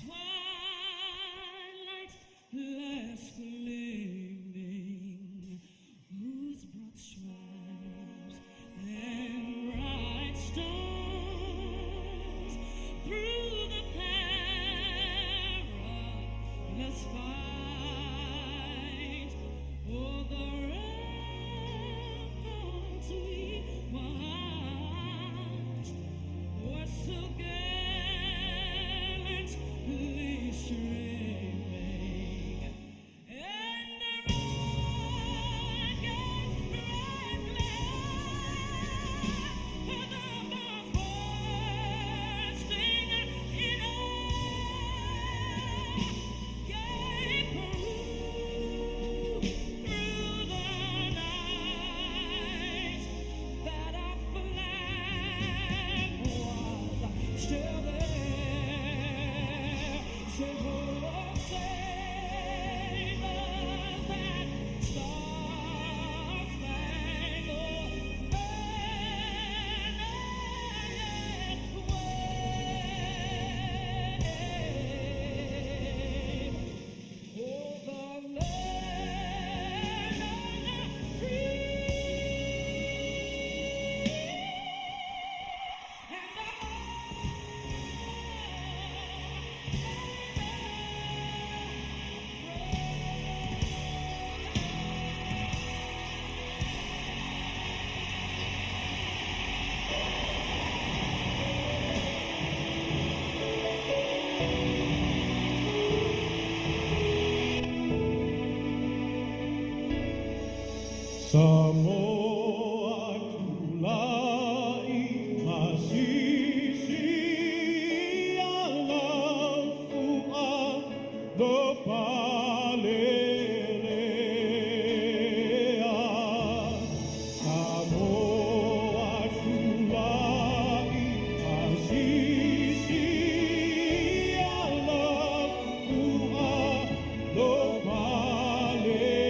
twilight less gleaming, whose broad stripes and bright stars through the perilous fight, o'er the ramparts we watched, were so gallantly streaming, and the rocket red glare of the bombs bursting in air gave proof through the night that our flag was still there. Save for save that star-spangled banner yet wave over the land of the free and the Samoa tulai masisi alafua do palelea. Samoa tulai masisi alafua do palelea.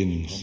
beginnings.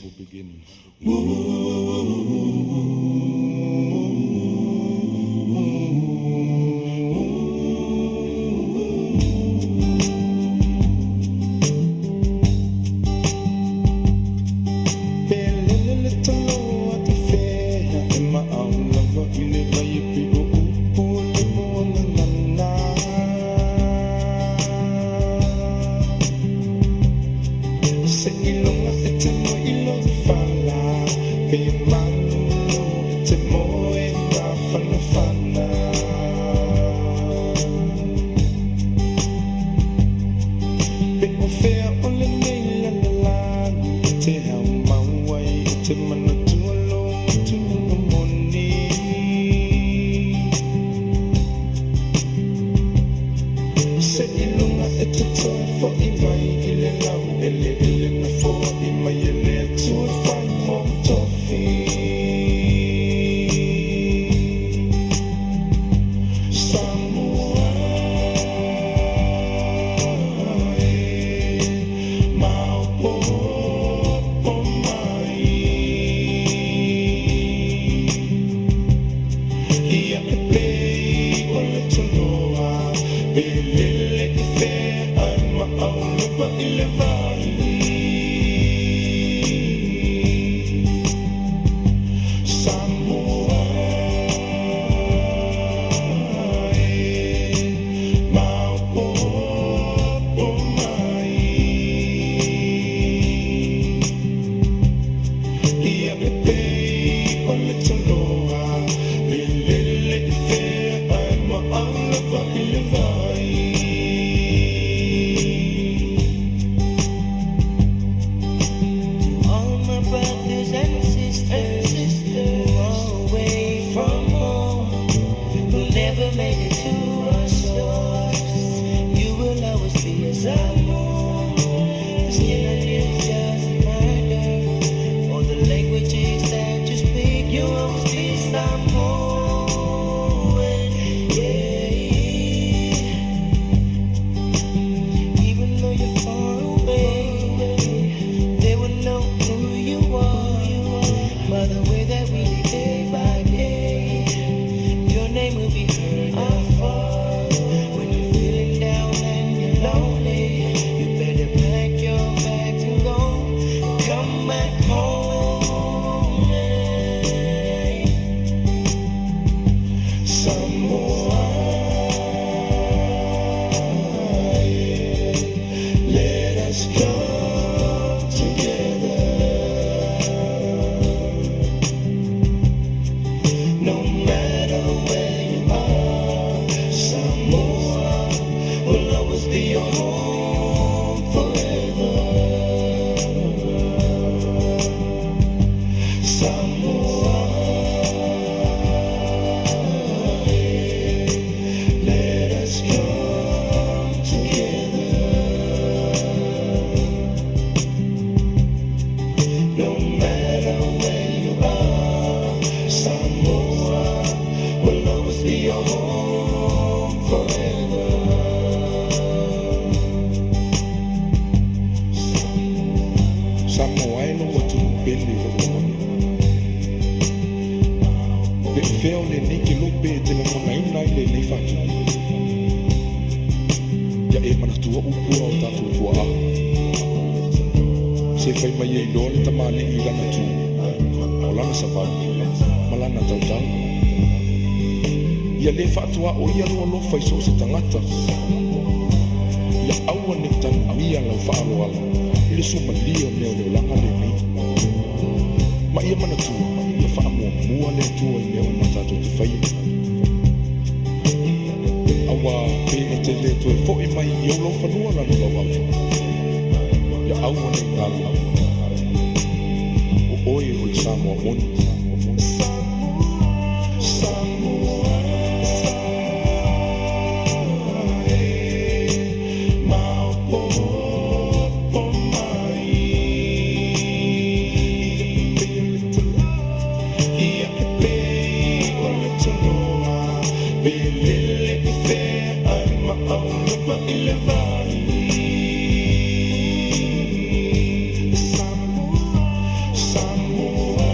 Samoa,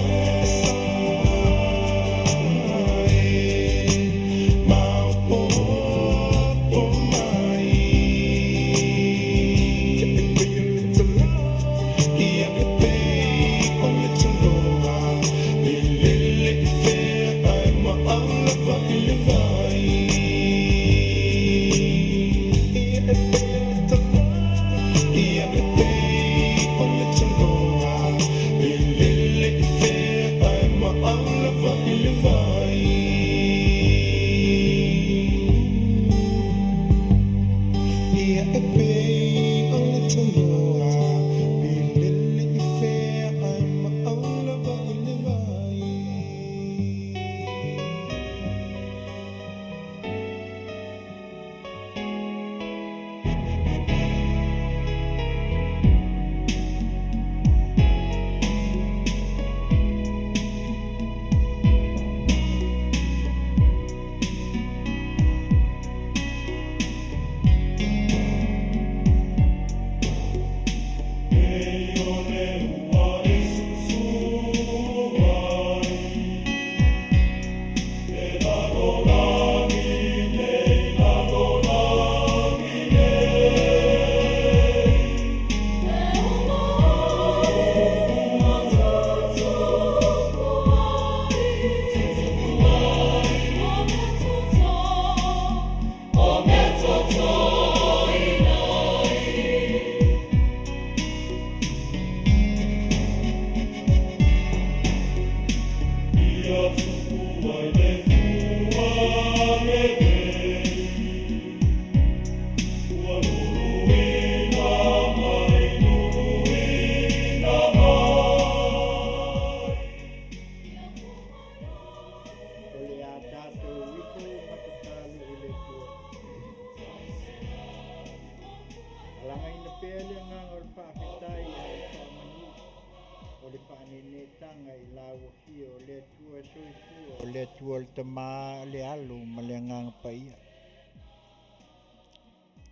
Leatuivaoalii tama le alu ma le agaga paia.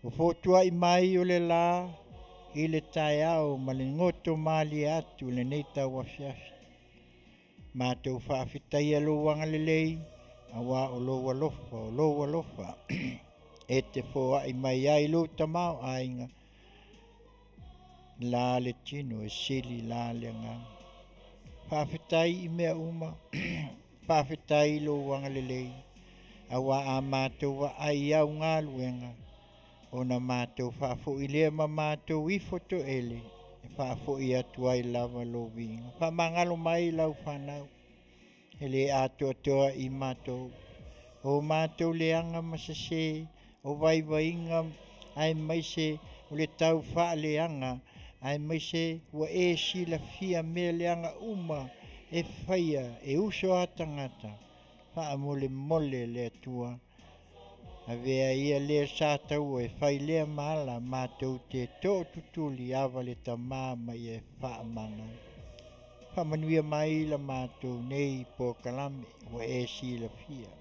Ua fotua'i mai o le lā i le taeao ma le goto malia atu lenei tau afiafi. Matou faafetaia lou aga lelei auā o lou alofa e te foa'i mai ai lou tamao aiga la le tino e sili la le agaga. Faafetai i mea uma faafetai lou aga lelei auā a matou va'ai au galuega ona matou fa'afo'i lea ma matou ifo to'ele e fa'afo'i atu ai lava loviga fa'amagalo mai lau fanau e lē ato'atoa i matou o matou leaga ma sesē o vaivaiga ae maise o le tau fa'aleaga ae maise ua e silafia mea leaga uma e faia e uso a tagata fa'amolemole le atua avea ia lea sa taua e fai lea maala matou te to'otutuli ava le tamā mai e fa'amaga fa'amanuia mai la matou nei pokalame ua e silafia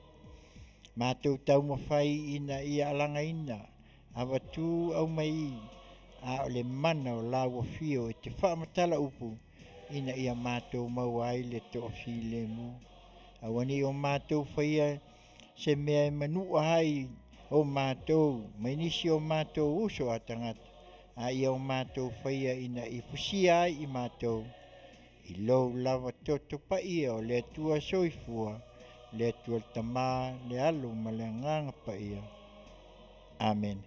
matou taumafai ina ia alagaina avatu au mai a o le mana o lauafio e te whaamatala upu ina ia mātou maua ai le to'ofi lemu. Awani o mātou whaia se mea e manua hai o mātou, mai nisi o mātou uso a tangata. A ia o mātou whaia ina i fusia ai i mātou. I lou lava toto pa ia o le atua soifua, le atua tamā, le alu ma le nganga pa ia. Amen.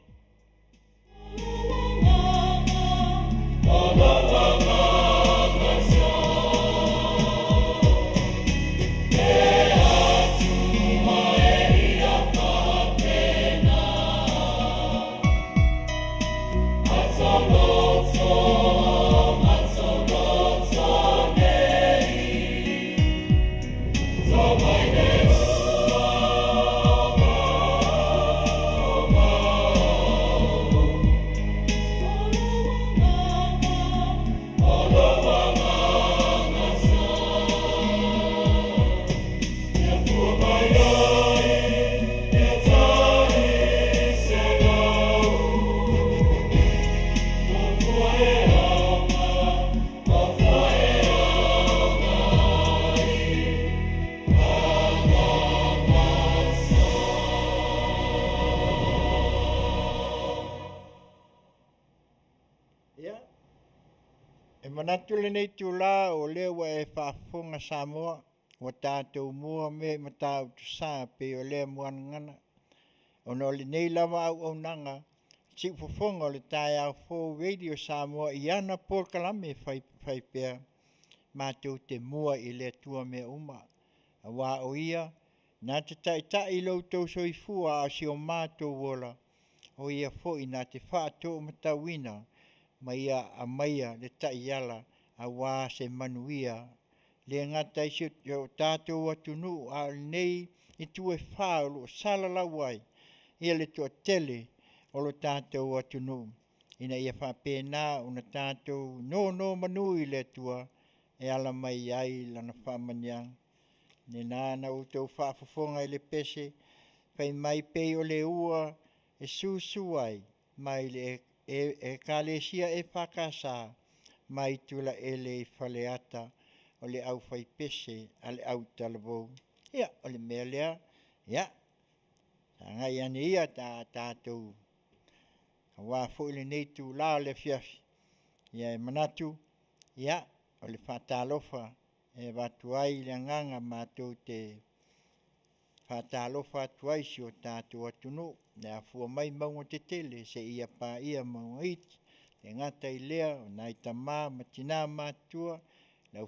manatu lenei tula o lea ua e faafofoga Samoa ua tatou mua me matautusa pe o lea muanagana ona o lenei lava auaunaga siufofoga o le taeaofou radio Samoa i ana polokalame fai pea matou te mua i le atua mea uma auā o ia na te taʻitaʻi loutou soifua a si o matou ola o ia foʻi na te faatoomatauina ma ia amaia le taʻiala auā se manuia le gata isi o tatou atunuu a o lenei i tuefā o loo salalau ai ia le toʻatele o lo tatou atunuu ina ia faapena ona tatou nono manui le atua e ala mai ai lana faamaniaga lenā na outou faafofoga i le pese fai mai pei o le ua e susu ai mai le ekalesia e fakasā mai tula ele i faleata o le au fai pese a le au talavou ia o le mea lea ia tagai ane ia tatou auā foʻi lenei tulā o le afiafi ia e manatu ia o le faatalofa e watu ai le agaga matou te faatalofa atu ai si o tatou atunuu le afua mai mauga tetele seʻia paia mauga iti le gata i lea ona i tamā ma tinā matua lau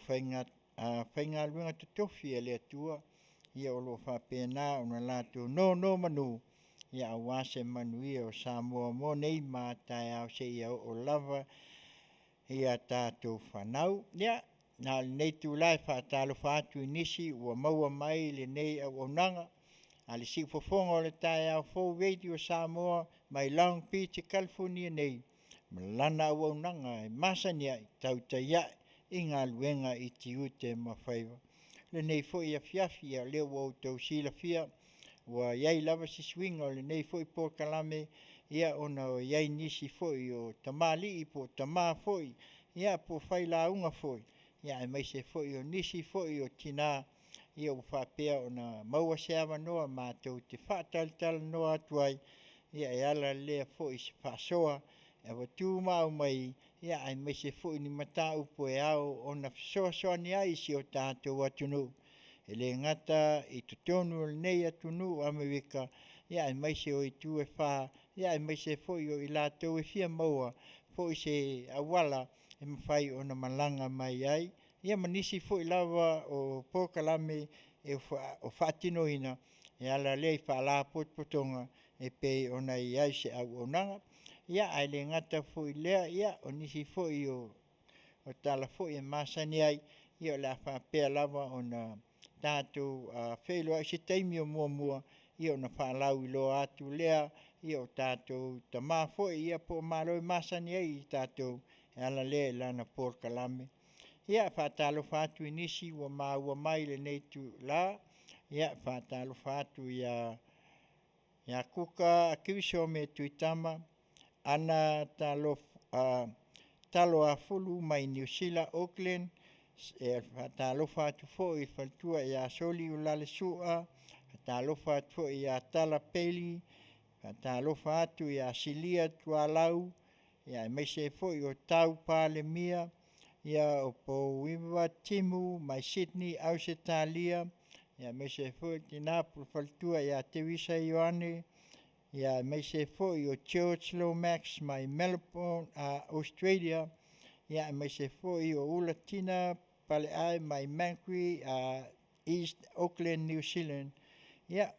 faigaluega totofi e le atua ia o loo faapena ona latou nono manu ia auā se manuia o Samoa mo nei mataeao seʻia oo lava ia tatou fanau ia na lenei tulā e faatalofa atu i nisi ua maua mai lenei auaunaga a le siufofoga o le taeaofou radio Samoa mai Long Beach California nei ma lana auaunaga e masani ai Tautai ai i galuega i Tiute ma Faiva lenei foʻi afiafi ia lea ua outou silafia ua iai lava sisuiga o lenei foʻi polokalame ia ona o iai nisi foʻi o tamālii po tamā foʻi ia po failauga foʻi ia e maise foʻi o nisi foʻi o tinā ia ua faapea ona maua se avanoa matou te faatalitalanoa atu ai ia e ala lea foʻi se faasoa e ua tumau mai ia e maise foʻi ni mataupu e ao ona fesoasoani ai si o tatou atunuu e lē gata i totonu o lenei atunuu Amerika ia e maise o i tuefā ia e maise foʻi o i latou e fia maua foʻi se auala e mafai ona malaga mai ai ia ma nisi foʻi lava o polokalame e o faatinoina e ala lea i faalapotopotoga e pei ona i ai se auaunaga ia ae lē gata foʻi lea ia o nisi foʻi o tala foʻi e masani ai ia o le a faapea lava ona tatou feiloaʻi se taimi o muamua ia ona faalau iloa atu lea ia o tatou tamā foʻi ia po o malo e masani ai i tatou e ala lea i lana polokalame ia faatalofa atu i nisi ua maua mai lenei tulā ia faatalofa atu ia kuka akivisome tuitama ana taloafulu mai New Zealand Auckland e faatalofa atu foʻi i faletua iā soli o lalesuʻa faatalofa atu foʻi iā talapeli faatalofa atu iā silia tualau ia e maise foʻi o taupalemia ia o pouiva timu mai Sydney ausetalia ia maise foʻi tinā faletua iā tevisa ioane ia maise foʻi o George Lomax mai Melbourne Australia ia maise foʻi o ulatina paleʻae mai Macquarie East Auckland New Zealand ia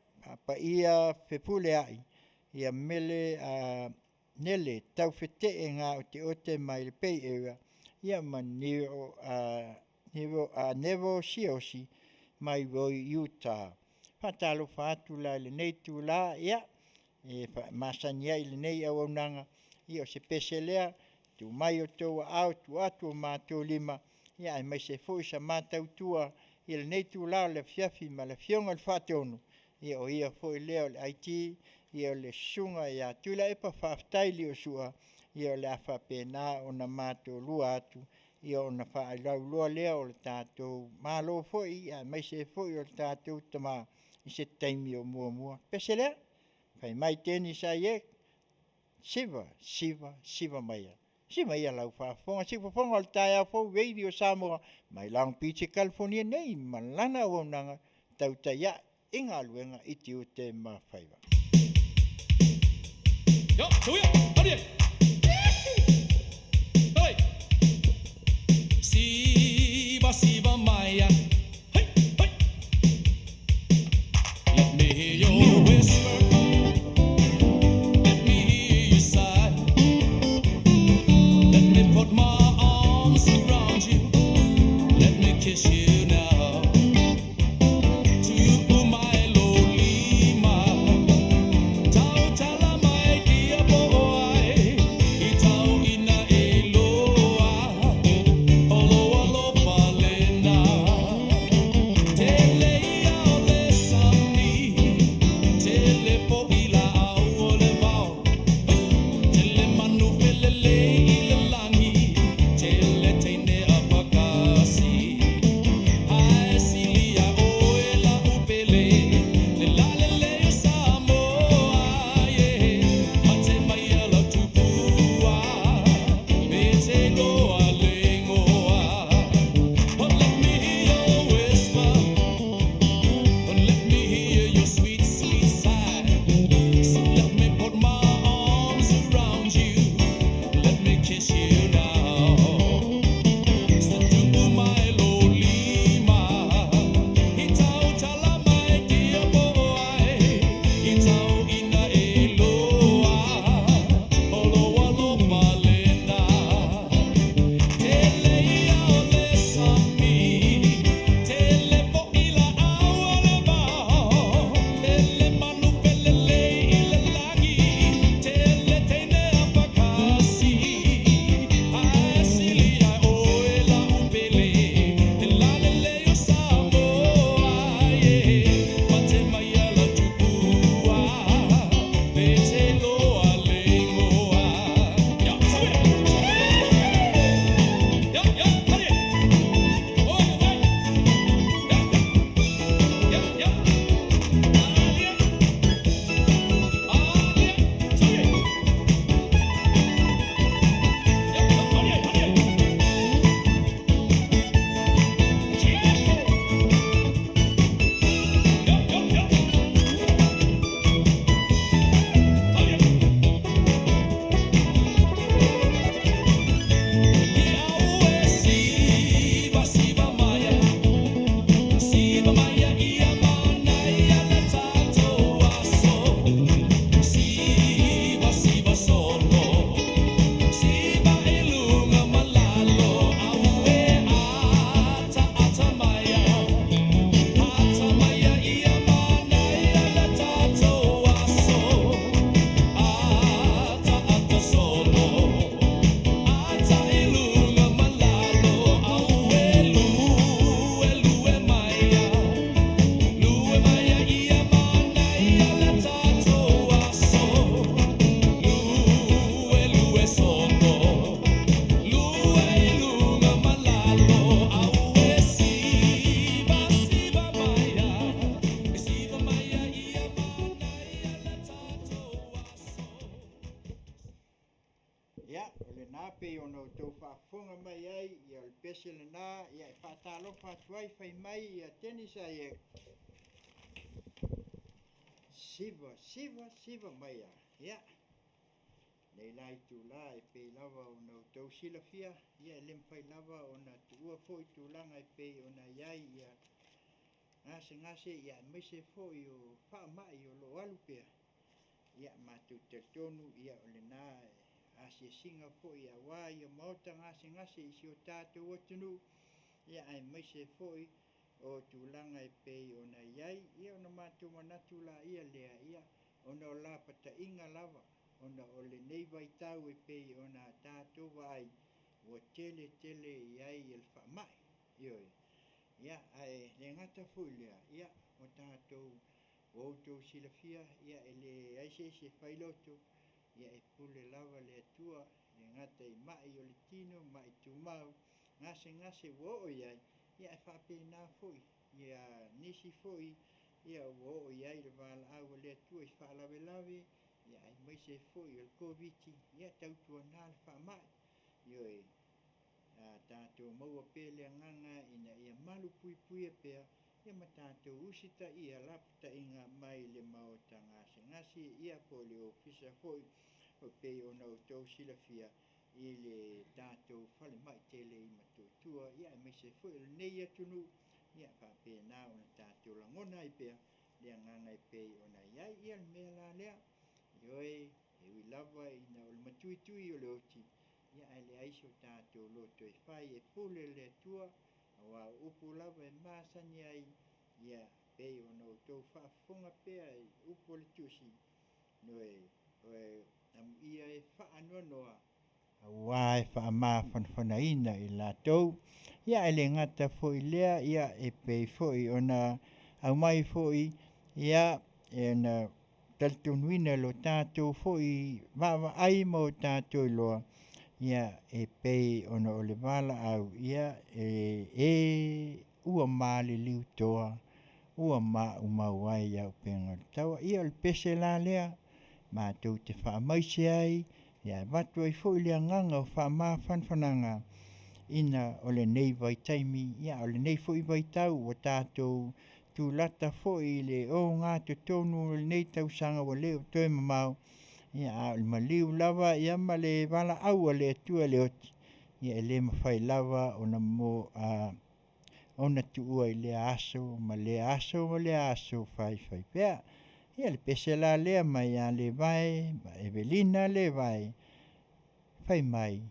paia fepuleaʻi ia mele nele taufeteʻe gaoteote mai le Bay Area ia ma Nevo Siosi mai Roy Utah faatalofa atu la lenei tulā ia e masani ai lenei auaunaga ia o se pese lea tumai o tou aao tuatu o matou lima ia e maise foʻi sa matautua i lenei tulā o le afiafi ma le afioga o le faatonu ia o ia foʻi lea o le IT ia o le susuga iā tuila epa faafetai li o suʻa ia o le a faapena ona matolua atu ia ona faaiauloa lea o le tatou malo foʻi ia maise foʻi o le tatou tamā i se taimi o muamua pese lea fai mai teni sa ia siva maia Si mai lau Faafofoga si Fofoga o le taeao fou radio Samoa mai Long Beach California nei malana auaunaga Tautai inga aluenga i Tiute ma Faiva. Yo, tuya, adieu. Hey. Siva Maya. Hey, hey. Let me hear your whisper. Let me hear you sigh. Let me put my arms around you. Let me kiss you now. To my lonely mind. Tautala my dear boy. Itau ina eloa. Olo olo palena. Tele ole sami. Tele po ila ole vau. Tele manu pelele ila langi. Tele teine apakasi. Ai silia oela upele. Le la le le Samoa ye. Mate mai ala tupua. Mete goa lengoa. Oh, let me hear your whisper. Oh, let me hear your sweet, sweet sigh. So let me put my arms around you. Let me kiss you now. So to my lonely mind. Itau tala my dear boy. Itau ina eloa. Olo alo palena. Tele ia ole sami. Tele po ila awale bao. Tele manu pelele ila lagi. Tele teine apakasi. Asili ai oela upele. Tela lele o Samoa ye. Mate mai ala tupua. Mete loa lengoa. Ya, sabe? Ya, ya, hadi. Oh, you right. Ya, ya. Ya, ya. Alia. Alia. Sabe? Ya, ya, hadi, hadi. Ya, ya, ya. Alia. Siva Maya. Siva Maya ia Manuia le tatou aso. Siva solo. Siva elunga malalo. Aue ata Maya. Ata Maya ia Manuia le tatou aso. Ata solo. Ata ilunga malalo aue lue Maya ia Manuia le tatou aso lue sono lue ilunga malalo aue siva Maya ia Manuia le tatou aso. Ia, o le nā pe ono tau Faafofoga mai ai, ia o le pese le nā, ia e whaatalofa atu ai whai mai, ia tenisa ia siva mai a, ia. Nei lai tu la e pe lava o na tau silafia, ia e lem whai lava o na tuua fo i tūlanga e pe o na iai, ia ngase, ia e maise fo i o whaamai o lo alu pea. Ia mātou te tonu, ia o le nā e singa fo i a wā i o maota ngase i si o tātou atunu, ia ai maise fo i o tūlanga e pei o na iai, ia o na mātou manatu la ia lea, ia o na o la pata inga lava, o na o le nei vai tau e pei o na tātou vai, o tele iai il whamai, ioi. Ia ai le ngata fui lea, ia o tātou o tō silafia, ia e le aise se whailoto, ia e pule lava le atua, le ngata i mai o le tino, mai tu mau, ngase wo o iai, ia e whape nā fui, ia nisi fui, ia wo o iai le wala au le atua i whaalawe lawe, ia e maise fui o le COVID, ia tautua nā le whamai, Ioi, tātou maua pēlea nganga ina ia malu pui pui pēa, ia ma tātou usita ia lapta inga mai le mau ta ngasi ia po le ofisa hoi o pei o nau tau silafia i le tātou whale mai tele i matutua, ia me se foi le nei atunu, ia pa pēnā o na tātou langona i pēa, lea nganga i pei o na iai ia le mea la lea, ioi, e ui lava ina o le matuitui o le oti, ia ai le aiso tātou loto e whai e pule le tua, wa upu lava e māsani ai, ia pei o nau tau whaafonga pēa e upu le tusi, noe, oe, am ia e whaanoa noa, wa e whaamāwhanwhanaina i la tau, ia e le ngata foi lea, ia e pei foi ona, au mai foi, ia e na taltunuina lo tātou foi, wawa ai mo tātou loa, ia e pei ona o le wala au ia e ua mali liu toa ua ma umawai au penga taua ia le pese la lea ma tau te whaamaise ai ia watu ai fo ile nganga o whaama whanwhananga ina o le nei vai taimi ia o le nei fo i vai tau o tātou tu lata fo i le o ngā te tonu o le nei tau sanga wa leo toi mamau ia a le maliu lava ia ma le wala au le tua le oti ia le mawhai lava o na mo ona tuua i le aso ma le aso fai pea ia le pese la lea mai a le vai ma Evelina le vai fai mai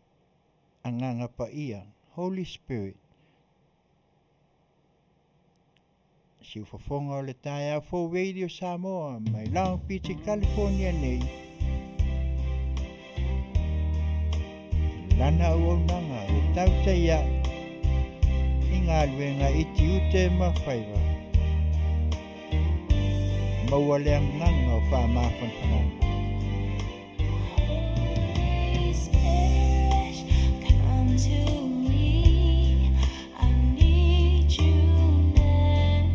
anganga pa ia Holy Spirit si ufafonga o le tae au fo radio Samoa mai Long Beach, California nei lana au nanga e Tautai ia i Galuega i Tiute ma Faiva maua le nganga o whaamawhanwhananga Holy Spirit, come to me. I need you now.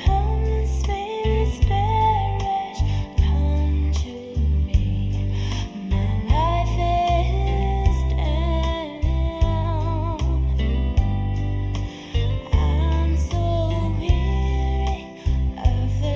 Come, Spirit, come to me. My life is down. I'm so weary of the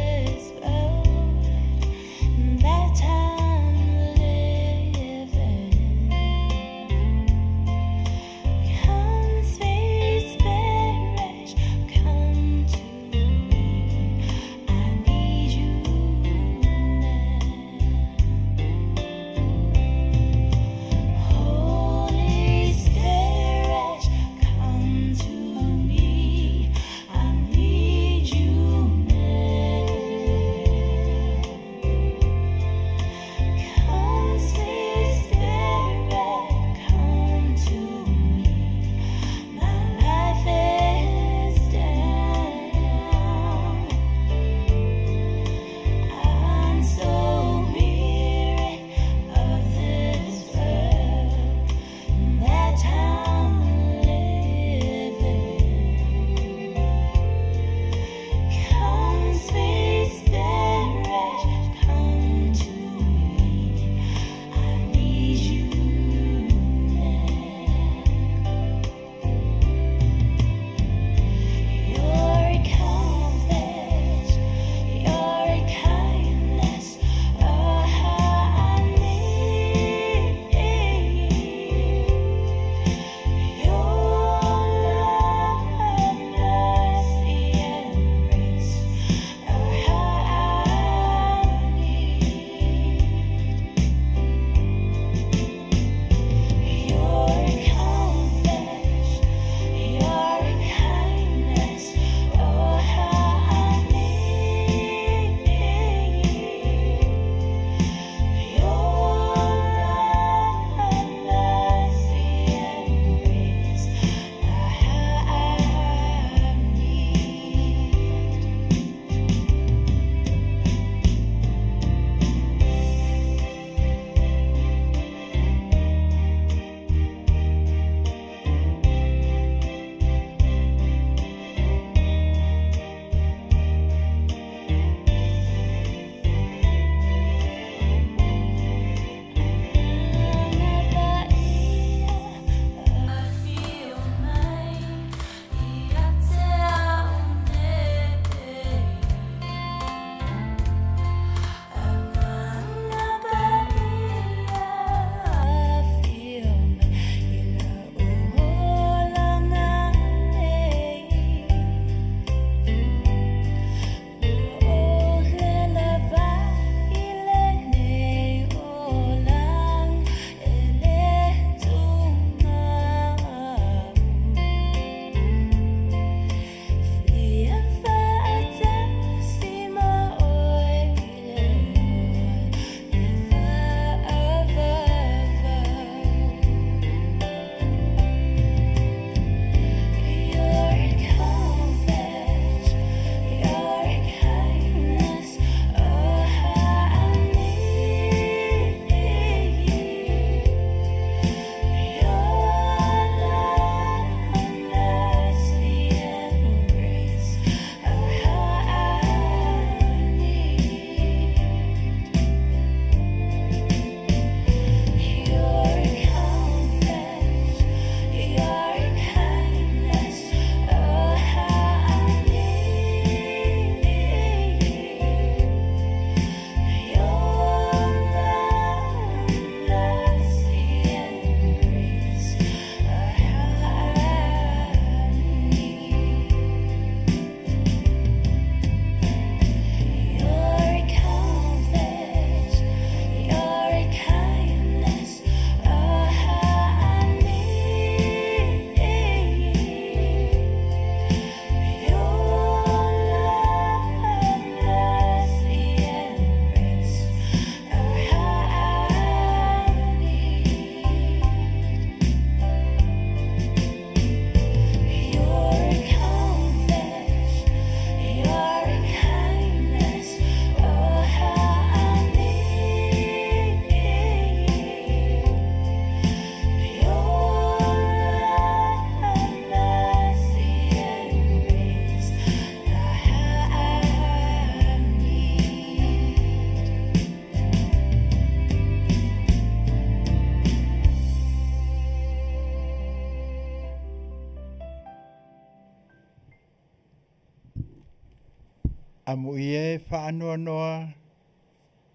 Amu ie whaanoa noa,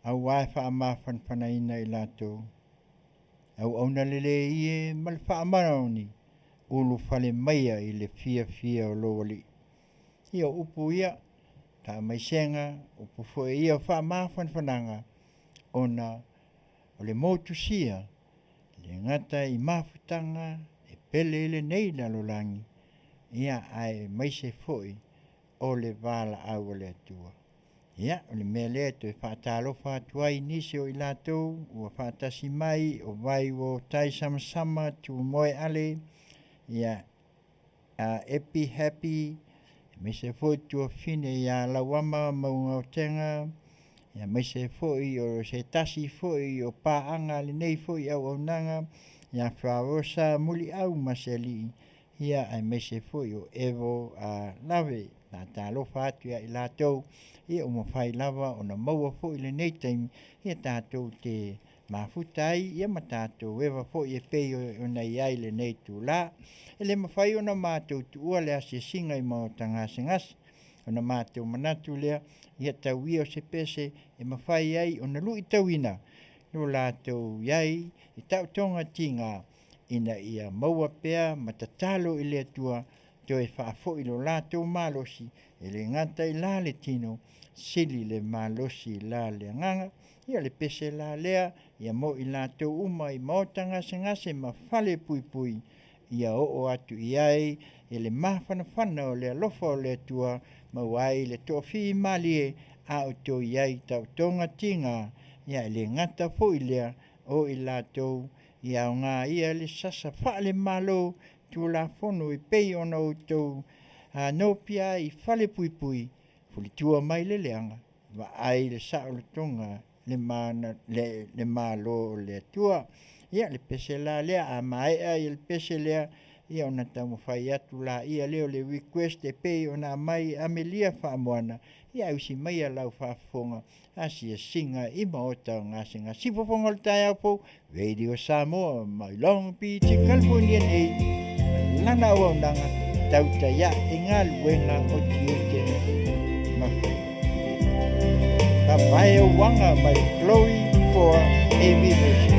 au wae whaamawhanwhanaina i lātou. Au auna lele ie mal whaamaraoni, ulu whale maia i le fia o lowali. Ia upu ia, ta maisenga, upu fo ia whaamawhanwhananga, ona o le motusia, le ngata i mawhutanga, e pele ile nei lalolangi, ia ai maise foi, o le vala au le atua. Ia, o le mea lea toi whaatalofa atuai nisi o i lātou, ua whaatasi mai, o vai o tai sama tu moe ale, ia epi happy, me se foi tua fine ia lawama maunga o tenga, ia me se foi o se tasi foi o paanga le nei foi au nanga, ia whaosa muli au maseli, ia ai me se foi o evo lave, na talofa atu ia i lātou, ia o mawhai lava o na maua foi le nei taimi, ia tātou te mafuta ai, ia ma tātou ewa foi e pei o na iai le nei tu la, ele mawhai o na mātou tu ua le ase singa i mau tangasingas, o na mātou manatu lea, ia tau ia o se pese, e mawhai ai o na lui tauina, no lātou iai, i tau tonga tinga, ina ia maua pea, matatalo i lea tua, to e whaafo i lo lātou malosi, e le ngata i la le tino, sili le malosi la le nganga, ia le pese la lea, ia mo i lātou uma i maotanga se ngase ma fale pui, ia o atu iai, e le mawhanawhana o le alofa o le tua, ma wai le tofi malie, a o to iai tau tonga tinga, ia le ngata fo i lea, o i lātou, ia o ngā ia le sasa whaale malo, tu la fono i pei ona o tau, no pia i fale pui, fuli tua mai le leanga, wa ai le sao le tonga, le malo le tua, ia le pese la lea, a mai ai le pese lea, ia ona tau mawhai atu la, ia leo le request e pei ona mai amelia whaamoana, ia usi mai a lau whaafonga, asi a singa i maota o ngā singa. Si Fofonga le tai au pou, Radio Samoa, mai Long Beach, California nei, lana au nanga, Tautai ya e ngā luenga o Tiute, mawhai. Ka vai o wanga mai Chloe for a version.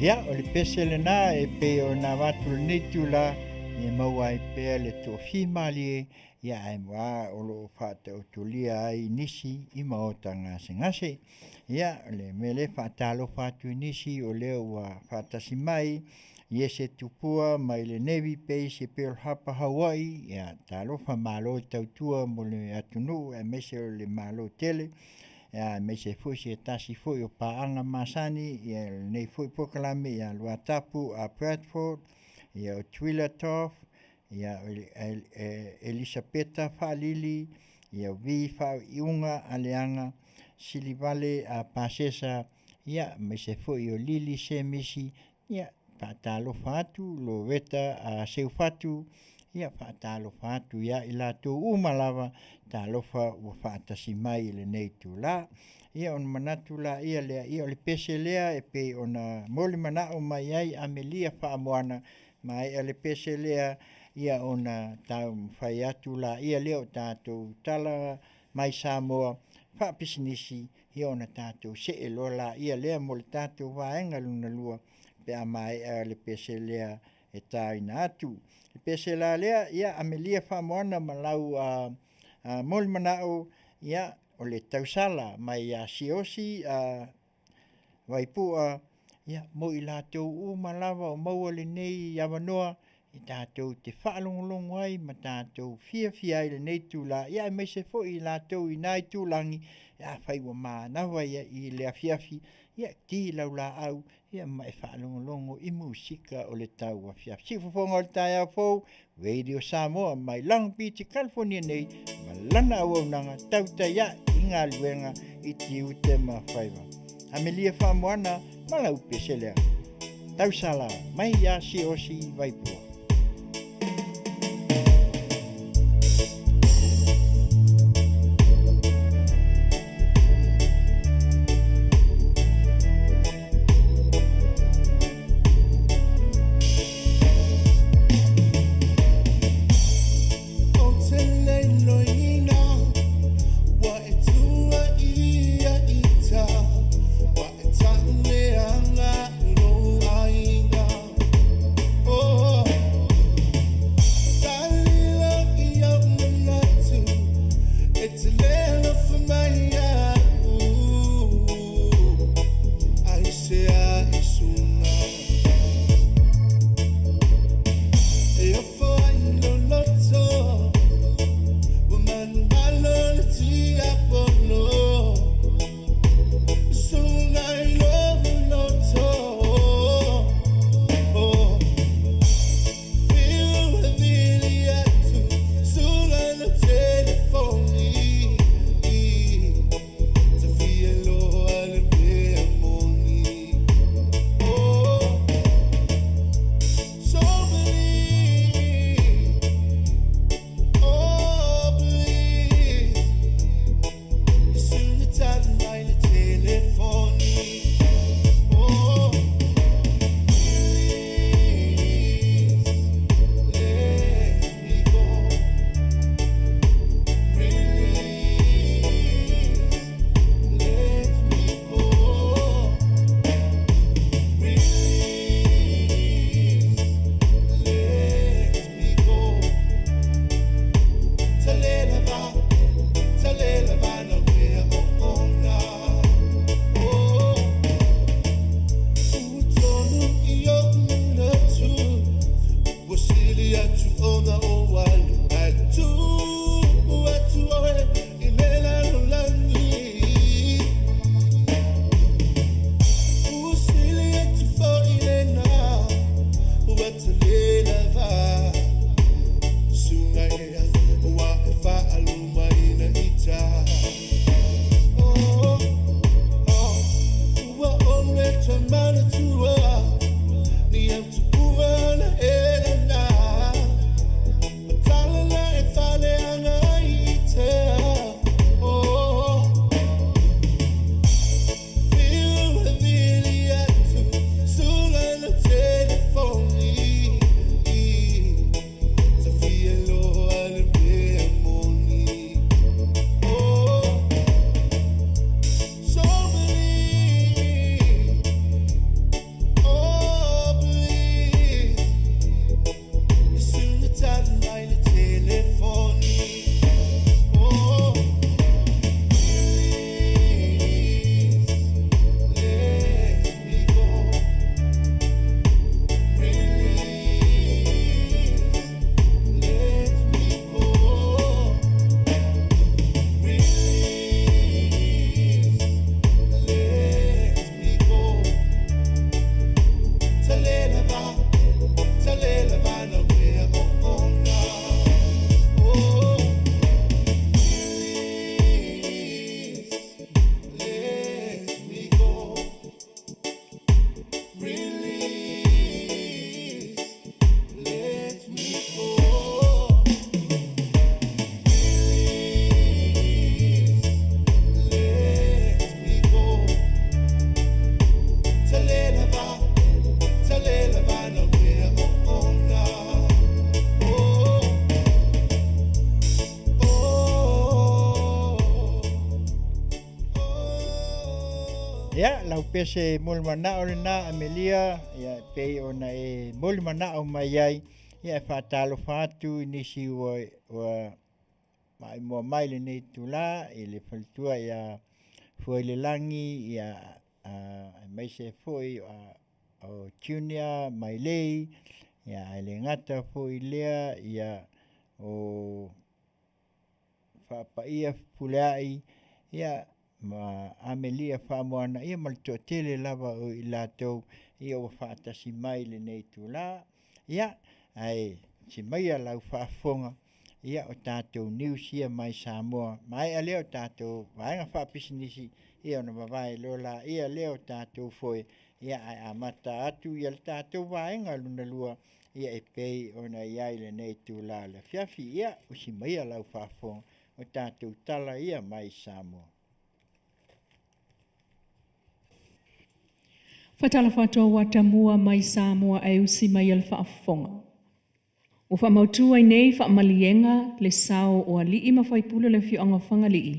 Ia, o le pese le nā e pe o nā watu le neitu la, e maua e pea le tō whimalie, ia ai mua o lo whata o tulia ai nisi i maota ngase ngase. Ia, le mele whatalo whatu nisi o leo wa whatasi mai, ia se tupua mai le nevi pei se Pearl Harbor Hawaii, ia talo wha malo tautua mo le atunu, e mese o le malo tele, ia me se fui se tasi fui o paanga masani, ia nei fui pokalame, ia lua tapu a Bradford, ia o Twilatoff, ia Elisabeta Whalili, ia vi whau iunga aleanga, Silivale a Pasesa, ia me se fui o Lili se misi, ia whaatalo whatu, lo weta a seu whatu, ia whaatalo whatu, ia i lato umalawa, ta lofa ua whaatasi mai le nei tu la. Ia on manatu la ia lea, ia o le pese lea e pe ona moli manao mai ai Amelia whaamoana, mai e le pese lea ia ona tau whai atu la ia leo tātou tala mai Samoa, whaapisinisi, ia ona tātou se e lola ia lea mo le tātou waenga luna lua, pe a mai e le pese lea e tāina atu. Le pese la lea, ia Amelia whaamoana malau moli manao, ia o le tausala mai a siosi waipua, ia mo i lātou umalawa o maua le nei awanoa, i tātou te whaalongolongo ai, ma tātou fia ai le nei tūla, ia mai se fo i lātou i nai tūlangi, ia Faiva mā nawa ia i le Afiafi, ia ti lau la au, ia mai whaalongolongo i musika o le tau Afiafi. Si fofonga o le tai au fau, Radio Samoa, mai Long Beach, California nei, ma lana au nanga, Tautai ia i ngā luenga i Tiute ma Faiva. Amelia whaamoana, malau peselea. Tausala, mai ia si osi waipua. Oh Ya, lau pese mulmana o na Amelia, ya pei ona e mulmana o mai ai, ya fatalo fatu inisi wa mai mo mai le nei tula e le faltua ya foi le langi ya mai se foi o junior mai lei ya le ngata foi lea ya o fapaia pulai ya ma Amelia whamoana ia mal tō tele lava o i lātou ia o whaatasi mai le nei tūlā. Ia, ai, si mai a lau whaafonga ia o tātou niusia mai Samoa. Mai a leo tātou vaenga whaapisinisi ia o na mawai lola ia leo tātou foe ia ai amata atu ia le tātou vaenga luna lua ia e pei o na iai le nei tūlā le Afiafi ia o si mai a lau whaafonga o tātou tala ia mai Samoa. Fatalawhatoa watamua mai Samoa e usi mai al whaafonga. O whamautua i nei whaamalienga le sao o alii ma whaipula le whionga whangalii.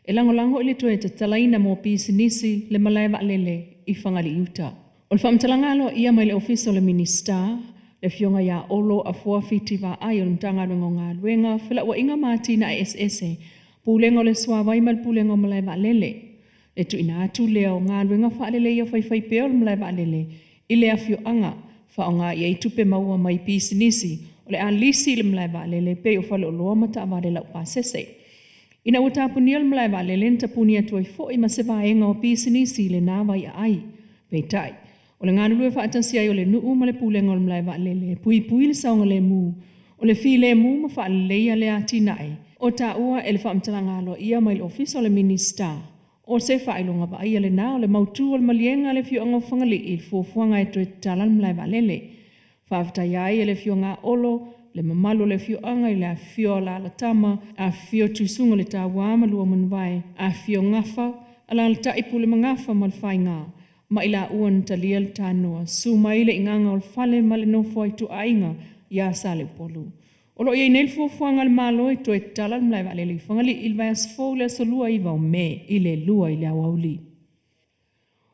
E langolango i le toe te talaina mō pisinisi le malaiwa lele i whangali uta. O le whaamtalangalo ia mai le ofiso le minister le whionga ia olo a Fuafitivaoalii o le mtangaruenga o ngā luenga whila ua inga mātina a SSE pūlengo le swawai mal pūlengo malaiwa lele. Le tu ina atu leo ngā ruenga whaalele ia whaiwhai peo le malai waalele i le Afioga whaonga ia i tupe maua mai pisinisi o le alisi le malai waalele pe o whale o loa mata aware lau pāsese. Ina ua tāpunia le malai waalele na tapunia tuai fōi ma se vaenga o pisinisi le nāwai a ai. Peitai, o le ngā lulue whaatasi ai o le nuu ma le pūlenga o le malai waalele pui pui le saonga le mū o le fi le mū ma whaalelea le atinai o tā ua e le whaamtalangalo ia mai le ofiso le minister. O se whailonga ba ia le nā o le mautu o le malienga le whionga whangali i fuafuanga e toe talan mlai walele. Whaafitai ai e le whionga olo, le mamalo le whionga i le Afiola la tama, Afio tuisunga le tāwama lua manwai, Afio ngafa, ala le taipu le mangafa mal whainga, ma ila uan talia le tānoa, su mai le inganga o le whale ma le nofo ai tu ainga, ia sa le polu. Olo ia inel fuafuanga le malo e toe talan mlai walele whangali il vai asfou le solua i vau me i le lua i le awauli.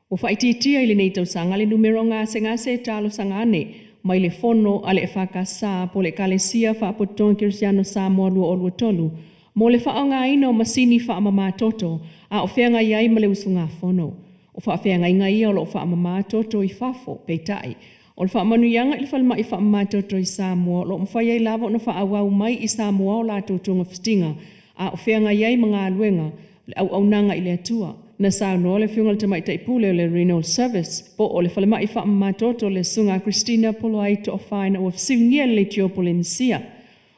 O whaititia i le nei tausanga le numero ngase talo sangane mai le fono ale e whakasa po le kalesia whaapotonga Kirisiano Samoa lua o lua tolu mo le whaonga ina o masini whaamama toto a o whenga iai ma le usunga fono. O whaawhenga inga ia o lo whaamama toto i Fafo peitai. O le Manuia i le whalma i whaamatoto i Samoa, lo mwhai ai lava o na whaawau mai i Samoa o lātou tonga whitinga, a o whenga iai mga aluenga, le au nanga i le atua. Na saunoa le whiunga le tamaita i pule o le renal service, po o le whalma i whaamatoto le sunga Christina polo ai to o whaina o fsingia le tiopole nisia.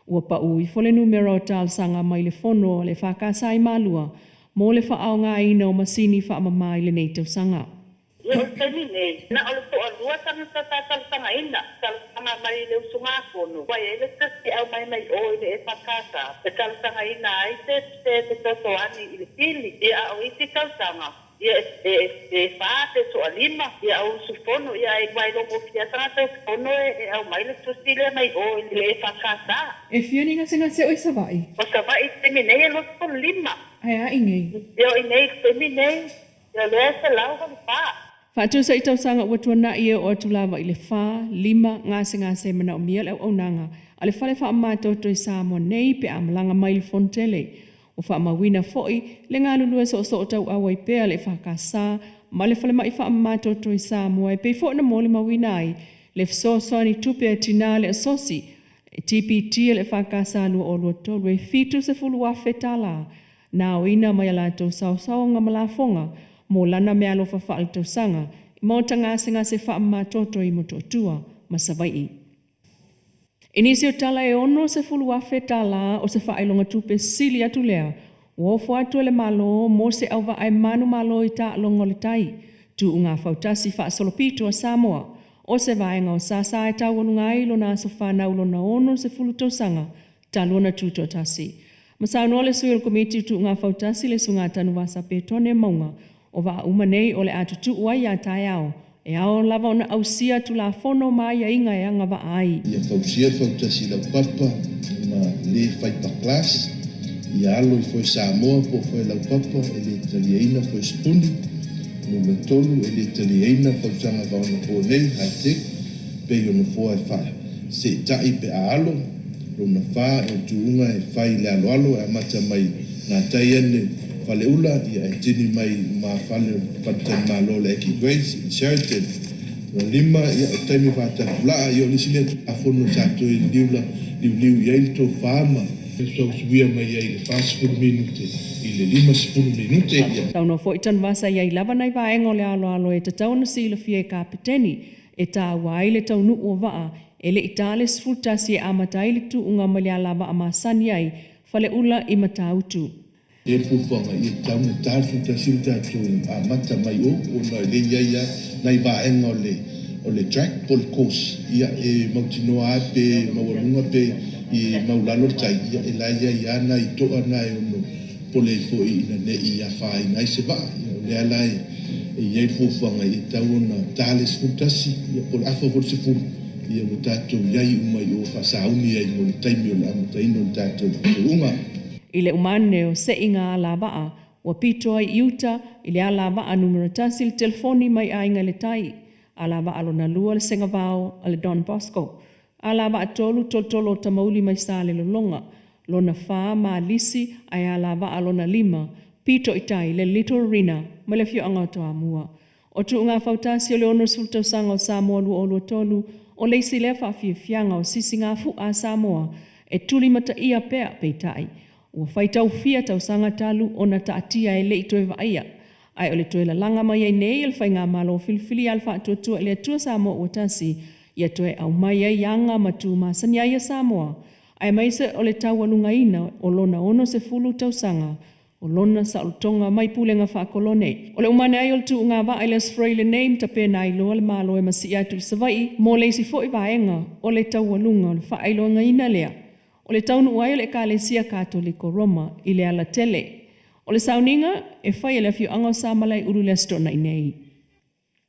Ua pa ui fo le numero o tal sanga mai le fono o le whakasa i malua, mo le whaonga ina o masini whaamama i le neitau sanga. Ia o tani nei, na o le poa lua tanga tanga ina, tanga mai le usunga fono. Wai ele tasi au mai o ile e whakasa. E tanga ina ai te toto ani i le pili. Ia au iti tanga. Ia e whaate so alima. Ia au sufono, ia e wai longo fia tanga fono e au mai le tusile mai o ile e whakasa. E whiani ngase o i savai? O savai temi nei e loto lima. Ai a ingei? Ia o inei temi nei. Ia lea se lau hon paa. Whaatusa i tausanga ua tuana ia o atulawa i le wha, lima, ngase mana o mia le au nanga. A le whale wha mātoto i Samoa nei pe amalanga mai le fontele. O wha mawina foi, le ngā lulua so o tau awa i pea le whakasa, ma le whale mai wha mātoto i Samoa e pei fo na mo le mawina ai, le fsosoa ni tupe a tina le asosi, e TPT le whakasa lua o lua tolu e fitu se fulu a fetala, na o ina mai ala tau sao nga malafonga, mo lana mea lo whawhaal tau sanga, mo tanga se wha toto i mototua, masawai. Inisi o tala e ono se fulu afe tala o se whaelonga tupe sili atu lea, wofo atu le malo mo se auwa ai manu malo i ta alongo le tai, tu unga fautasi wha solopito a Samoa, o se vaenga o sasa e tau onunga ilo na so whanau lo na ono se fulu tau sanga, talona tuto tasi. Masauno le suil komiti tu unga fautasi le sunga tanu wasa petone maunga, o wa umanei o le atutu uai a tai au, e ao lava ona ausia tu la fono mai a inga e anga wa ai. Ia fausia fautasi lau papa, ma le Faiva class, ia alo i foi Samoa po foi lau papa, e le italiaina foi spuni, Numa tolu e le taliaina pausanga vaona pōnei high-tech pe ona foa e whae. Se tai pe aalo, lona wha e tuunga e whai le aloalo e amata mai ngā tai ane whale ula ia e tini mai ma whale patan malo le eki Grace in Sheraton. Ra lima ia e taimi whātatulaa i o lisile a whono tātou e liu i aile tō whaama. E so suia mai ai le 10 minute i le 5 minute ia. Tauno fo itan vasa iai lava nai vaenga le alo e te tauna sila fie kapiteni e tā wai le taunu o waa e le itale sfultasi e amatai le tu unga malia lava a masani ai fale ula i matautu. E pupanga i tauna tātu tasi tātu a mata mai o na le iaia nai vaenga o le track pole course ia e mautinoa pe mawalunga pe i maulalo tai ia e laia i ana i toa na e ono pole fo i na ne i a whai nai se va le alai e iei fufanga i tauna tale sfutasi ia pole afa fo se fu ia mo tātou iai umai o whasauni ai mo le taimi o la amataino tātou unga. I le umane o se inga ala baa wa pito ai iuta i le ala baa numero tasi le telefoni mai a inga le tai ala baa lona lua le senga vao ale Don Bosco ala baa tolu tamauli mai sa le lolonga lona wha ma lisi ai ala baa lona lima pito itai le Little Rina ma le fio anga toa mua o tu ngā fautasi o le ono sultau sanga o Samoa lu o tolu o le isi lefa fianga o sisi ngā fu a Samoa e tuli mata ia pea peitai ua whaitau fia tau sanga talu o na taatia e Leatuivaoalii ai o le toe la langa mai ai nei el whainga malo filfili alfa tuatua e le atua Samoa ua tasi ia toe au mai ai yanga matu Masina ia Samoa ai maise o le tau alunga ina o lona ono se fulu tau sanga o lona sa utonga mai pulenga whaakolone. O le umane ai o le tu ngā wa ai le sfrei le name ta pēna i loa le malo e masi atu i savai mo le isi fo i vaenga o le tau alunga o le wha ai loa ina lea. O le taunu uai o le Kalesia Katoliko Roma i le ala tele. O le sauninga e whai ele fiu anga o Samalai uru le stona i nei.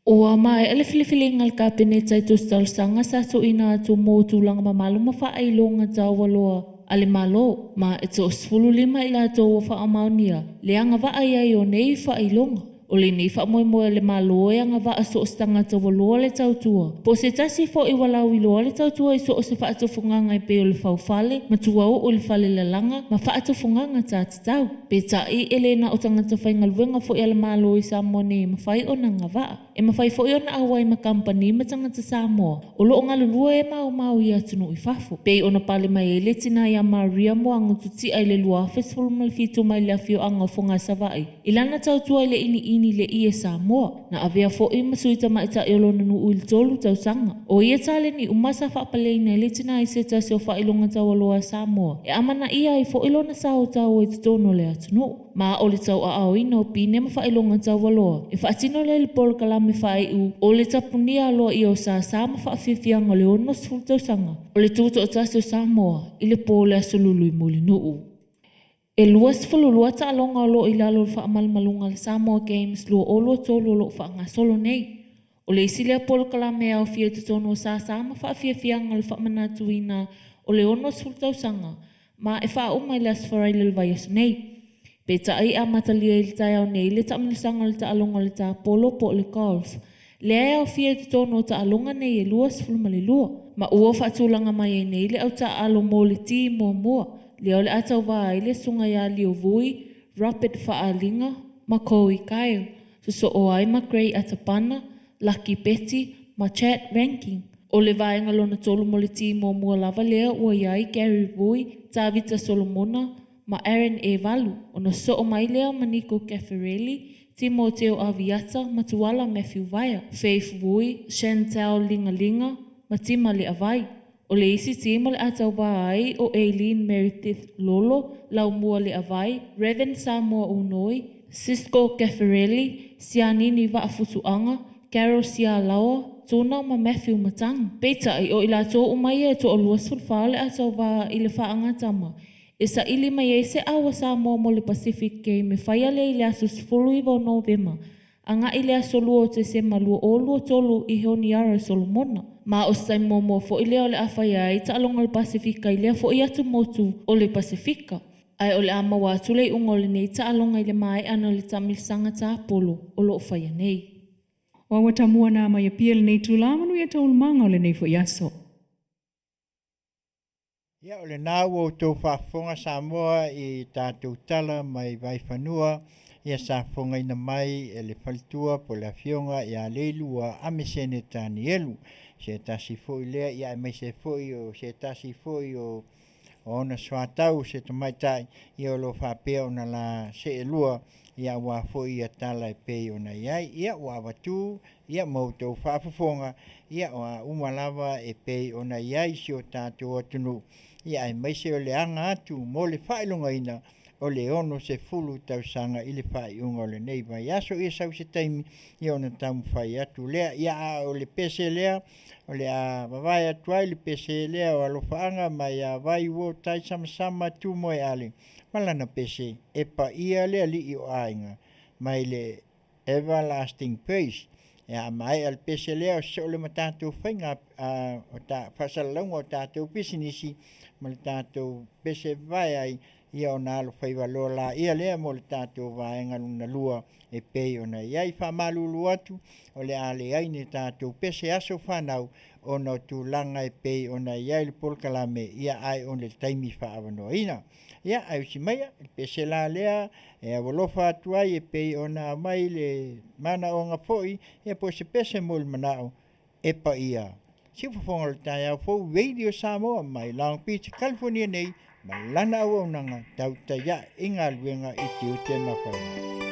Ua mai ele filifili ngal ka peneta i tu stal sanga sa so ina atu mo tu langa mamalu ma wha ai longa tawaloa ale malo ma e to sfulu lima ila to fa amaunia le anga va ai ai o nei fa ai longa o le nei fa mo le malo e anga va so stanga to lo le tautua po se tasi fo i wala wi lo le tautua i so se fa to funga ngai pe o le fa fale ma tua o le fale le langa ma fa to funga nga tau pe ta i elena o tanga to fa ngal wenga fo i le malo i sa mone ma fa i ona nga va e ma fai fo i ona awai ma company ma tanga te Samoa o lo ngalu lua e mau i atunu i fafo pe ona pale mai e le tina ia Maria mo anga tuti ai le lua festival mal fitu mai le afio anga fonga savai ilana tautua le ini le i e Samoa na avea fo i masuita mai ta e lona nu uil tolu tau sanga o ia tale ni umasa fa pale ina le tina i se ta se fa ilonga tau loa Samoa e amana ia i fo ilona sao tau e tono le atunu ma o le tau a au ino pine ma fa ilonga tau loa e fa atino le pol kala me fa i u o le tapunia lo i o sa sama fa fifianga le ono sultau sanga o le tuto o tasu Samoa i le pole asululu i mulinu e luas fulu lua ta longa lo i lalo fa malmalunga le Samoa Games lo olo tolo lo fa nga solo nei o le isilia pol kala me au fia tono sa sama fa fianga le fa manatuina o le ono sultau sanga ma e fa umai las farai le vayas nei pe ta ai amatalia il ta au nei le ta mlisanga le ta alonga le ta polo po le golf le au fia tono ta alonga nei e luas fulu male lua ma ua fa tulanga mai nei le au ta alo mo le ti mo le ole atau vai le sunga ya lio vui rapid faalinga ma koi kai so o ai ma grey atapana lucky betty ma chat ranking o le vai ngalona tolu mo le ti mo lava le o ai Gary vui Tavita Solomona ma Aaron Evalu ona so o mai le Maniko Caffarelli Timoteo Aviata ma tuala Matthew Vaya Faith vui Chantal Lingalinga ma tima le avai o le isi tima le atau vai o Aileen Meredith Lolo lau mua le avai Revan Samoa Unoi Cisco Caffarelli Sianini Vaafutu'aga Carol Sialawa tuna ma Matthew Matang peita i o ila to umai e to luas fulfa le atau va i le faanga tama isa ili mai e se awa Samoa mo le Pacific Game me faia le ile asus fulu i vo November anga ile asolu o te se malu o luo tolu i Honiara Solomona ma o sai momo fo ile o le afaya i ta alonga le Pasifika ile fo i atu motu o le Pasifika Ai o le ama watu le unga o le nei ta alonga i le mai ana le tamilisanga ta polo o lo whaia nei. O awa tamua nā mai a pia le nei tūlā Manuia taulumanga o le nei fo yaso. Ia o le nau o tō whaafonga Samoa i tātou tala mai vai whanua, ia sa Fofogaina mai e le whalitua po le Afioga ia leilu a amesene tani elu. Se tasi foi lea ia e mai se foi o se tasi foi o ona soatau se tamaitai ia o lo whapea ona la se elua ia wa foi ia tala e pei ona iai, ia wa watu, ia mau tō whaafofonga, ia o umalava e pei ona iai si o tātou atunu. Ia e mai se o le anga atu mo le whailunga ina o le ono se fulu tausanga i le whaiunga o le neiva. Ia so ia sau se taimi ia ona tamu whai atu lea. Ia o le pese lea, o le a wawai atu ai le pese lea o alofaanga mai a vai wo tai sama tu moe ale. Malana pese e pa ia lea li i o ainga mai le everlasting peace. Ia mai al pese lea o se o le matatu whainga o ta whasalalonga o tātou pisinisi ma le tātou pese vai ai ia o nā alo Faiva loa la ia lea mo le tātou vaenga luna lua e pei ona iai whamalulu atu o le ale aine tātou pese aso whanau o no tūlanga e pei ona iai le polkalame ia ai on le taimi whaavanoa ina. Ia ai si maia, le pese la lea e awolofa atu ai e pei ona mai le mana o ngā foi ia po se pese mo le manao e pa ia. Si Fofoga le tai au fou Radio Samoa mai Long Beach, California nei, ma lana au nanga Tautai ia i ngā luenga i Tiute ma Faiva.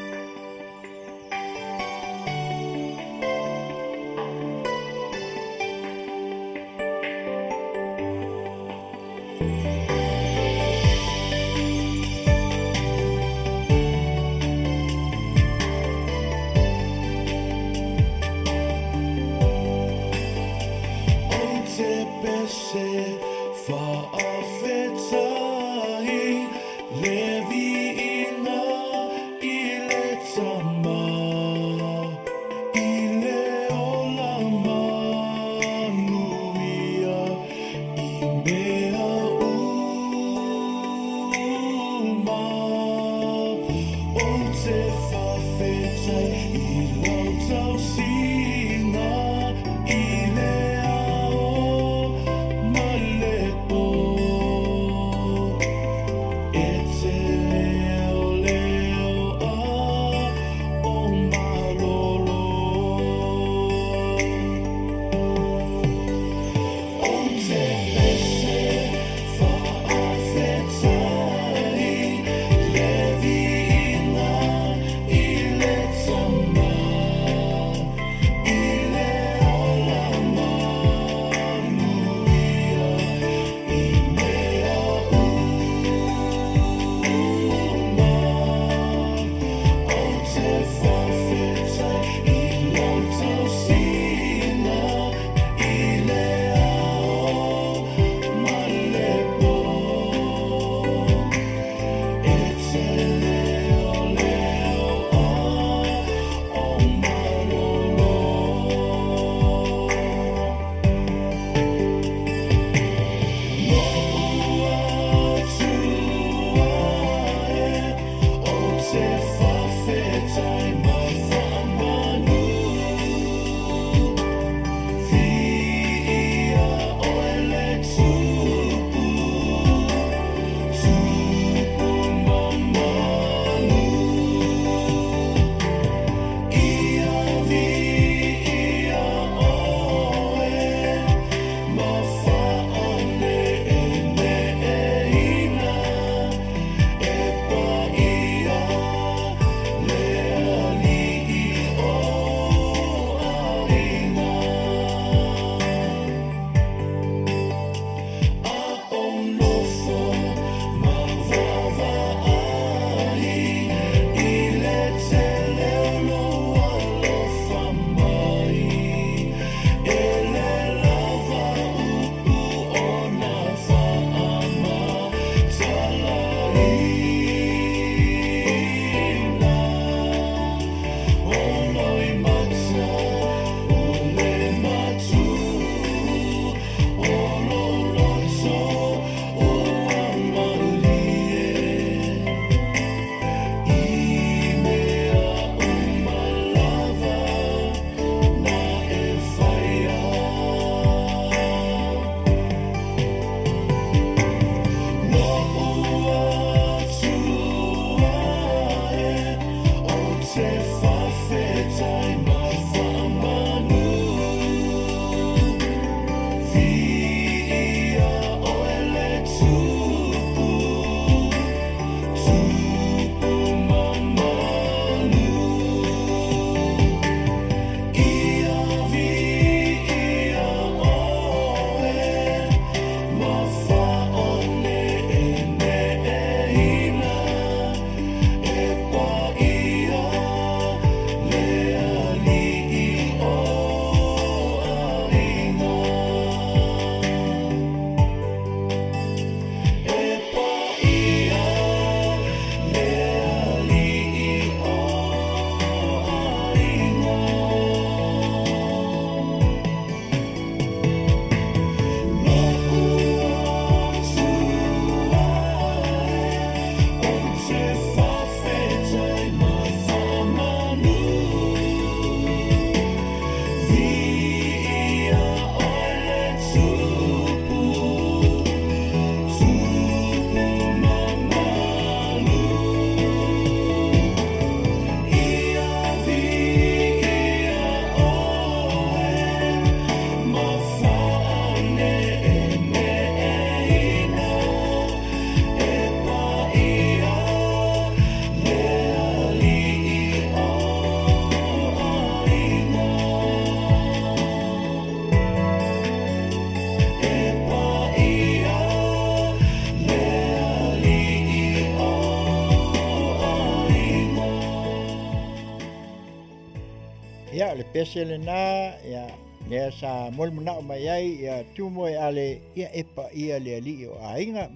Ia le pesele na ia lea sa molmana o mai ai ia tumoe ale ia epa ia le ali o ainga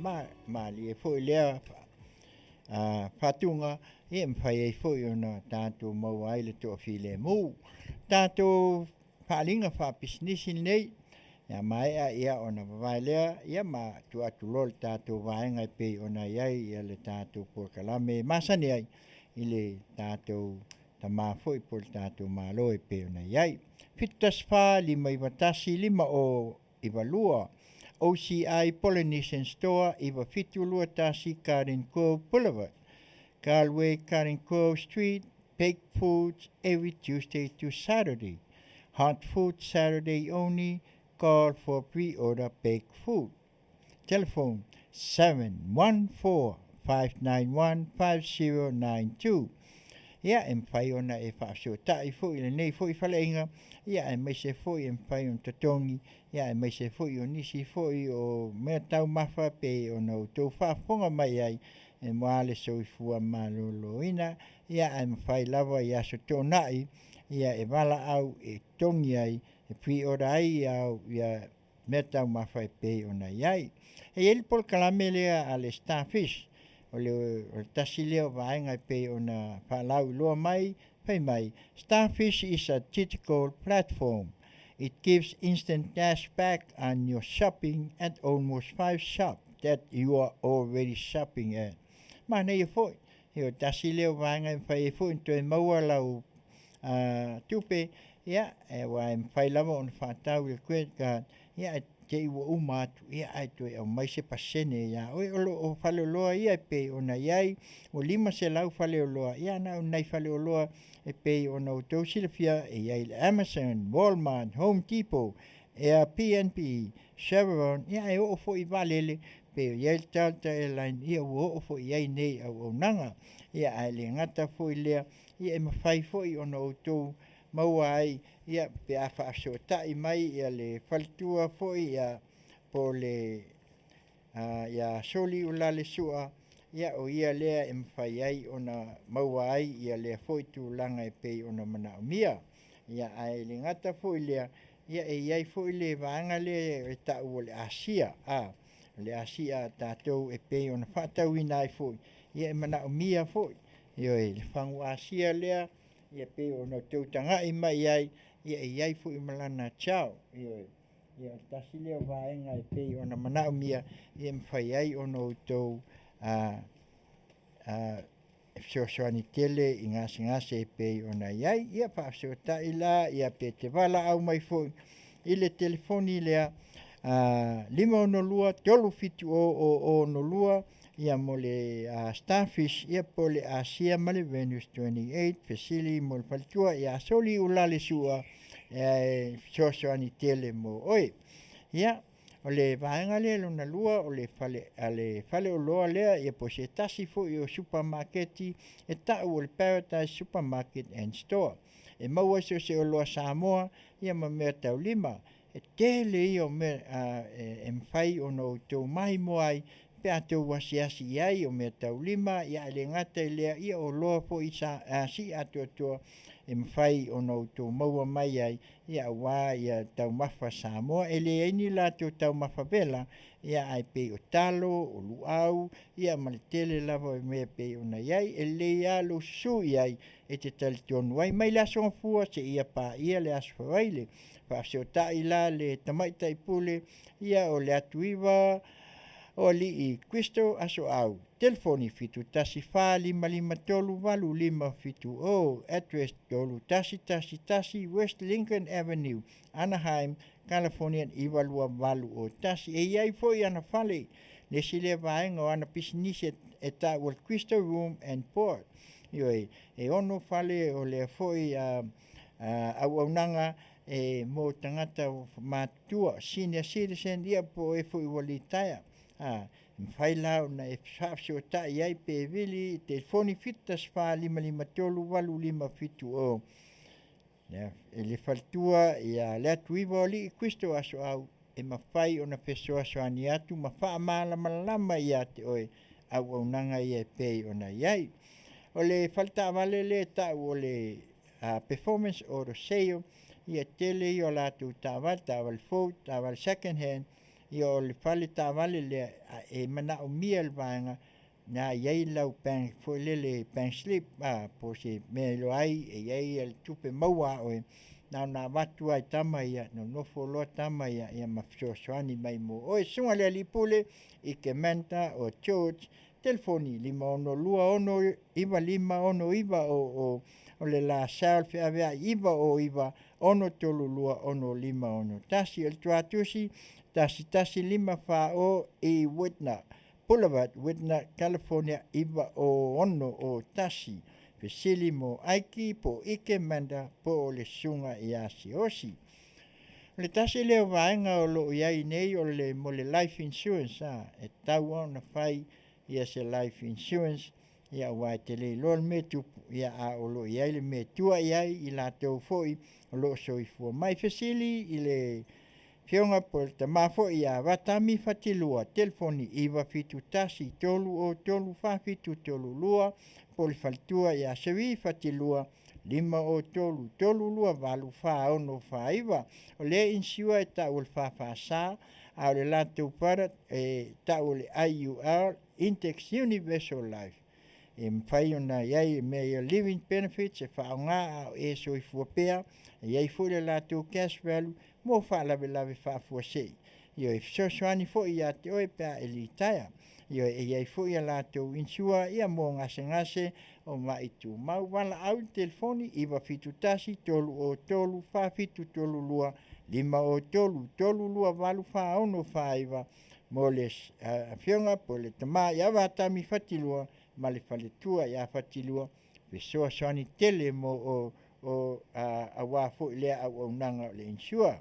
ma li e foi lea fatunga ia mwhai ei foi ona tātou mau ai le toa file mu. Tātou whaalinga whapisnisi nei ia mai a ia ona wawai lea ia ma tu atu lol tātou vaenga i pei ona iai ia le tātou puakalame masani ai i le tātou tama foi por tātou malo i pei ona iai. Fitas wha lima i watasi lima o Iwalua OCI Polynesian Store Iwa fitu lua tasi Karen Cove Boulevard Galuega Karen Cove Street. Baked foods every Tuesday to Saturday. Hot food Saturday only. Call for pre-order baked food. Telephone 714-591-5092. Ia e mwhai ona e whaasotai fo i le nei fo i whaleinga. Ia e meise fo i mwhai on tatongi. Ia e meise fo i o nisi fo i o mea tau mawha pe o nau tau whaafonga mai ai. E moale so i fua malolo ina. Ia e mwhai lava i aso tōnai. Ia e wala au e tongi ai. E pre-order ai au ia mea tau mawha e pe o na iai. E eli pol kalame lea ale starfish. O le tasi leo vaenga i pe o na whalau loa mai. Pei mai, Starfish is a digital platform. It gives instant cash back on your shopping at almost 5 shops that you are already shopping at. Mana i foi. Io tasi leo vaenga i whai foi into e maua lau tupe. Ia, e wai mwhai lava o na whatau le credit card. Ia, te iwa umatu. Ia, ai tue au mai se pasene. Ia, oi o whale o loa ia e pe o na iai. O lima se lau whale o loa. Ia, na o nei whale o loa e pe o na o tau silafia. E iai le Amazon, Walmart, Home Depot, PNP, Chevron. Ia, e o fo i valele. Pe o iai le Tautai airline. Ia, o fo i iai nei au nanga. Ia, ai le ngata fo i lea. Ia, e mawhai fo i o na o tau maua ai, ia pe a whaasotai mai, ia le whalitua foi, ia po le, ia soli ula le sua, ia o ia lea e mwhai ai o na maua ai, ia lea foi tu langa e pei o na mana umia. Ia ai le ngata foi lea, ia e iai foi le vaanga le e tau o le Asia, le Asia tātou e pei o na whatau inai foi, ia e mana umia foi, ia e le whangu Asia lea, ia pe o no tau tangai mai ai, ia iai fu i malana chao. Ia tasi leo vaenga e pe o na manau mia, ia mwhai ai o no tau soani tele i ngase e pe o na iai, ia pa tai la, ia pe te wala au mai fu i le telefoni lea, lima o no lua, tolu fitu o no lua, ia mo le Starfish, ia po le Asia ma le Venus 28, Fesili mo le Palitua, ia soli ula le sua, soani tele mo oi. Ia, o le vaenga le lona lua, o le fale o loa lea, ia po se tasi fo i o supermarketi, e tau o le Paradise Supermarket and Store. E maua se o loa Samoa, ia ma mea tau lima, e tele i o mea, e mwhai o no tau mahi moai, pe atou wasiasi iai o mea tau lima, ia le ngata i lea ia o loa po i si atua e mwhai o nou tau maua mai ai, ia wā ia tau mawha Samoa, e le eini la tau mawha vela, ia ai pe o talo, o luau, ia ma le tele lava e mea pe o na iai, e le ia lo su iai, e te tali tonu ai, mai la songa fua se ia pa ia le asfawaile, pa se o tai la le tamaita i pule, ia o Leatuivaoalii i Cristo Aso'au. Telefoni fitu tasi fa 553550. Address tolu tasi West Lincoln Avenue, Anaheim, California, Iwalua valu o tasi. E iai foi ana fale, le sile vaenga o ana pisinisi e ta wal Cristo Room and Port. Ioi, e ono fale o le foi au nanga, e mo tangata matua, senior citizen, ia po e foi walitaya. Mwhai lau na e whaafsio ta iai pe vili, telefoni fitas wha 553550. E le faltua ia Leatuivaoalii i Cristo Aso'au, e mawhai o na pesoa soani atu, ma wha malama ia te oe, au nanga ia e pei o na iai. O le falta vale le tau o le performance o ro seo ia tele i o lātou tāwal fōu, tāwal second hand, i o le whale tāwale le e mana o mia le vāenga, nā iei lau pang, fo lele pang slip, po se me lo ai, e iei el tupe maua oe, nā watu ai tama ia, no nofo loa tama ia, ia mafiosoani mai mo. Oe sunga le alipule, i ke menta o George, telefoni 512 iwa 5 iwa o le la self avea iwa o iwa ono tolu lua ono 5 tasi el tuatusi tasi 5 fa o i Whitna Boulevard Whitna California iwa o ono o tasi fesili mo aiki po ike manda po le sunga i asiosi. Le tasi leo vaenga o lo iai nei o le mo le life insurance e tau ona fai ia se life insurance ia wai te le lol me tupu ia a o lo iai le me tua iai i la tau foi o lo soifua mai fesili i le fionga po te mafo ia watami fatilua telefoni iwa fitu tasi tolu o tolu fa fitu tolu lua po le faltua ia sewi fatilua 5 o tolu lua valu fa ono Faiva o le insiua e ta ul fa sa a le latu para e ta ul IUR Index Universal Life e mwhai ona iai me living benefits e whaonga e soifua iai fu le latu cash value mo whaalawe whaafuasei io e sosoani fo ia te oe pia e li taia io e iai fu ia latu insua ia mo ngase o mai tu mau wala au telefoni iwa fitu tasi tolu o tolu fa fitu tolu lua 5 o tolu lua valu fa ono Faiva mo le Afioga po le tama ia watami fatilua ma le faletua ia fatilua pe soasoani tele mo o awa fo lea au nanga le insua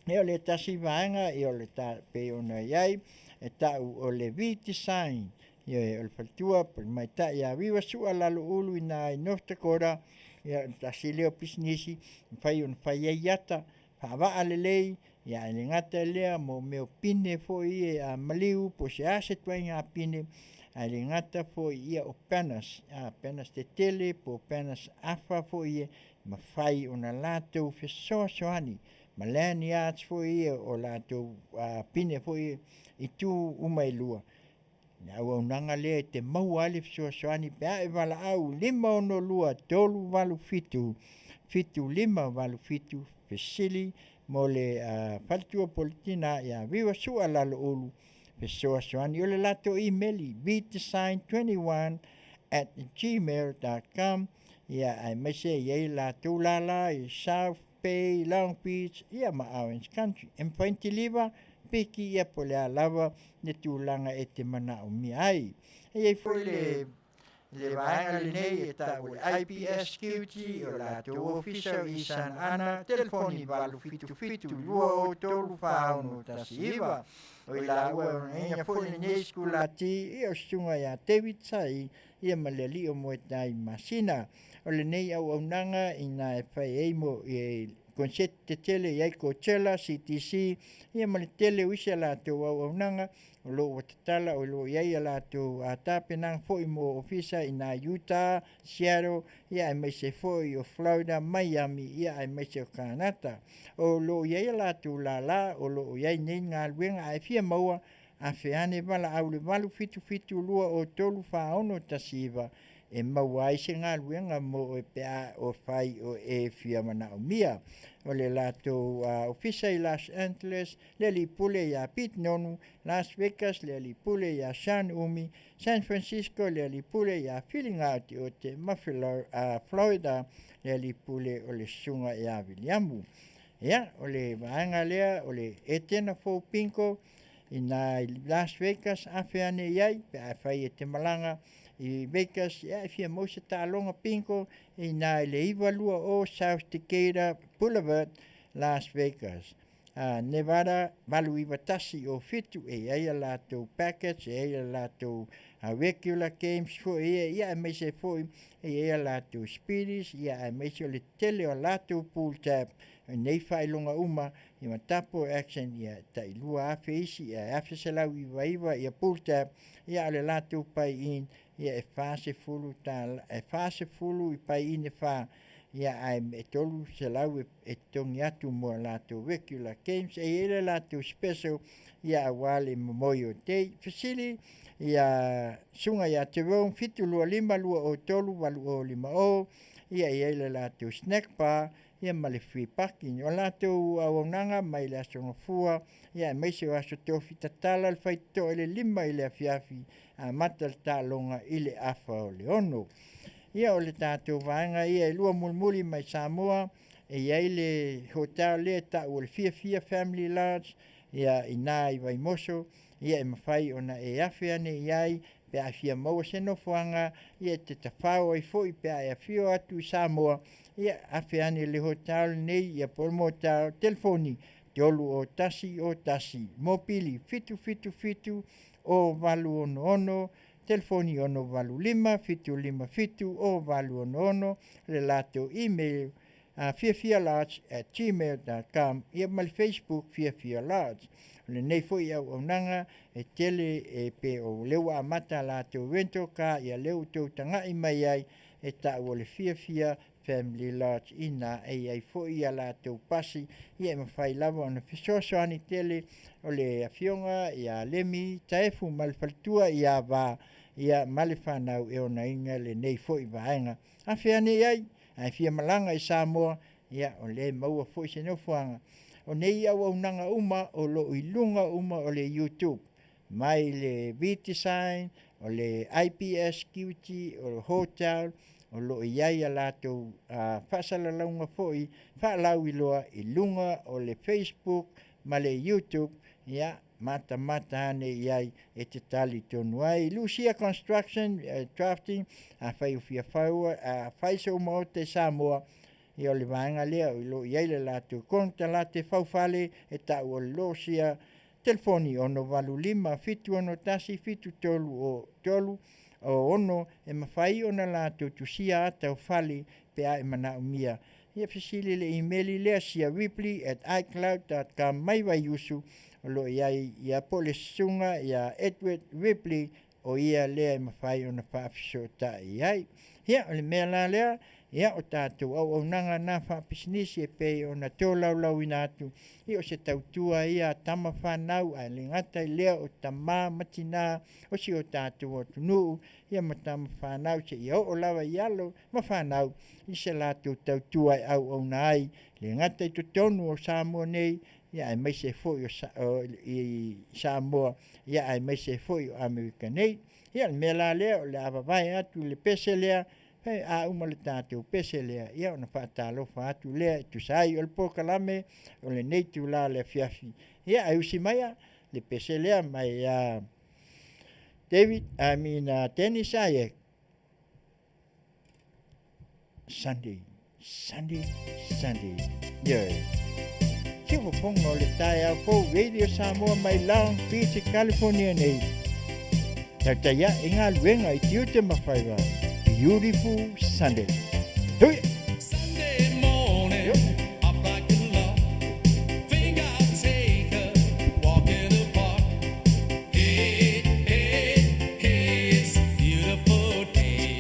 e o le tasi vaenga e o le ta pe ona iai e tau o le V-design ia e o le faletua po mai ta ia viva sua lalo ulu ina i North Dakota ia tasi leo pisnisi whai on whai iata whawa lei ia le ngata lea mo meo pine fo i a maliu po se ase tuai ngā pine a le ngata fo ia o penas te tele po penas afa fo i ma whai o na lātou fesoasoani ma leani arts fo i o lātou pine fo i tū umailua na au nanga lea te mau ale fesoasoani pea e wala au 5 ono lua tolu walu fitu 5 walu fitu fesili mo le faltua politina ia viva sua lalo ulu fesoasoani o le lato emaili vdesign21@gmail.com ia ai mese ia lato lala i South Bay, Long Beach ia ma Orange Country employment liva piki ia po le lava ne tūlanga e te mana o mi ai ia foi le vaenga le nei e ta o IPS security o la to official i San Ana telefoni valu fitu lua o tolu whaono tasiva o i la ua ngia foli nei skulati i o sunga ia tewitai ia maleli o moetai Masina o le nei au nanga i na e whai eimo i konset te tele iai Coachella CTC ia mali tele wisa la to au nanga o lo watatala o lo iai la to tapenang fo i mo ofisa i na Utah, Seattle ia ai mai se fo i o Florida, Miami ia ai mai se o Kanata o lo iai la to la o lo iai nei ngā luenga ai fia maua a feane wala au le walu fitu lua o tolu whaono tasiva e mawai se ngā luenga mo e pea o whai o e fia mana o mia. O le lato ofisa i Los Angeles, le li pule ia Pete Nonu, Las Vegas, le li pule ia San Umi, San Francisco, le li pule ia Filingauti o te Florida, le li pule o le sunga ia Viliamu. Ia, o le vaanga lea, o le etena fo pinko, i nā Las Vegas, awhiane iai, pe a whai e te malanga, i Vegas, ia fia mose tālonga pinko, i nā le iwalua o South Decatur Boulevard, Las Vegas. Nevada, walu iwa tasi o fitu, e ia lātou package, e ia lātou regular games, fo ia me se fo, e ia lātou speedies, ia me se o le tele o lātou pool tab, nei whailonga uma, i matapo action, ia tai lua awhi isi, ia awhi se lau iwa, ia pool tab, ia ale lātou pai in, ia e fase fulu i pai in e wha, ia ai me tolu se lau e tongi atu mo lātou Regular Games, e ele lātou special ia wale momoio te fasili ia sunga ia te wong fitu lua lima lua o tolu walu o lima o ia ele lātou snack bar ia male free parking o lātou awonanga mai le asonga fua ia mai se aso tofi tatala le faito ele lima ile Afiafi a mata le tālonga ile afa o le ono ia o le tātou vaenga ia e lua mulmuli mai Samoa e iai le hotel le ta o le Fia Family Lodge ia ina i vai moso ia e mawhai ona e afe ane iai pe a fia maua se no fuanga ia te tawhao ai foi pe a Afio atu i Samoa ia afe ane le hotel nei ia polmo tau telefoni te olu o tasi mopili fitu o valu ono telefoni ono valu lima fitu o valu ono le lato email fiafialodge@gmail.com ia mal Facebook fiafialodge le nei foi au onanga e tele e pe o lewa amata lato vento ka ia leu tau tanga i mai ai e ta o le Fia Family Lodge ina e ai foi ia lato pasi ia ma fai lava ona fisoso ani tele o le Afioga ia lemi taefu mal faltua ia va ia malifanau e ona inga le nei foi vaenga afe ane ai ai fia malanga i Samoa ia o le maua foi se no fuanga o nei au nanga uma o lo ilunga uma o le YouTube mai le V-design o le IPS QT o le hotel o lo iai alato whasalalaunga foi whalau iloa ilunga o le Facebook ma le YouTube ia mata ane iai e te tali tonu ai Lucia Construction Drafting a whai ufia whaua a whaiso mo te Samoa i o le vaenga lea o ilo iai le latu konta la te whauwhale e tau o Lucia telefoni ono valu lima fitu ono tasi fitu tolu o ono e mawhai ona latu tusia ata o whale pe a e mana umia ia fisili le emaili lea sia ripley@icloud.com mai vai usu o lo ia pole sunga ia Edward Ripley o ia lea mawhai o na whaafiso ta iai. Ia o le mea la lea, ia o tātou au nanga na whaapisinisi e pei o na tō lau ina atu. Ia o se tautua ia tama whanau a le ngata i lea o tamā matina o si o tātou o tunuu. Ia ma tama whanau se ia o lawa i alo ma whanau i se lātou tautua i au nai. Le ngata i to tonu o Samoa nei. Ia ai mai se foi i Samoa, ia ai mai se foi o Amerika nei. Ia le mea la lea o le awawai atu le pese lea, hei a uma le tātou pese lea, ia o na whaatalofa atu lea i tusai o le pokalame o le neitu la le Afiafi. Ia ai usi maia le pese lea mai Dennis Ayek. Sunday. Yeah. Kiwa pongo le tai au fo Radio Samoa mai Long Beach, California nei. Tautai ia inga luenga I Tiute ma Faiva. Beautiful Sunday. Hui! Sunday morning, I like to love. Think I'll take a walk in the park. Hey, it's a beautiful day.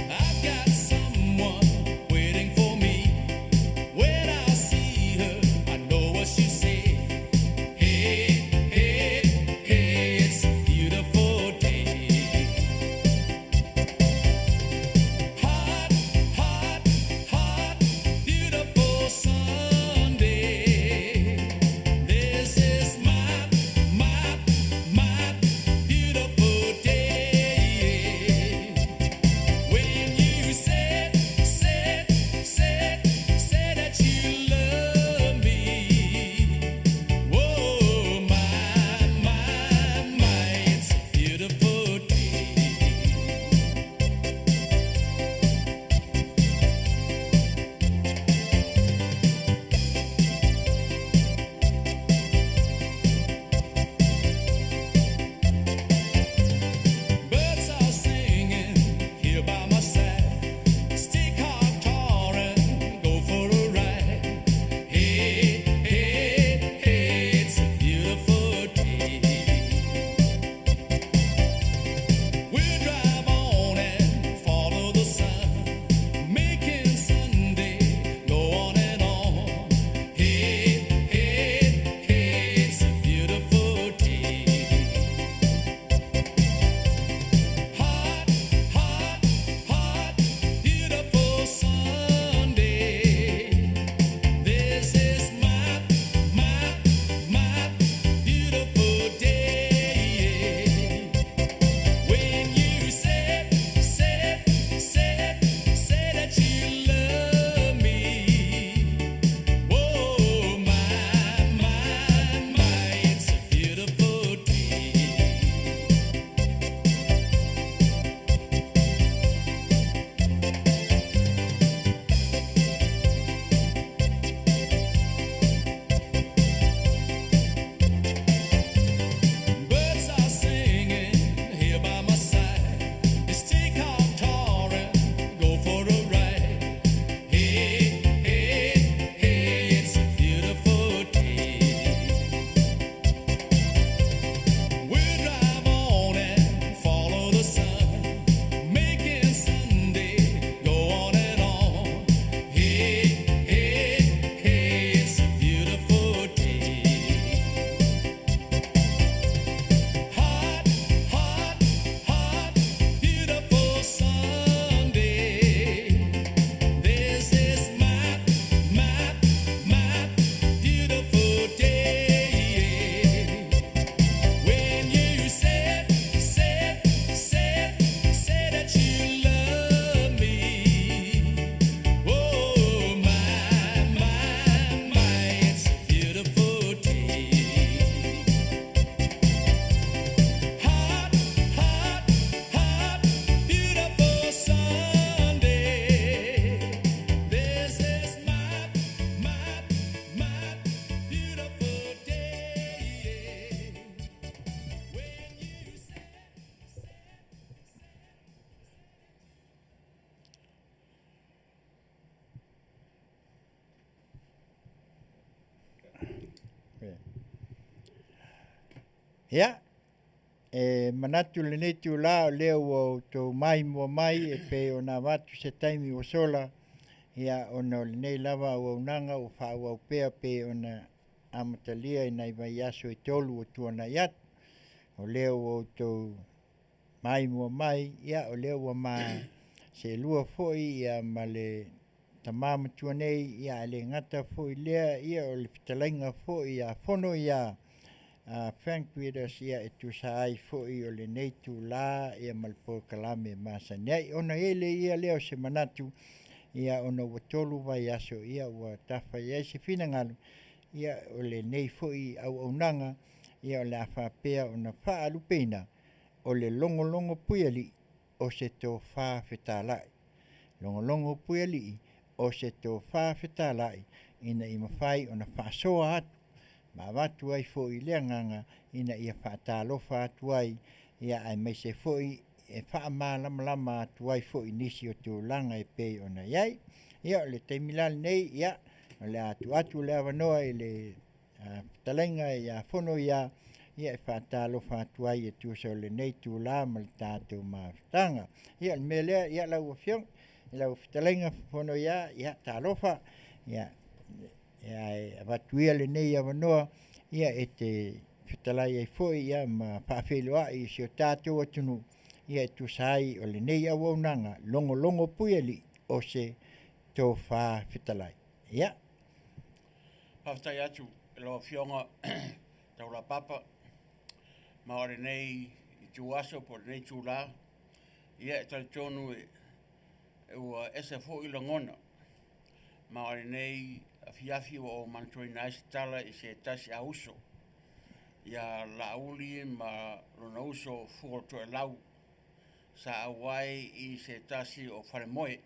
I've got someone waiting for me. When I see her, I know what she say. Hey, it's a beautiful day. Ia, manatu le nei tu la o leo o tō mai mua mai e pe o nā watu se taimi o sola. Ia ona o le nei lava o aunanga o whaau au pea pe ona amatalia i nei vai aso i tolu o tuana iat. O leo o tō mai mua mai, ia o leo o ma se lua foi ia ma le tamama tuanei ia le ngata foi lea ia o le Fetalaiga foi ia Fonoia Frank Widows ia e tu sai foi o le nei tu la ia ma le pokalame Masina. Ona ele ia leo se manatu ia ona ua tolu vai aso ia ua tafa ia se finagalu ia o le nei foi au aunanga ia o le awhapea ona whaalupeina o le longolongo puiali o se tō wha Fetalai. Longolongo puiali o se tō wha Fetalai ina i mawhai ona whaasoa atu. Ma watu ai foi lea nganga ina ia whaatalofa atu ai ia ai mai se foi e whaama lama atu ai foi nisi o tō langa e pei ona iai. Ia o le teimilal nei ia o le atu le awanoa i le Fetalaiga ia Fonoia ia e whaatalofa atu ai e tuasa o le nei tū la ma le tātou mawhitanga. Ia le mea lea ia lau Afiong, lau Fetalaiga Fonoia ia tālofa ia e watuia le nei awanoa ia e te Fetalai ai foi ia ma Faafofoga'aga i se o tātou atunu ia e tuasa ai o le nei awaunanga longo puiali o se tō wha Fetalai. Ia. Paftai atu, e loa Afioga, Taulapapa, ma ore nei i tu aso po nei tu la, ia e tali tonu e ua ese fo i langona, ma ore nei Afiafi o Manuia na isi tala i se tasi a uso, ia lauli ma lona uso fuo to e lau, sa awai i se tasi o wharemoe,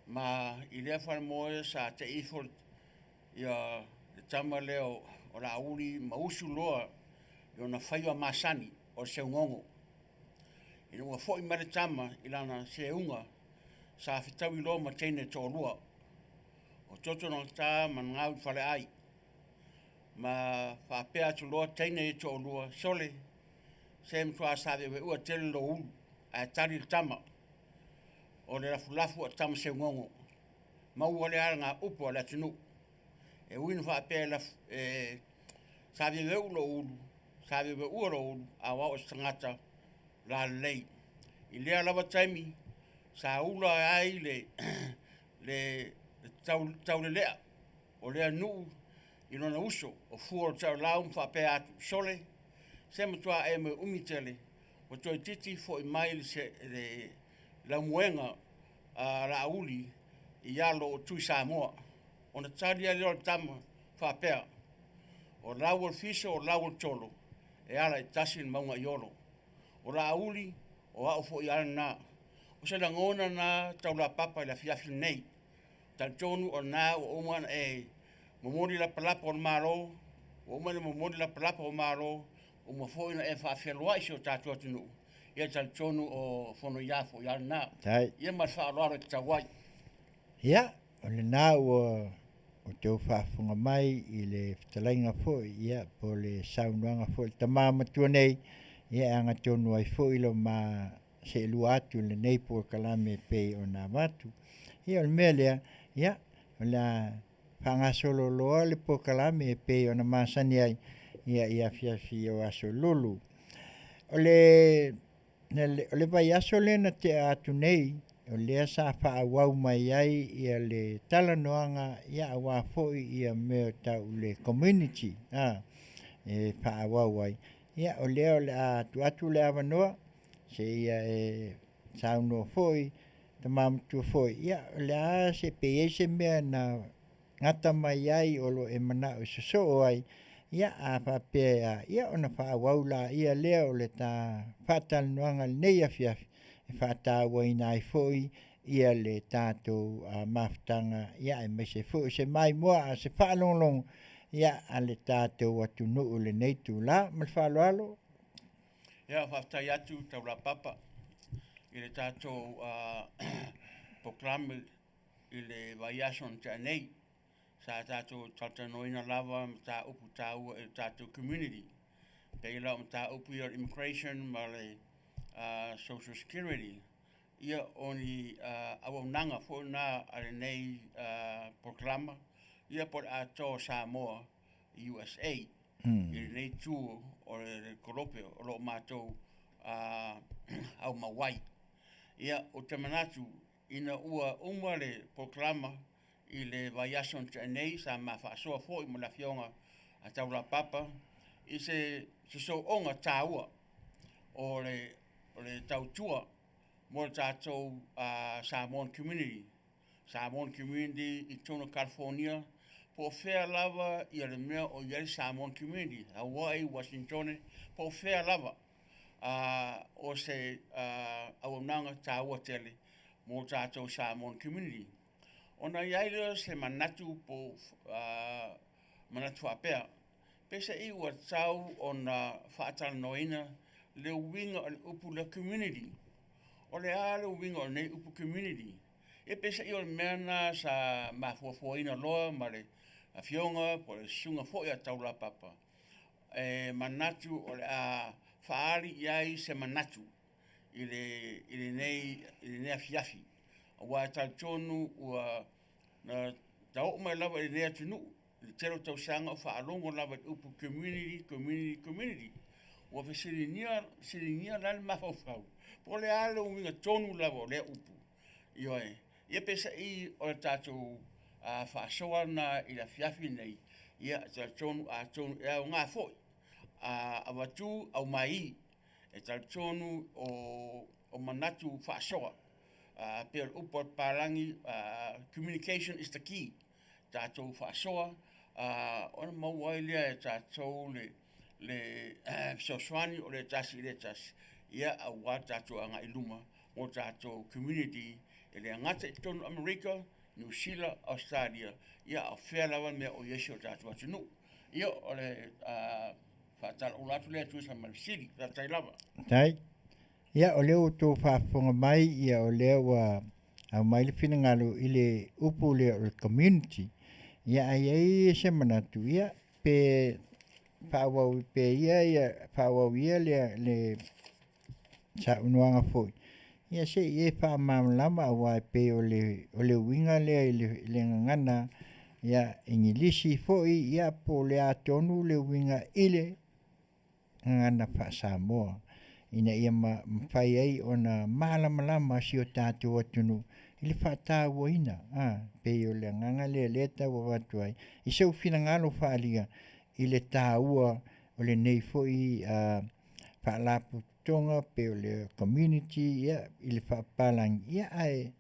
ma i lea wharemoe sa te ifo ia le tama leo o la uli ma usu loa i ona Faiva masani o se ngongo. I nunga foi ma le tama i lana se unga sa fitawi loa ma teine to lua. O toto no ta man ngau fale ai. Ma whapea tu loa teine to lua sole se mtua sawe we ua tele lo ulu a tari le tama o le lafu a tama se ngongo. Ma ua le ara ngā upo a le tunu. E winu whapea la sawe we ulo ulu, sawe we ua lo ulu a wao stangata la lei. I lea lava taimi sa ula ai le taulelea o lea nuu i nona uso o fuo tau lau mwhapea atu sole se matua e me umitele o toi titi fo i mai le laumoenga a la uli i alo o tui Samoa o na taria leo tama whapea o lau al fiso o lau al tolo e ala i tasin maunga iolo o la uli o au fo i ala na o se langona na Taulapapa i la Afiafi nei tal tonu o na o oman e momori la palapa o maro o oman e momori la palapa o maro o mo fo ina e whawhelua i se o tātua tunu ia tal tonu o Fonoia fo i ala na ia mar whaaloara ki tawai. Ia, o le nā o tau whaafunga mai i le Fetalaiga foi ia po le saunuanga foi le tamama tuanei ia anga tonu ai foi lo ma se lua atu le nei po kalame pei o nā watu. Ia o le mea lea, ia, o la whangasolo loa le po kalame pei o na masani ai ia i Afiafi o aso lulu. O le vai aso le na te atu nei o lea sa whaawau mai ai ia le talanoanga ia awa foi ia mea tau le community e whaawau ai ia o lea o le atu le awanoa se ia e sauno foi ta mamtu foi ia o lea se peye se mea na ngata mai ai o lo e mana o soso ai ia a whapea ia o na whaawau la ia lea o le ta Faatalanoaga nei Afiafi whātāua i nai foi ia le tātou mawhitanga ia e me se foi se mai mua a se whaalonglong ia a le tātou atu nuu le nei tū la ma le whaaloalo. Ia whaftai atu Taulapapa i le tātou proklame i le vaiason te anei sa tātou taltanoina lava ta upu tāua i tātou community Peila mta upi o immigration ma le social security. Ia oni awonanga fo na ale nei proklama ia por ato Samoa USA. I nei tu o le kolope o lo matou au mawai. Ia o te manatu ina ua le proklama i le vaiason te nei sa mawhaasoa fo i mo la fionga a Taulapapa i se so onga tāua o le tautua mo le tātou Samoan community. Samoan community i tona California po fea lava i le mea o iari Samoan community. Hawaii, Washington, po fea lava o se awananga tāua tele mo le tātou Samoan community. Ona iai leo se manatu po manatu apea. Pesa I ua tau ona Faatalanoaga le winga o le upu le community. O le le winga o nei upu community. E pesa I o le mena sa Fofogaina loa ma le Afioga po le sunga fo ia Taulapapa. Manatu o le faali iai se manatu I le nei Afiafi. Wa tonu ua na tau mai lava I nei atunu. Le tero tau sanga o whaalongo lava upu community. Wa fe sirinia lal mafau. Po le ale winga tonu lava le upu. Ioe. Ia pesa I o le tātou whaasoa na I la fiafi nei. Ia tonu o ngā foi. A watu au mai. E tonu o manatu whaasoa. Pere upo parangi communication is the key. Tātou whaasoa. Ona mauai lea e tātou le soswani o le tasi. Ia a wā tātou anga iluma mo tātou community e le angata I tonu Amerika, New Zealand, Australia. Ia a whea lawa mea o Yesu o tātou atunu. Ia o le Faatalanoaga lea tuisa Masina, Tautai lava. Tai. Ia o leo tō whaafonga mai, ia o leo au mai le whinangalo I le upu leo o le community. Ia ai se manatu ia pe whaawau pe ia whaawau ia le sa unuanga foi. Ia se ia whaamamlama awa pe o le winga le ngana ia ingilisi foi ia po le atonu le winga ile ngana wha Samoa. Ina ia mawhai ai ona malama si o tātou atunu. Ili whaatawa ina. Pe o le nganga le leta wa watu ai. I sau whinangalo whaalia. I le tāua o le nei foi whaalapu tonga pe o le community. Ia I le whaapalang. Ia ai.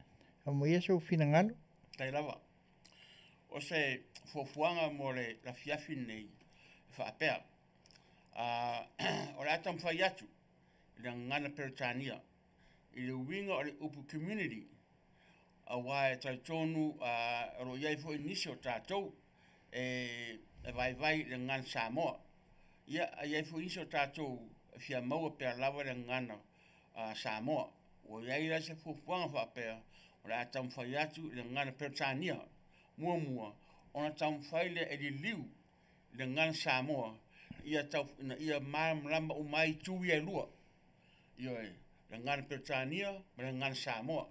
Amo ia sau whinangalo. Tai lava. O se fofuanga mo le la fiafi nei whaapea. O le atam whai atu. I le ngana Peritania. I le winga o le upu community. A wai tai tonu ro iai fo inisio tātou e vai le ngana Samoa. Ia iai fo inisio tātou fia maua pea lava le ngana Samoa. O iai la se fufuanga whapea o le atam whai atu le ngana Peritania. Mua. Ona tam whai le liu le ngana Samoa. Ia mama umai tui e lua. Ioe, le ngana Peritania ma le ngana Samoa.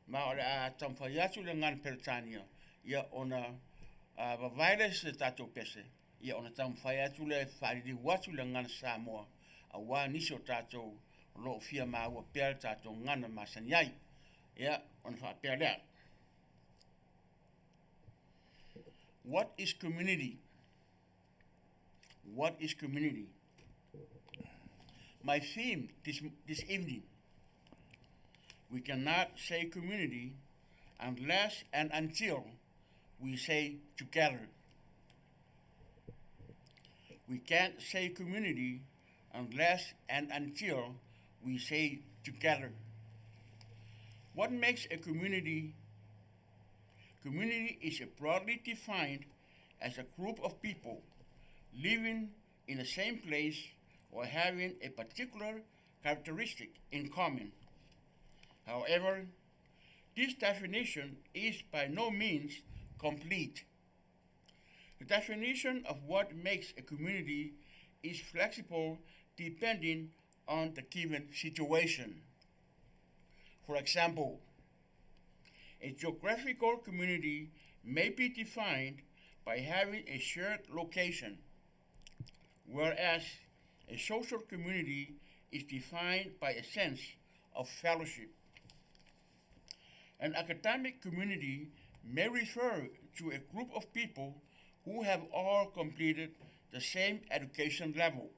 Ma o le tam whai atu le ngana Peritania. Ia ona vavaile se tātou pese. Ia ona tam whai atu le whaariri watu le ngana Samoa. A wā nisi o tātou lo fia maua pēr tātou ngana masaniai. Ia ona whapea lea. What is community? What is community? My theme this evening, we cannot say community unless and until we say together. We can't say community unless and until we say together. What makes a community? Community is broadly defined as a group of people living in the same place or having a particular characteristic in common. However, this definition is by no means complete. The definition of what makes a community is flexible depending on the given situation. For example, a geographical community may be defined by having a shared location, whereas a social community is defined by a sense of fellowship. An academic community may refer to a group of people who have all completed the same education level,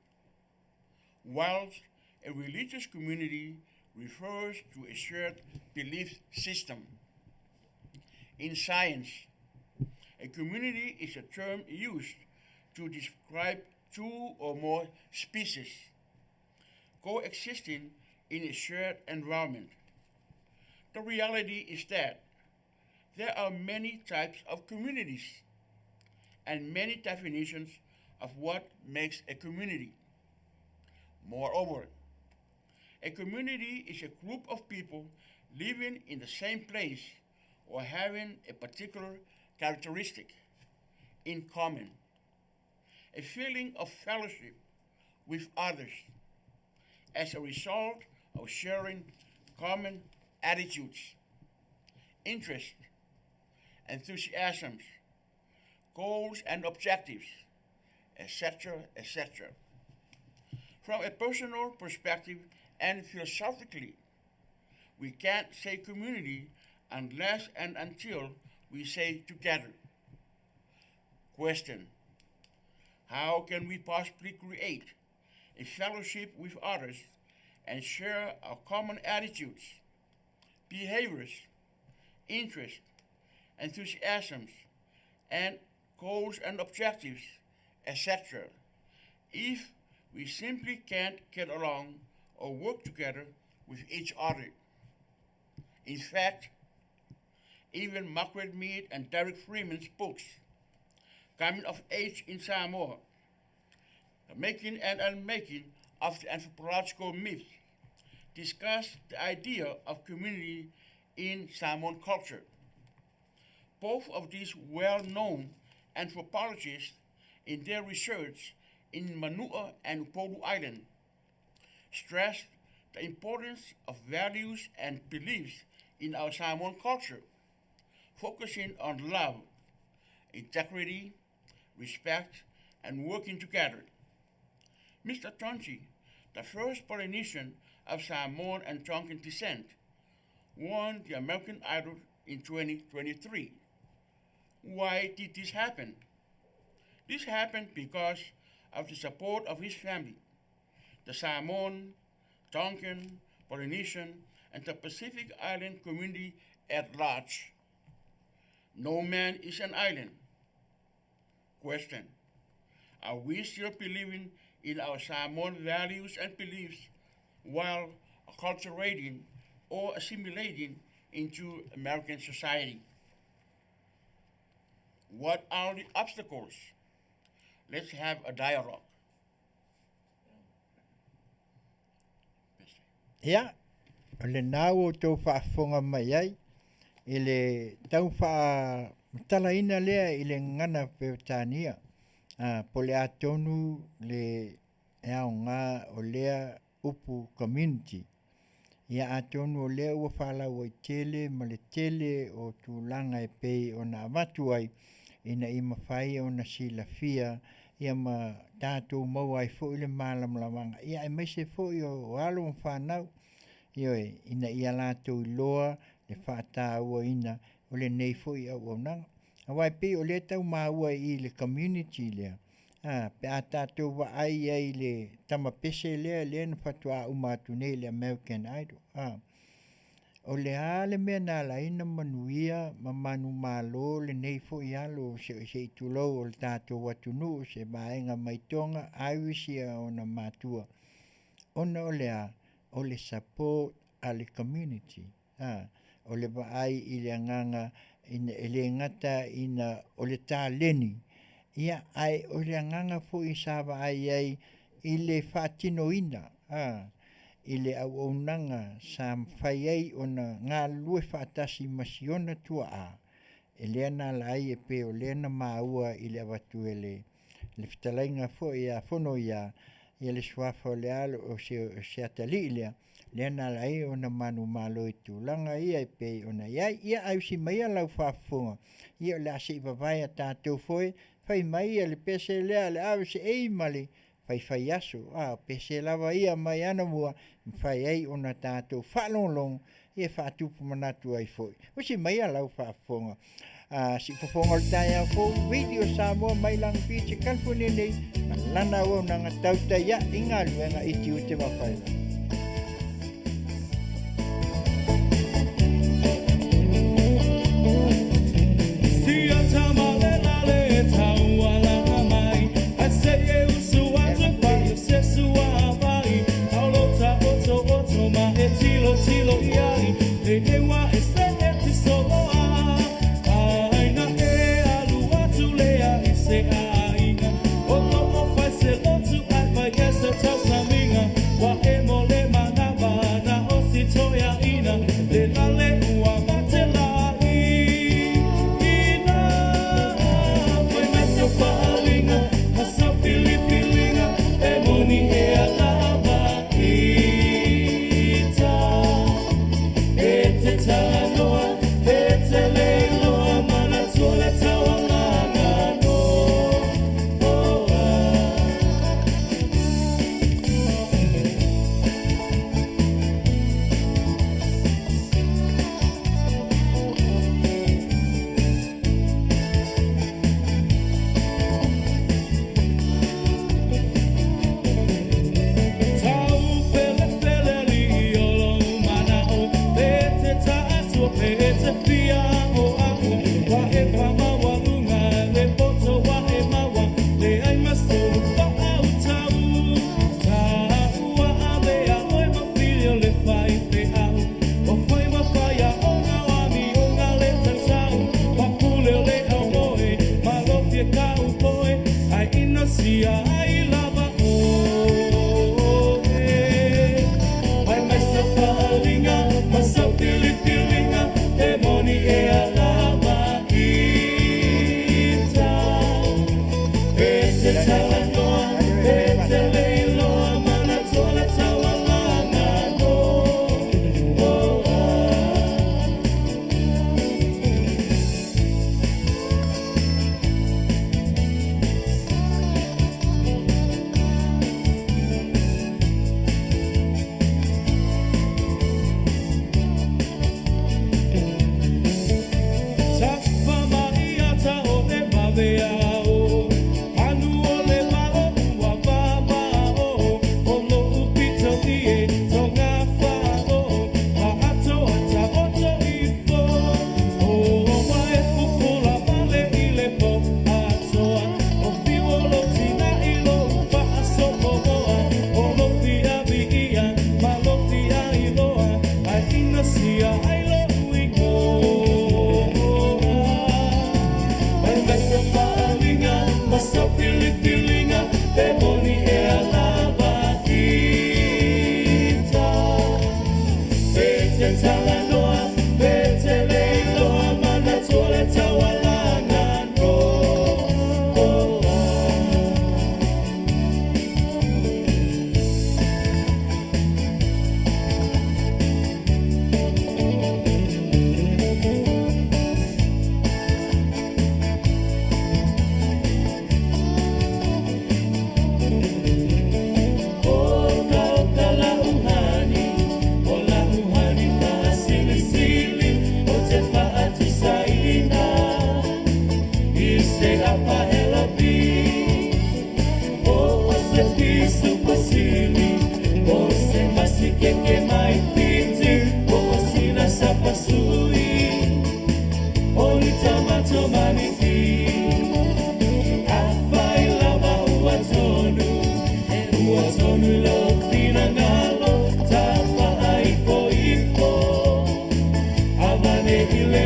whilst a religious community refers to a shared belief system. In science, a community is a term used to describe two or more species coexisting in a shared environment. The reality is that there are many types of communities and many definitions of what makes a community. Moreover, a community is a group of people living in the same place or having a particular characteristic in common, a feeling of fellowship with others as a result of sharing common attitudes, interests, enthusiasms, goals and objectives, etc., etc. From a personal perspective and philosophically, we can't say community unless and until we say together. Question: how can we possibly create a fellowship with others and share our common attitudes, behaviors, interests, enthusiasms, and goals and objectives, etc., if we simply can't get along or work together with each other? In fact, even Margaret Mead and Derek Freeman's books, Coming of Age in Samoa, The Making and Unmaking of the Anthropological Myth, discuss the idea of community in Samoan culture. Both of these well-known anthropologists, in their research in Manuia and Upolu Island, stressed the importance of values and beliefs in our Samoan culture, focusing on love, integrity, respect, and working together. Mr. Tonchi, the first Polynesian of Samoan and Tongan descent, won the American Idol in 2023. Why did this happen? This happened because of the support of his family, the Samoan, Tongan, Polynesian, and the Pacific Island community at large. No man is an island. Question: are we still believing in our Samoan values and beliefs while acculturating or assimilating into American society? What are the obstacles? Let's have a dialogue. Ia, o le nau o tau whaafonga mai ai, i le tau talaina lea i le ngana peotania, po le atonu le ao ngā o lea upu community. Ia atonu o lea ua whalau ai tele, ma le tele o tūlanga e pei o na amatu ai, ina i mawhai o na silafia, ia ma tātou mau ai fo i le malamlamanga. Ia e maise fo i o alo o whanau, ioe ina ia lātou i loa, le whātāua ina, o le nei fo i au nanga. Awai pe o le tau maua i le community lea. Pe a tātou wa ai ai le tamapese lea na whatua umatu nei le American Idol. O le ale mea nā laina Manuia, ma manu malo le nei fo i alo se i tulou o le tātou watunu se maenga maitonga Irishia o na matua. Ona o lea, o le support a le community. O le wa ai i le anganga ina ele ngata ina o le tā leni. Ia ai o le anganga fo i sawa ai i le whaatino ina. I le au onanga sa mwhai ai o na ngā lue whaatasi masiona tua a. E lea nā lai e pe o lea na maua i le watu e le le Fetalaiga fo'i ia Fonoia ia le suafa o le alo o se atali'i lea le ana lai ona manu malo i tulaga ia e pei ona iai ia ausi mai lau faafofoga ia o le ase i vavai a tatou foi fai mai ia le pese lea le ave se ei male fai aso pese lava ia mai ana mua fai ai ona tatou fa'alogologo ia fa'atupu manatu ai foi usi mai lau faafofoga si fofonga o le taia fou video Samoa mai lang piche California nei lana o nanga Tautai ia i Galuega i Tiute wa Faiva. Ile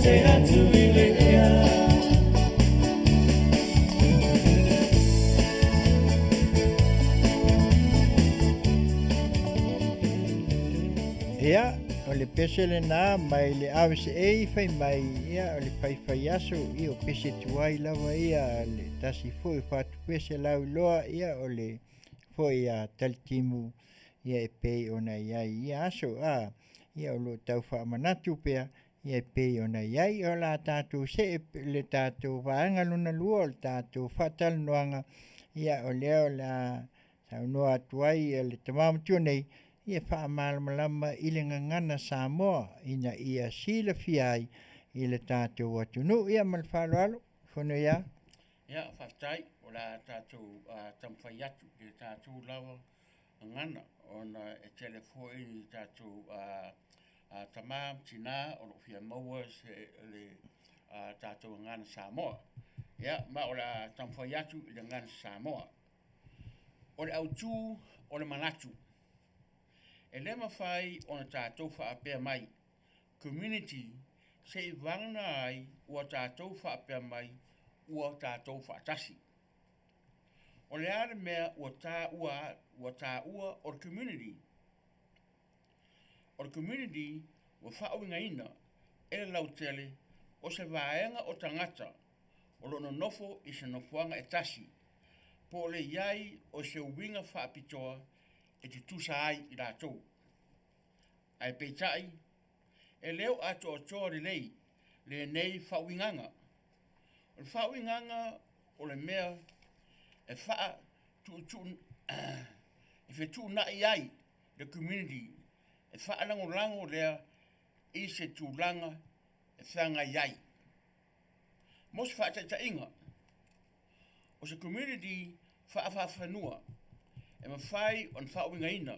se atu i le ea. Ia, o le pese le nā mai le awese e fai mai ia o le fai aso i o pese tuai lawa ia le tasi foi fatu pese lau loa ia o le foi a talitimu ia e pei ona iai ia aso a ia o lo tau wha manatu pea ia e pei ona iai o la tātou se le tātou vaanga luna lua o le tātou Faatalanoaga ia o leo la saunoa atuai ia le tamamutua nei ia whaamalamalama i le ngangana Samoa ina ia sila fiai i le tātou atunu ia mal whaloalo Fonoia. Ia, whaftai, o la tātou tamwhai atu, i tātou lawa ngana, ona e telefoi i tātou tamam tina, o lo fia maua se le tātou ngana Samoa. Ia, ma o la tamwhai atu i le ngana Samoa. O le autu, o le manatu. E le mawhai o na tātou whaapea mai, community se i wangna ai ua tātou whaapea mai ua tātou whaatasi. O le are mea ua tā ua o le community. O le community ua whaawinga ina e le lautele o se vaenga o tangata o lo nofo i se nofuanga e tasi. Po le iai o se uwinga whaapitoa e te tusa ai i rātou. Ai peitai, e leo ato o toa lei, le nei whauinganga. O le whauinganga o le mea e wha e whetu na iai le community, e wha lango lea i se tūlanga e whanga iai. Mos whaatata inga, o se community whaafawhanua, e mawhai on whauingaina,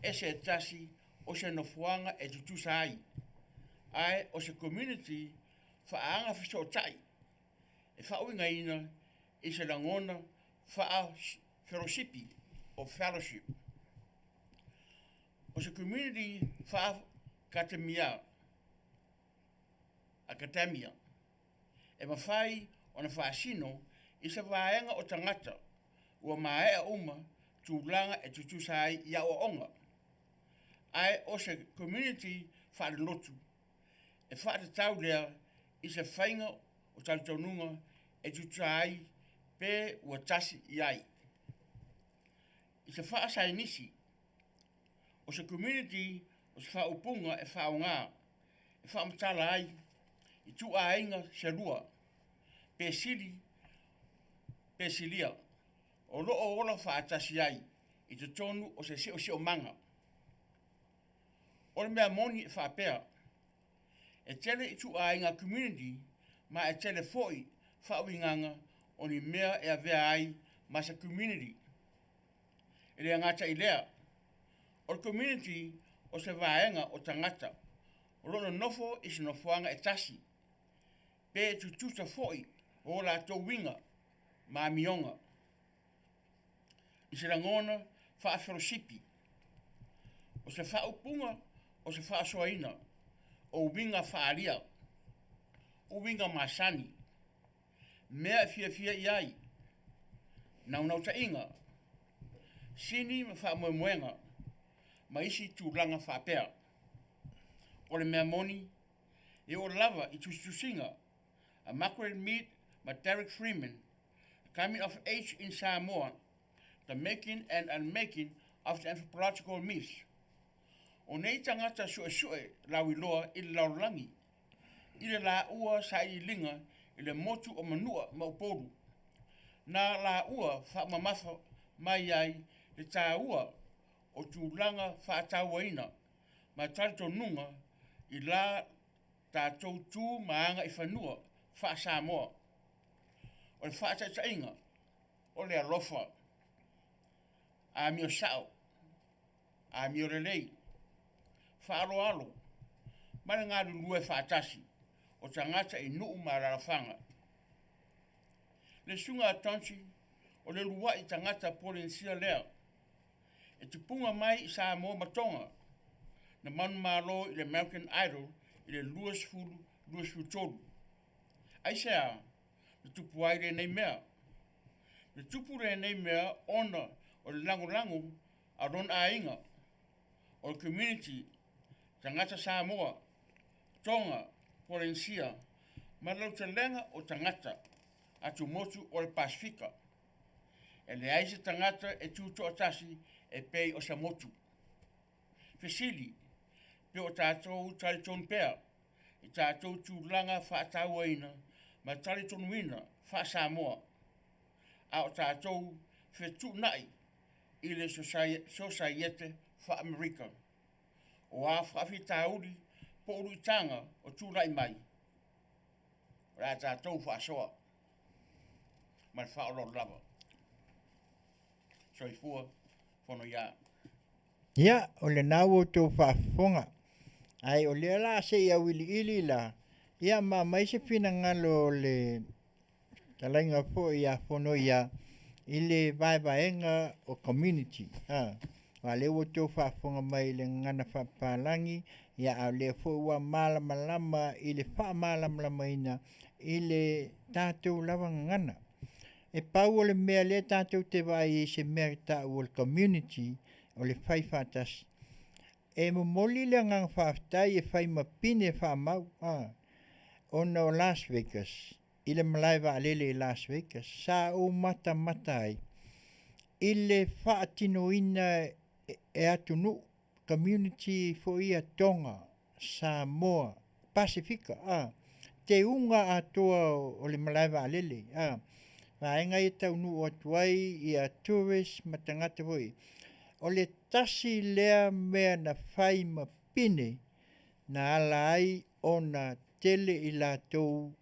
e se tasi o se nofuanga e tutusa ai. Ai o se community whaanga whisotai, e whauingaina i se langona fellowshipi o fellowship. O se community whaakatemia, akademia, e mawhai o na whaasino i se vaenga o tangata ua maea uma tūlanga e tutusa ai ia o onga. Ai o se community whaalelotu e whaatatau lea i se whainga o talitaununga e tutusa ai pe ua tasi iai. I se whaasai nisi o se community o se whaupunga e whaunga e whaamatala ai i tu ainga se lua pe silia o loo ola whaatasi ai i te tonu o se seo manga. O le mea moni e whaapea e tele i tu ainga community ma e tele foi whauinganga o ni mea e avea ai ma sa community. E lea ngata i lea o le community o se vaenga o tangata o lona nofo i se nofoanga e tasi pe tutusa foi o la tauwinga ma mionga. I se langona whaafellowshipi o se whaupunga o se whaasoaina o winga whaalia o winga masani mea fia iai nau ta inga sini ma whaamoemoenga ma isi tūlanga whaapea o le mea moni e o lava i tusinga a mackerel meat ma Derek Freeman coming of age in Samoa, the making and unmaking of the anthropological myths. O nei tangata sue lau iloa i le laulangi, i le la ua sa i linga i le motu o manua ma uporu. Na la ua wha mamafa mai ai le tā ua o tūlanga whaatauaina ma talito nunga i la tātou tū maanga i whanua wha Samoa. O le whaatatainga o le alofa a mio sao, a mio relei, whaaloalo, mana ngā lulue whaatasi o tangata i nuu mararafanga. Le sunga atonsi o le lua i tangata polensia lea, e tupunga mai i Samoa matonga, na manu malo i le American Idol i le luas fulu luas futolu. Ai sea, le tupu ai le nei mea. Le tupu le nei mea ona o le lango a ron ainga o le community tangata Samoa, Tonga, Polensia, malau talenga o tangata atu motu o le Pasifika. E le aise tangata e tuto atasi e pei o sa motu. Fesili, pe o tātou tali ton pea, i tātou tūlanga Faatauaina, ma tali ton wina Fa Samoa. A o tātou fetu nai i le Societe Fa Amerika. O a whaafi tāuri po uru tanga o tūrai mai. O a tātou whaasoa. Ma whaoro lava. Soifua, Fonoia. Ia, o le nau o tō whaafonga. Ai, o le ala se ia wili ili la. Ia, ma mai se fina ngalo le talainga po ia Fonoia i le vaivaenga o community. Wa le o tō whaafonga mai le ngana whaapalangi. Ia, au le fo ua malamalama i le whaamalamalama ina i le tātou lawa ngana. E pau o le mea le tātou te vai i se mea ta o le community o le Faiva tasi. E momoli le ngang whaafitai e whai mapine whaamau. Ona o Las Vegas. I le malaiwa alele i Las Vegas. Sa o mata ai. I le whaatinoina e atunu. Community fo ia Tonga, Samoa, Pasifika. Te unga atoa o le malaiwa alele. Vaenga i tau nu o tuai i a tourist matangata voi. O le tasi lea mea na whai ma pine na ala ai o na tele i la tau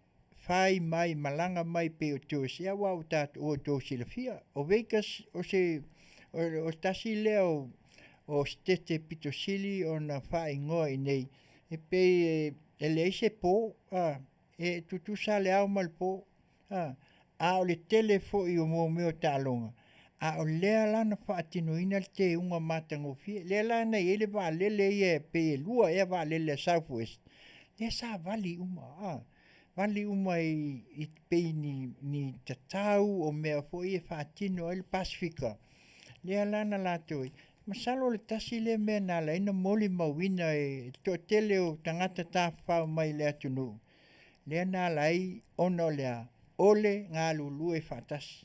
whai mai malanga mai pe o tourist. Ia wau tatu o tau silafia. O Vegas o se o tasi lea o stete pitosili o na whai ngoa i nei. E pe e leise po. E tutusa le au mal po. A o le tele fo i o mo meo tālonga. A o lea lana whaatinoina te unga matangofie. Lea lana i ele wā lele i e pe lua e wā lele Southwest. Lea sa wali uma. Wali uma i pei ni tatau o mea fo i e whaatino ele Pasifika. Lea lana lātoi. Masalo le tasi le mea nala ina moli mawina e to tele o tangata tā whao mai lea tunu. Lea nala ai ono lea. Ole ngā lulu e whātasi.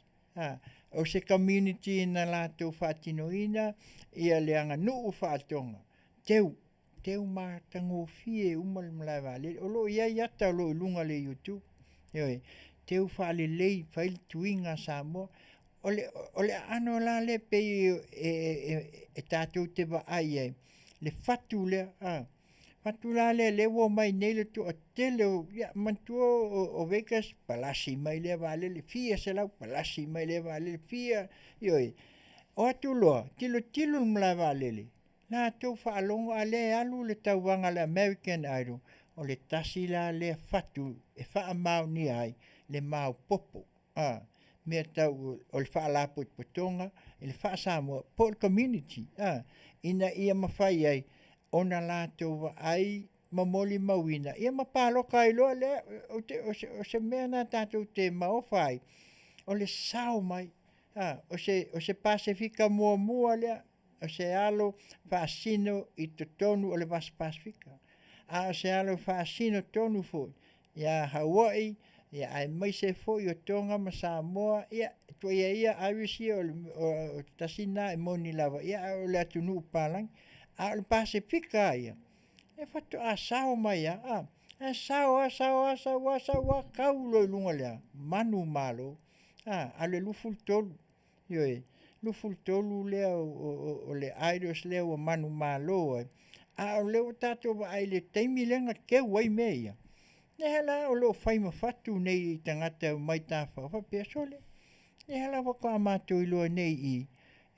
O se community na lātou whātinoina, ia leanga nuu whātonga. Teu mā tango fie umal malaiwa. O lo ia iata o lo ilunga le YouTube. Teu whaale lei, whaile tuinga Samoa. Ole ano la le pe e tātou te wa ai e. Le whatu lea. Patula le wo mai nele tu tele ya mantua o Vegas palasi mai le vale le fia se la palasi mai le vale le fia yoi o tulo tilo mla vale le na tu fa longo ale alu le tawanga le American Idol o le tasila le fatu e fa mau ni ai le mau popo me tau o le fa la potonga le fa Samoa por community ina ia mafai ai ona lātou ai mamoli mawina. Ia mapalo kai loa le o se mea na tātou te maofai. O le sao mai. O se Pasifika mua lea. O se alo whaasino i to tonu o le vas Pasifika. O se alo whaasino tonu foi. Ia Hawaii, ia ai mai se foi o Tonga ma Samoa. Ia tua ia awisi o tasina e moni lava. Ia o le atunu palang. A le Pasifika ia. E whatu a sao mai a. A sao kau loi lunga lea. Manu malo. A le luful tolu. Ioi. Luful tolu lea o le airos lea o manu malo. A o leo tato wa ai le teimi lenga ke wai mea. Ne hala o lo whaima whatu nei i tangata mai tāwha. Whapea sole. Ne hala wako a mātou iloa nei i.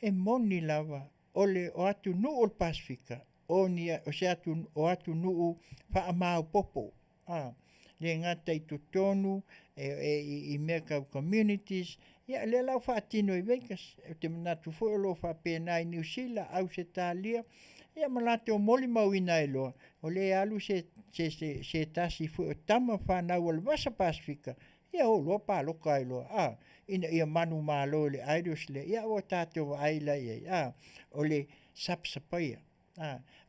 E moni lava. Ole o atu nuu o Pasifika, o se atu o atu nuu whaamau popo. Le ngata i tutonu, i meka communities, ia le lau whaatino i Vegas, te manatu fo lo whapena i New Zealand, au se tālia, ia malate o moli mauina e loa. O le alu se tasi fu o tama whanau o le masa Pasifika. Ia o loa pāloka e loa. Ina ia manu mālo le Irish le. Ia o tātou aila ia. O le sapsapaia.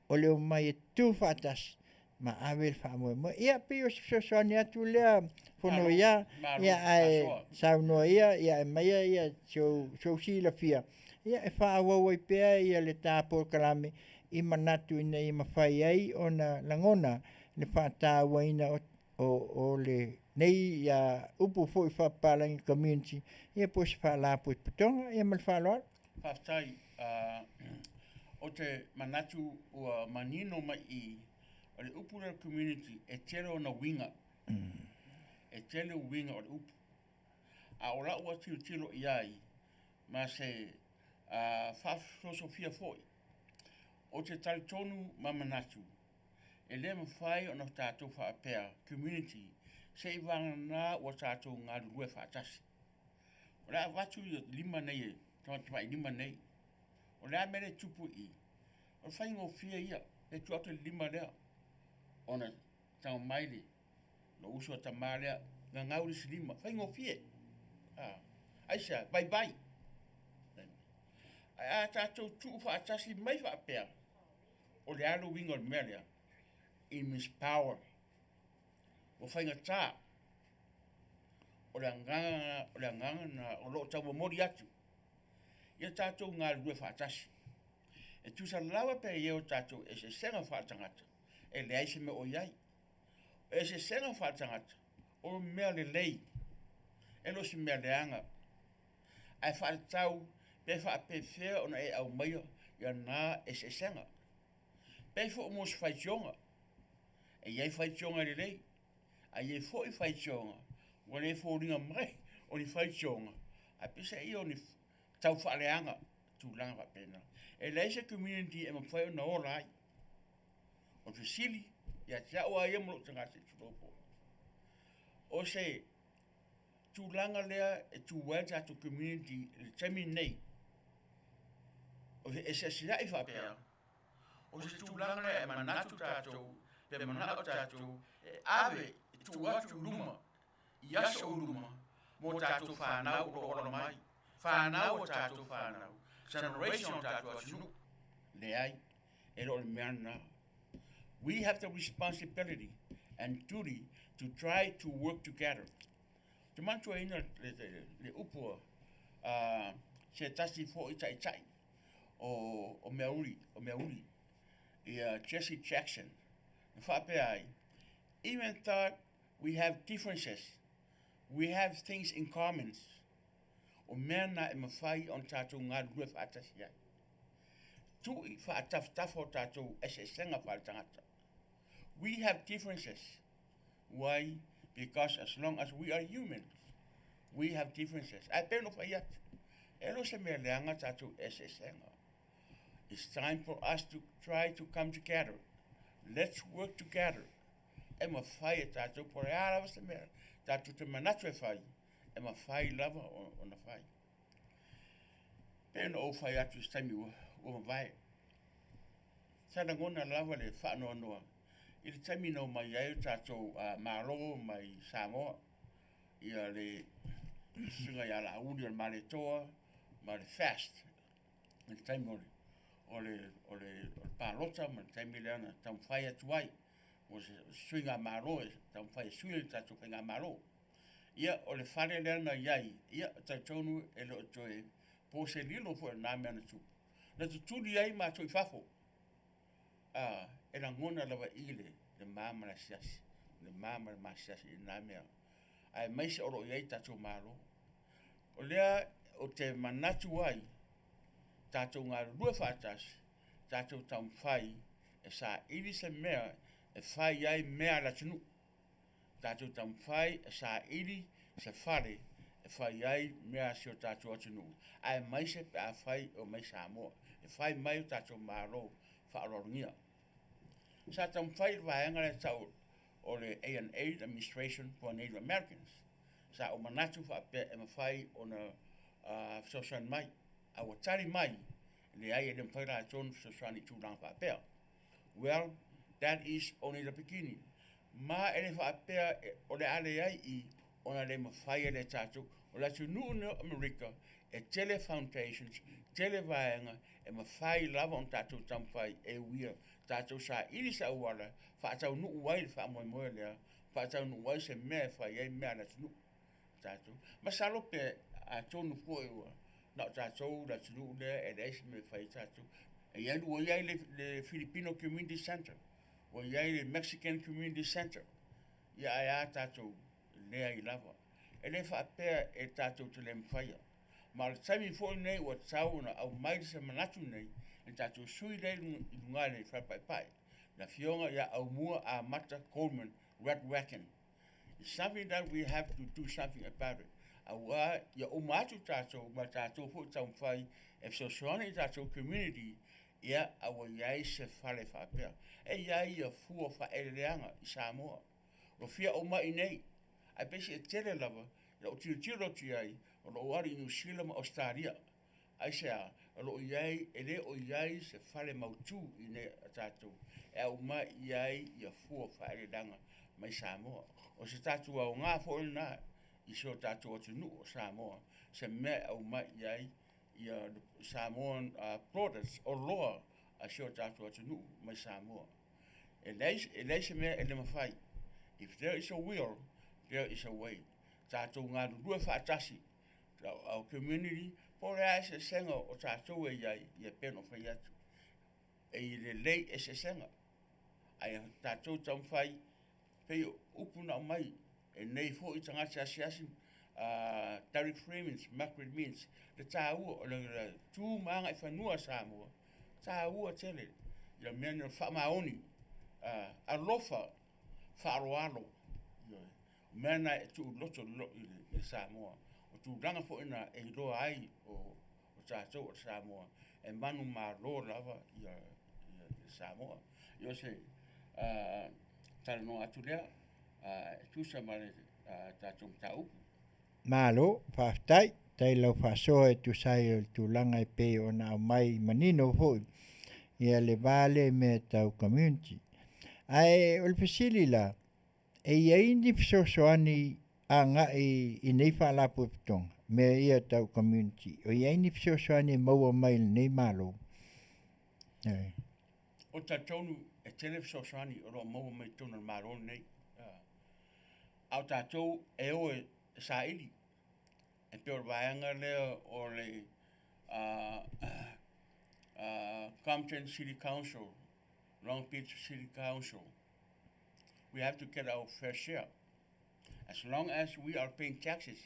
O le o mai e tu whaatasi. Ma awel whaamoe. Ia pi o soani atu lea Fonoia. Ia ai saunoia. Ia e maia ia so sila fia. Ia e whaawau i pēa ia le tāpō kalame. I manatu ina i mawhai ai o na langona. Le whaatawa ina o le nei ia upu fo i whapalangi community. Ia po se whaalapu i putonga. Ia mal whaaloa. Whaftai, o te manatu ua manino mai I o le upu le community e tele o na winga. E tele o winga o le upu. A o la ua tilo I ai ma se whafosofia foi. O te talitonu ma manatu. E le mawhai o na tātou whaapea community se I wangana o tātou ngā rue whaatasi. O la watu I lima nei e, tawai lima nei. O la mere tupu I. O whaingo fia ia, e tuatu lima lea. O na tau maile, no uso a tamalea, ngā ngauri si lima. Whaingo fia. Aisha, bye bye. A tātou tuu whaatasi mai whaapea. O le alo wingo le melea. I Miss Power. O whainga tā. O le anganga na o loo tau mori atu. Ia tātou ngā rue whaatasi. E tusa lawa pe ia o tātou e se senga whaatangata. E le aise me o iai. E se senga whaatangata. O mea le lei. E lo si mea le anga. Ai whaatau pe whaapewhea o na e au maia. Ia nā e se senga. Pe fo o mos whaitionga. E iai whaitionga le lei. A iai fo I whaitionga. Wane fo ringa mai o ni whaitionga. A pisa I o ni tau whaaleanga. Tūlanga whapena. E leise community e mawhai o na ola ai. O te sili. Ia te au a ia molo tangata tulopo. O se tūlanga lea e tūwea tātou community le temi nei. O se esesira I whapea. O se tūlanga lea e manatu tātou. Pe manatu tātou. E ave e tūwatu luma. I aso luma. Mo tātou whanau o ora mai. Whanau o tātou whanau. Generation tātou atunu. Le ai. E ro le mea nā. We have the responsibility and duty to try to work together. Te mantua ina le upua se tasi fo I tai. O meauri. I Jesse Jackson. Whape ai. Even though we have differences, we have things in common. O mea na e mawhai on tātou ngā rue whaatasi ai. Tu I whaatafo tātou e se senga whaatangata. We have differences. Why? Because as long as we are humans, we have differences. Ai pēno whai atu. Elo se mea leanga tātou e se senga. It's time for us to try to come together. Let's work together. E mawhai e tātou pore arawa se mea. Tātou te manatu e whai. E mawhai lava o na whai. Pēno o whai atu stami o mawhai. Tana ngona lava le whaanoa noa. I le taimi nau mai ai tātou māro mai Samoa. Ia le sunga ia la uri o mare toa, ma le fast. Le taimi o le pālota, ma le taimi lea na tam whai atu ai. O se suinga māro, tam whai suile tātou whainga māro. Ia o le whare lea na iai, ia tautonu e lo toe po se lilo fo e nā mea na tu. Na tu tuli ai mā toi whafo. E la ngona lawa ile le mama la siasi. Le mama la siasi I nā mea. Ai mai se oro iai tātou mālo. O lea o te manatu ai, tātou ngā rua whātasi, tātou tam whai, e sā iri se mea, e whai ai mea la tunu. Tātou tam whai, e sā iri se whare, e whai ai mea si o tātou atunu. Ai mai se pe a whai o mai Samoa. E whai mai o tātou mālo whaarorongia. Sa tam whai waenga le tau o le A&A Administration for Native Americans. Sa o manatu whape e mawhai o na sosan mai. A watari mai, le ai le mpara tonu Fesosoani tūlanga whaapea. Well, that is only the beginning. Ma ele whaapea o le ale ai I ona le mawhai le tātou o la tunu no America e tele foundations, tele vaenga e mawhai lava on tātou tamwhai e wia tātou sa iri sa uala whaatau nu uai le wha moe moe lea whaatau nu uai se mea whai ei mea la tunu tātou. Ma salope a tonu po e ua na tātou la tunu lea e reisi me whai tātou. E ianu o iai le Filipino Community Center, o iai le Mexican Community Center. Ia ai a tātou lea I lava. E le whaapea e tātou te le mwhaia. Ma le taimi fo nei ua tau na au mai se manatu nei, e tātou sui le I lungai nei whapaipai. Na Afioga ia au mua a Mata Coleman rat whacking. It's something that we have to do something about it. Awa ia o matu tātou ma tātou fo tau mwhai e Fesosoani tātou community ia awa iai se whale whapea. E iai ia fua whaeleanga I Samoa. Ro fia o mai nei, ai pesi e tele lava, ia o tiro ti ai, o lo wari New Zealand ma Australia. Ai sea, o lo iai, e le o iai se whale mautu I ne tātou. E au mai iai ia fua whaeleanga mai Samoa. O se tātou au ngā fōle nā, I so tātou atu nu o Samoa, se mea au mai iai, ia Samoan products o loa a so tātou atu nu mai Samoa. E leise mea e le mawhai. If there is a will, there is a way. Tātou ngā rurua whaatasi, our community, pore a se senga o tātou e iai, ia peno whai atu. E I le lei e se senga. Ai tātou tamwhai, pei upuna o mai, e nei fo I tangata asiasi, Derek Freeman's, Margaret Means, le tā ua, o le tū maanga I whanua Samoa, tā ua tele, ia mena whamaoni, alofa, whaaroalo, mena e tu loto I Samoa, o tu ranga fo ina e loa ai o tātou o Samoa, e manu mā lo lava I Samoa. Io se, tala no atu lea, tu sa mare tātou taupu. Malo, whaftai, tai lau whasoa e tu sai o tu langa I pe o na au mai manino hoi. Ia le vale me tau community. Ai o le pesili la, e iai ni Fesosoani a nga I nei whaalapu e pitonga, me ia tau community. O iai ni Fesosoani maua mai nei malo. O tātou e tele Fesosoani o roa maua mai tona maro nei. Au tātou e oe sa ili. E peo vaenga lea o le Compton City Council, Long Beach City Council. We have to get our fair share. As long as we are paying taxes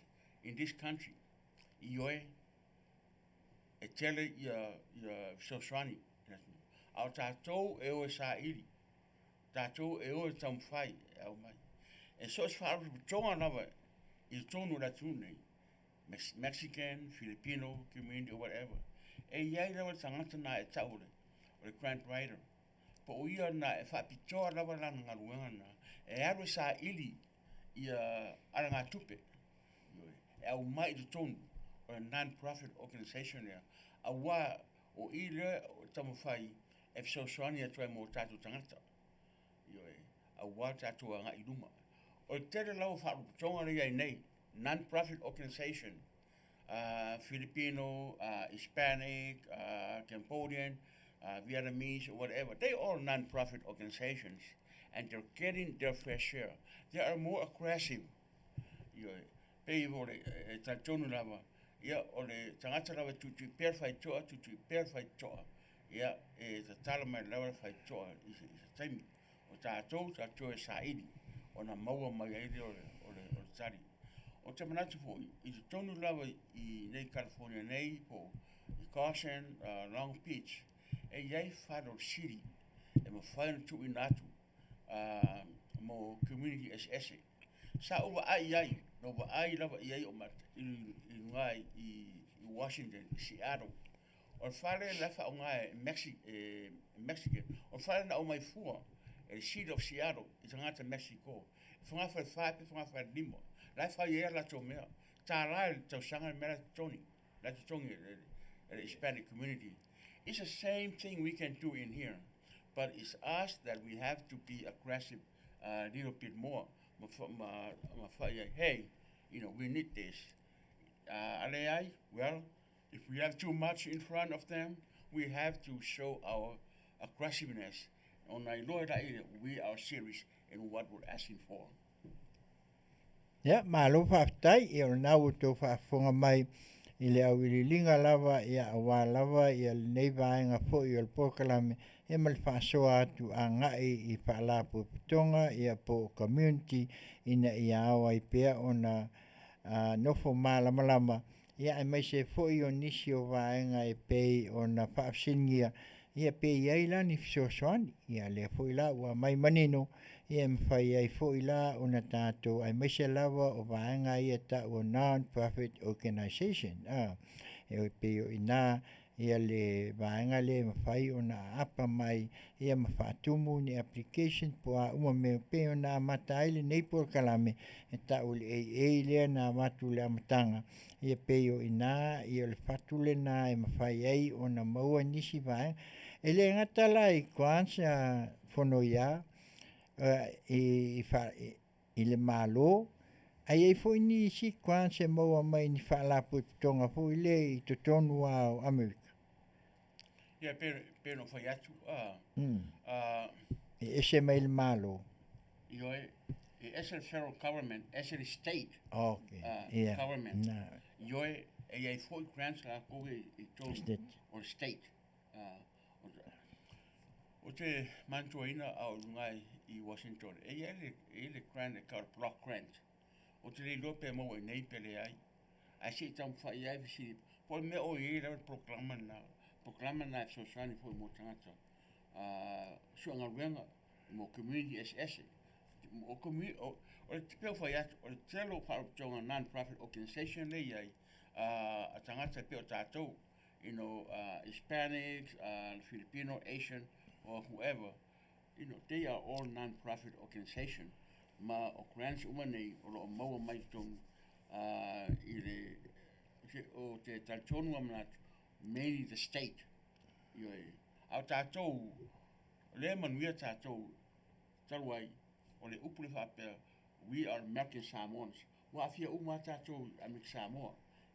in this country, Ioe, e tele ia Fesosoani. Au tātou e oe sa ili. Tātou e oe tamwhai au mai. E so as far as tonga lava I tonu la tune, Mexican, Filipino community or whatever. E iai lava tangata na e taule, o le grant writer. Po o ia na e whapitoa lava lana ngaruenga na, e aru sa ili ia aranga tupe. E au mai I tonu, o a non-profit organization ea. A wā o I le o tamawhai e Fesosoani atua mo tātou tangata. A wā tātou anga I luma. O tere lau whaaruputonga rea nei, non-profit organization, Filipino, Hispanic, Cambodian, Vietnamese, or whatever. They all non-profit organizations, and they're getting their fair share. They are more aggressive. Pei o le tātonu lava, ia o le tangata lava tutu perfai toa. Ia e ta tala mai lava fai toa, I taimi. O tātou e saidi. Ona maua mai ai o le tari. O te manatu po, I te tonu lava I nei California nei po, I Caution, Long Beach, e iai whāro City, e ma whaina tu I natu, mo community as ese. Sa uwa ai, no wa ai lava I ai o mat, I ngai I Washington, Seattle. O whare lafa o ngai Mexican, o whare na o mai fua, e City of Seattle, I tangata Mexico. Whanga whai whaipe, whanga whai limo. Lai whai ea la tō mea. Tā rai tau sanga mea tōni. La tō tongi, the Hispanic community. It's the same thing we can do in here, but it's us that we have to be aggressive a little bit more. Hey, we need this. Well, if we have too much in front of them, we have to show our aggressiveness. We are serious in what we're asking for. Ya, malo whaftai, i o nau tō whafonga mai i le au ililinga lava, i a awa lava, i a nei vaenga fo i o le pokalame, e mal whaasoa atu a ngai i whaalapu pitonga, i a po community, ina i a awa i pea o na nofo malamalama, i a mai se fo i o nisi o vaenga e pei o na whaafsingia, i a pei ai lani fisosoani, i a lea fo i la ua mai manino, i e mwhai ai fo i la o na tātou ai maise lava o vaenga i a ta o non-profit organisation. E o peo i nā, i a le vaenga le mwhai o na apa mai, i a mwhaatumu ni application po a uma meo peo na mataile nei por kalame, e ta o le ei lea na matu le amatanga. I a peo i nā, i a le fatule na e mwhai ai o na maua nisi vaenga. E le ngatala i kuansa Fonoia, i le malo ai ai foi ni si kwanse mo mai ni fala pu tonga foi le i to tonu a America Pero no foi atu ese mai le malo es el federal government, es el state government. Ai foi grants la ko i tonu or state. O te mantuaina au ngai i Washington. Ele grant e kar block grant. O te le lope mo e nei pele ai. Ai se tam fai ai si po me o e le proclama na sosani fo mo tangata. So nga renga mo community SS. O community o te pe fai at o te lo pa jonga non-profit organization le ai. A tangata pe o tatou, Hispanics, Filipino, Asian, or whoever, they are all non-profit organization. Ma o grants umane o lo maua mai tonu o te taltonu amanat, mainly the state. Au tātou, le manuia tātou, taluai, o le upule whapea, we are American Samoans. Wa afia uma tātou American Samoa.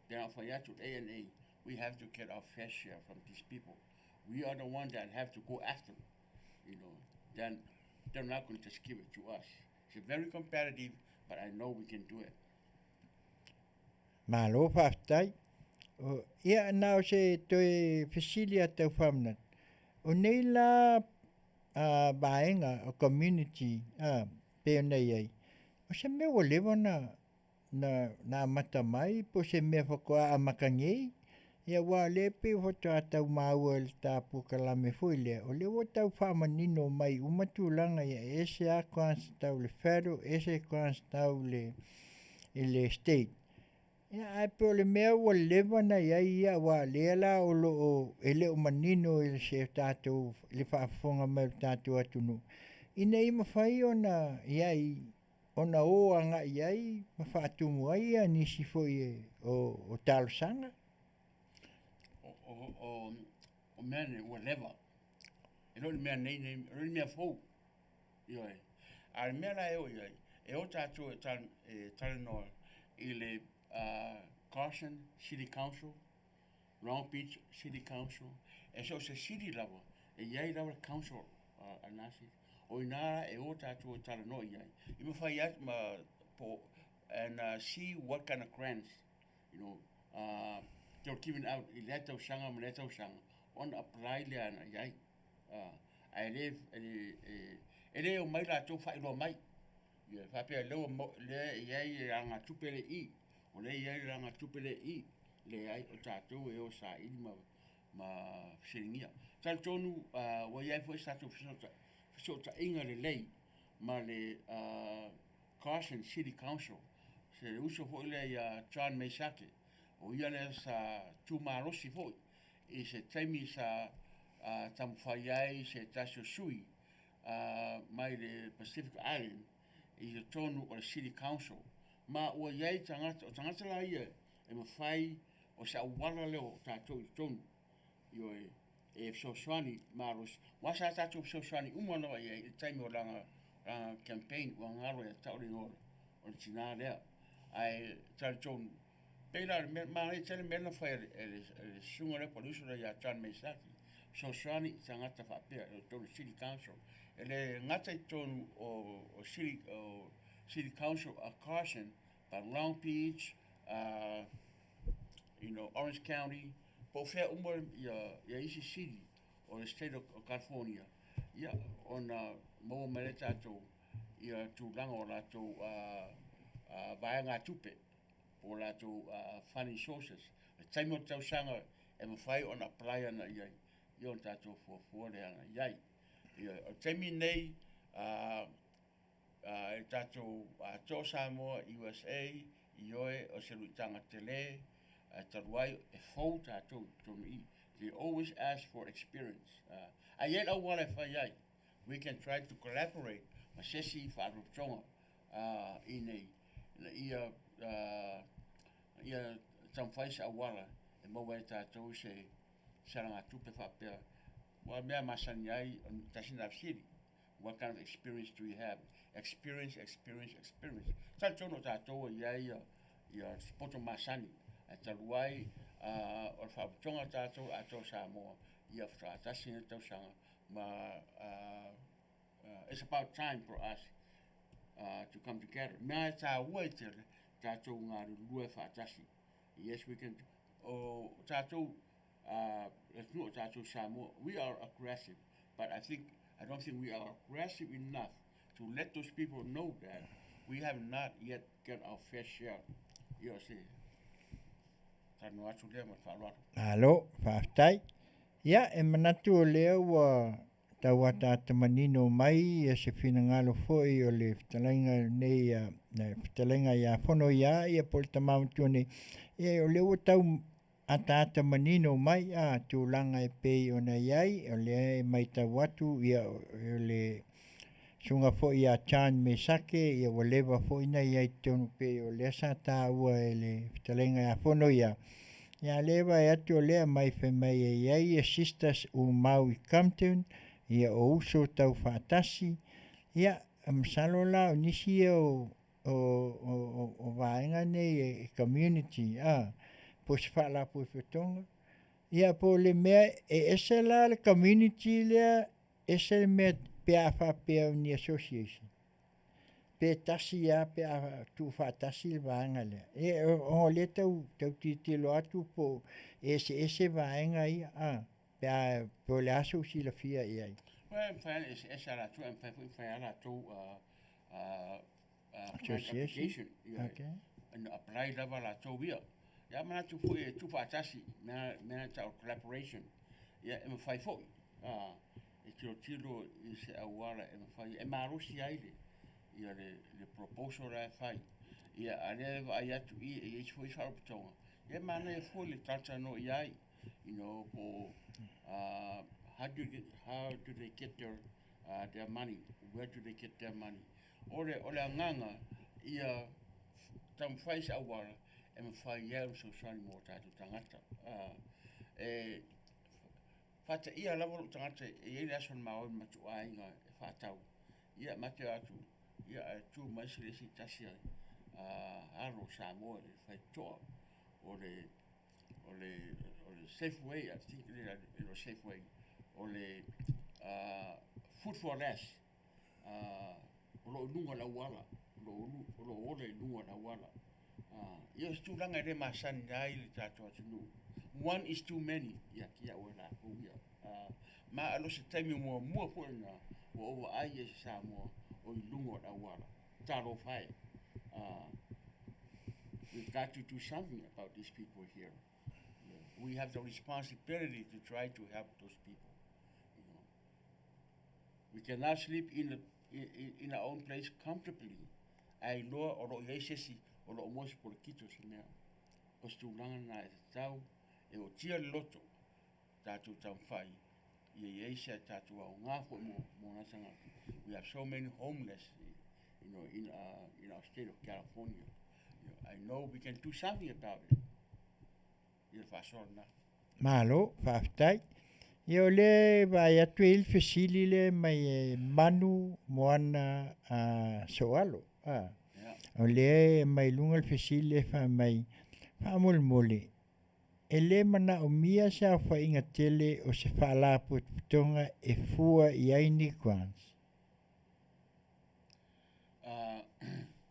Then our Fayatu ANA, we have to get our fair share from these people. We are the ones that have to go after them. Then they're not going to just give it to us. It's very competitive, but I know we can do it. malo whaftai ia nao se toi fisilia tau whamnat o nei la baenga o community peo nei ai o se mea o lewa na mata mai po se mea whakoa a makangei ia wā le pe hoto a tau maua le tāpu kalame fuile o le o tau whamanino mai umatulanga ia ese a kwans tau le federal ese kwans tau le state ia ai pe o le mea o lewa na ia wā le la o lo o ele o manino ele se tātou le whaafonga mai tātou atunu ina ima whai ona iai ona o anga iai ma whaatumu ai a nisi foi o talosanga o mea ua lewa. E roi mea nei, roi mea fou. Ioi. A mea la eo ioi. E o tātou e talanoa i le Carson City Council, Long Beach City Council, e so se city level, e iai level council anasi. O inara e o tātou e talanoa iai. I ma whai at ma po, and see what kind of grants, they're giving out i letau sanga ma letau sanga on apply le ana iai ai le o mai la tau whai loa mai ia whapea leo le iai ranga tupele I o le iai ranga tupele I le ai o tātou e o sa ili ma whiringia tal tonu wa iai fo tātou fisota inga le lei ma le Carson City Council se uso fo le John Maysake o ia le sa tumarosi foi i se taimi sa tamwhaiai se tasio sui mai le Pacific Island i se tonu o le City Council ma ua iai tangata la ia e mawhai o sa wala leo tātou I tonu e sosoani maros wasa tatu sosoani umano e time o langa campaign wa ngaro e tauri ngoro o tina lea ai tarjon pela ma e tele mena fa e sungore polisu ya chan mesaki sosoani sangata fa pe to city council ele ngata ton o city council a caution but Long Beach Orange County, both isi city or the state of California. Yeah, on mo meletato tu lango lato baanga tupe or lato funny sources. The time of tau sanga e mawhai on apply na iai. Ion tato for le anga iai. O temi nei tato to Samoa, USA, ioe o se luitanga tele, taruai e fau tato tonu. They always ask for experience. Ayet awala fayai. We can try to collaborate. Masesi whaarutonga in ia tamwhaisa awala e maua e tato se saranga tupe whapea. Wa mea masani ai tasina siri. What kind of experience do you have? Experience. Tatono tato ia spoto masani. Taruai o whaarutonga tato ato Samoa. Ia whaatasi tau sanga. It's about time for us to come together. Mea tā ua tere, tātou ngāru lua whaatasi. Yes, we can. Tātou, let's know tātou Samoa. We are aggressive, but I don't think we are aggressive enough to let those people know that we have not yet got our fair share. You know, see. Tanu atu lea ma whaalwatu. Alo, whaatai. Ia, e manatu o lea wa tawata tamanino mai e se finangalo foi o le Fetalaiga nei Fetalaiga ia Fonoia ia po le tamautua nei ia o le ua tau atata manino mai a tūlanga e pei ona iai o le mai tau atu ia o le sunga foi a chan me sake ia o lewa foi na iai tonu pei o le sa tā ua e le Fetalaiga ia Fonoia ia lewa e atu o lea mai fe mai e iai e sisters u mau I Campton ia o uso tau whaatasi, ia masalo la o nisi o vaenga nei e community, po se whaala po whetonga. Ia po le mea e ese la le community lea, ese le mea pea whapea ni association. Pe tasi ia pea tu whaatasi le vaenga lea. E o le tau titilo atu po ese vaenga ia, pea po le aso si la fia iai. Well, it's a tu and fai tu Association. Okay. And apply level la tu via. Ya mana tu foi tu fatasi na ta collaboration. Ya e fai foi. E tiro is awala e fai e marusi aile. Ya le proposal la fai. Ya ale vai tu e foi farptonga. Ya mana e foi le tata no iai. For how do they get their money? Where do they get their money? Ole nganga ia tamwhaisa awara e mwhai iau so sani mō tātou tangata. Whata ia lawa tangata e ele ason maoi matu ainga e whatau. Ia mate atu, ia tū maisiresi tasia aro Samoa le whaitoa ole Safeway, I think it was Safeway, ole Food for Less, lo lunga la wala, lo ole lunga la wala. Ia stu langa re masan dai le tato atu. One is too many, ia kia wala ko ia. Ma alo se taimi mo po na o over ai e Samoa o lunga la wala. Taro fai. We've got to do something about these people here. We have the responsibility to try to help those people. We cannot sleep in our own place comfortably. Ai loa o lo iesesi o lo mos por kito si mea. O stulanga na e tau e o tia loto tatu tamwhai. Ie iesia tatu au ngafo mo nasanga. We have so many homeless, in our state of California. I know we can do something about it. Malo, whaafitai. Ia o le vai atu i le fesili le mai manu moana soalo. Yeah. O le mai lunga le fesili le fa mai whaamole. E le mana o mia sa wha inga tele o se whaala putonga e fua i aini kwans.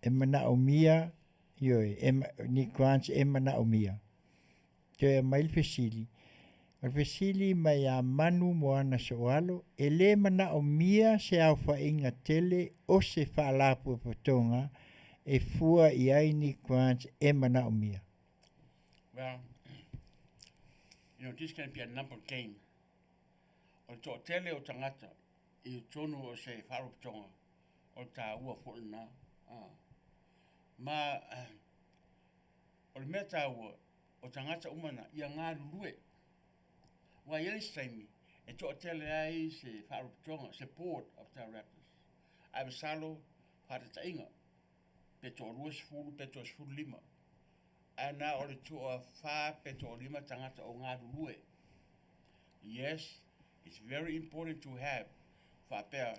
E mana o mia, ioi, ni kwans e mana o mia. Te e mai le fesili. O le fesili mai a manu moana soalo, e le mana o mia se au wha inga tele o se whaala putonga e fua i aini kwans e mana o mia. Well, this can be a number game. O to tele o tangata, i tonu o se wharupitonga, o ta ua whulina. Ma, o le mea tā ua, o tangata umana, ia ngā lue. Wa yele saimi, e to tele ai se wharupitonga, se board of directors. Ai wasalo, whata inga, pe to ruas fulu, pe to sfulu lima. Ana o le tua wha pe to lima tangata o ngā lue. Yes, it's very important to have whapea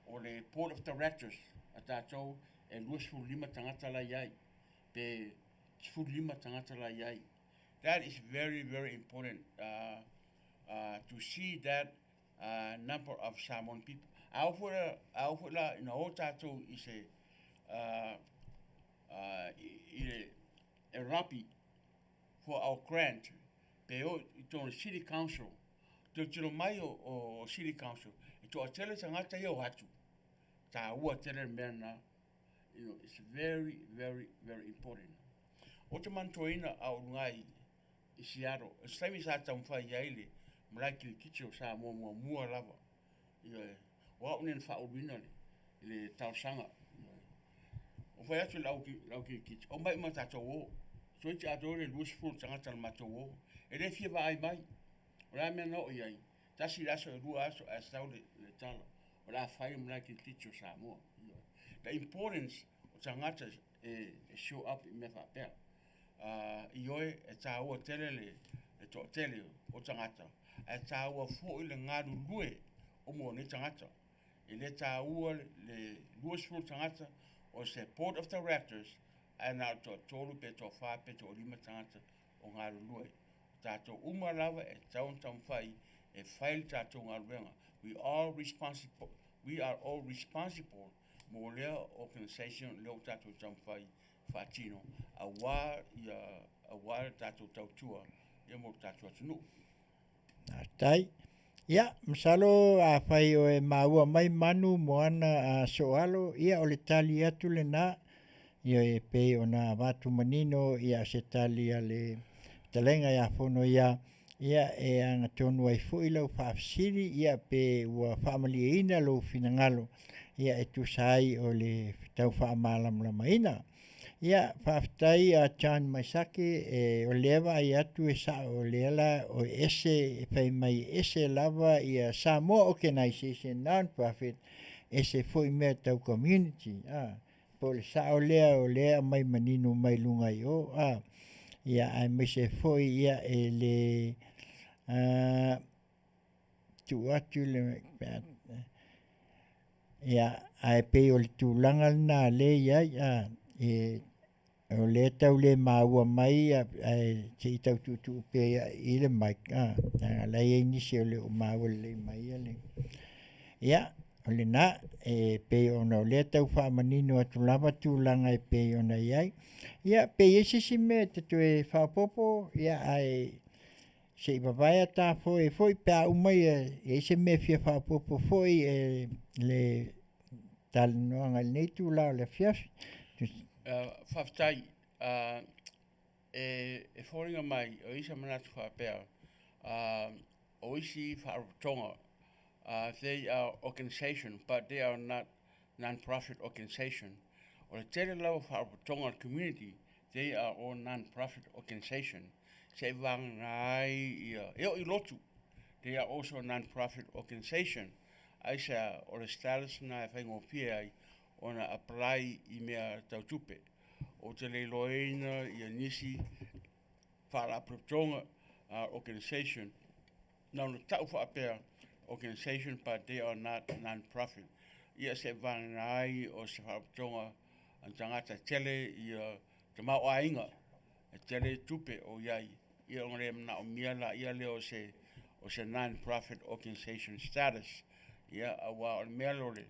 o le board of directors a tātou e luasfulu lima tangata la iai, pe sfulu lima tangata la iai. That is very, very important to see that number of Samoan people. Aufula in o tātou i se a rapi for our grant pe o i tōna city council te tiro mai o city council i tō atele tangata i o hatu tā ua tele mea na it's very, very, very important. O te mantoina au ngai i Seattle, e saimi sa tamwhai iaile mlaiki le kitio sa mua lava wa unen whaurina le tausanga o whai atu lau ki kitio o mai matato o so i te ato le luasfulu tangata le mato o e le fia ai mai o la mea no iai tasi laso e rua aso a stau le tala o la whai mlaiki le kitio sa mua the importance o tangata show up i me whapea i oe e tā ua tele le tō tele o tangata e tā ua fo i le ngāru lue o mua ne tangata i le tā ua le luasfulu tangata o se board of directors e nā tō tōru pe tō whā pe tō lima tangata o ngāru lue tātou uma lava e taun whai e whail tātou ngāru renga we are all responsible mo lea organisation leo tātou tamwhai whātino a wā tātou tautua ia mo tātou atunu. Tai. Ia, masalo a whai o e maua mai manu moana a soalo ia o le tali atu le nā ia e pei o nā watu manino ia se tali a le talenga ia Fonoia ia e anga tonu ai fui lau whaafsiri ia pe ua whaamali e ina lo finangalo ia e tusai o le tau whaamalam la maina. Ia whaaftai a Chan Maisake e o lewa ai atu e sa o leala o ese e whai mai ese lava ia Samoa Organization non-profit ese fui mea tau community. Po le sa o lea mai manino mai lunga i o. Ia ai mai se fui ia e le tu atu le ia ai pe o le tūlanga na le ia e o le tau le maua mai te i tau tutu pe i le mai la e nisi o le o maua le mai le ia o le na e pe ona o le tau whaamanino atu lava tūlanga e pe ona iai ia pe e sisi me te tu e whaapopo ia ai se i papaya tā foi pēa umai e se me fia whaapopo foi e le talanoaga i nei tūlao le Afiafi. Whaftai, e whoringa mai, o isa manatu whapea, o isi whaarotonga, they are organization, but they are not non-profit organization. O le tere lau whaarotonga community, they are all non-profit organization. Se wangai i lotu, they are also a non-profit organization. Aisa o le status na e whaingo pia ai, ona apply i mea tautupe. O te leiloina i a nisi whaaraprotonga organization Now, the tau whaapea organization, but they are not non-profit. Ia se vangai o se whaaptonga an tangata tele ia te mauainga, e tele tupe o iai. Ia ongre mna o miala ia leo o se non-profit organization status. Ia awa o mialo le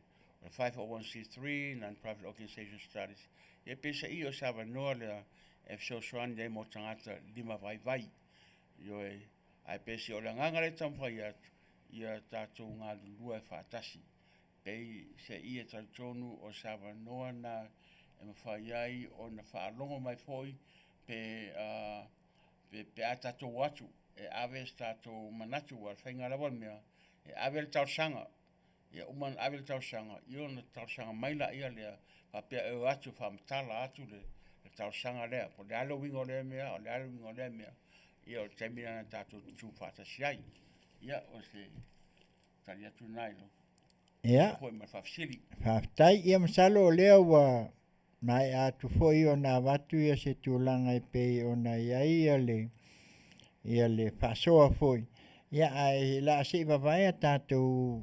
501c3 non-profit organization status. Ia pesa i o Savanoa lea e fsoswan de mo tangata lima vai. Yo ai pesi o le ngangare tampai ia tātou ngā lua e whaatasi. Pei se ia tautonu o Savanoa na e mawhai ai o na whaalongo mai foi pe a tātou atu e awe tātou manatu wa whainga rawa mea e awe le tausanga ia uman awe le tausanga i na tausanga maila ia lea whapea e atu whamatala atu le tausanga lea po le alo wingo lea mea o le alo wingo lea mea ia o te mira na tātou tū whaatasi ai ia o se tari atu nailo Ia, koe ma whafsiri whaftai ia masalo o lea wa mai atu foi o nā watu ia se tūlanga i pei o nā ia le whasoa foi. Ia ai la se wawai a tātou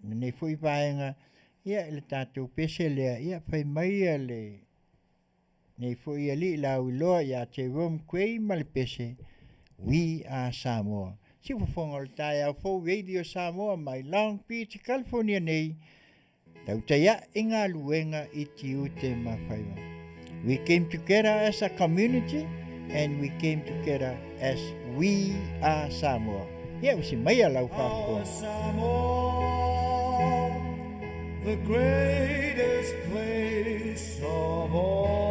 nei fui vaenga ia le tātou pese lea ia whai mai a le nei fui a li lau iloa ia te rom kwei ma le pese We are Samoa. Si Fofogaina le tai au fou Radio Samoa mai Long Beach, California nei Tautai i ngā luenga i Tiute ma Faiva. We came together as a community and we came together as We are Samoa. Ia usi mai a lau whāpua. Samoa, the greatest place of all.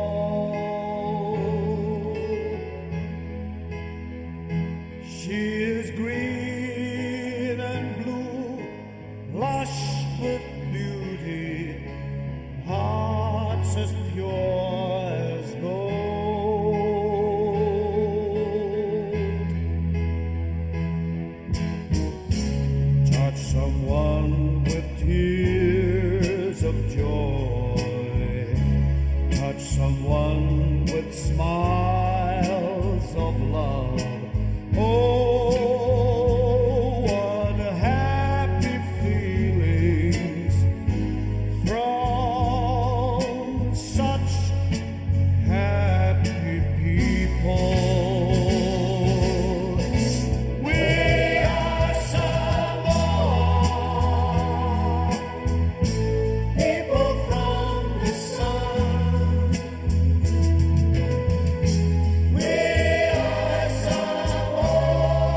She is green and blue, lush with beauty, hearts as pure as gold. Touch someone with tears of joy, touch someone with smiles of love. Oh, what happy feelings from such happy people. We are Samoa, people from the sun. We are Samoa.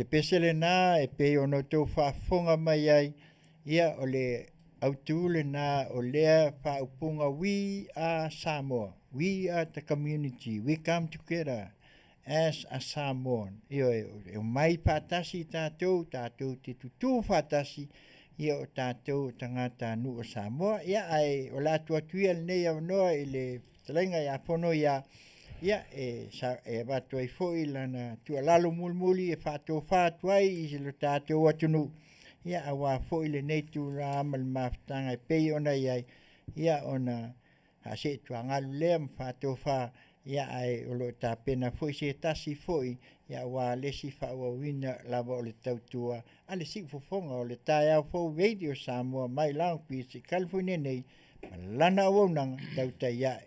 pesele nā e pe ono tau whaafonga mai ai, ia o le autule nā o lea whaupunga, we are Samoa, we are the community, we come together as a Samoan. Ia e mai pātasi tātou te tutu whātasi, ia o tātou tangata nu o Samoa, ia ai o la tuatuia nei au noa i le Fetalaiga ia Fonoia, ia e watu ai foi lana tua lalo mulmuli e whātou whātu ai i se lo tātou atunu, ia awa foi le nei tu rā amal mawhtanga e pei ona iai, ia ona ha se tua ngalu lea mwhātou whā, ia ai o lo tā pena foi se tasi foi, ia wā lesi whaua wina lava o le tautua, a le sik fofonga o le tāi au fau radio Samoa mai lao pi se California nei, ma lana au nanga tautai ia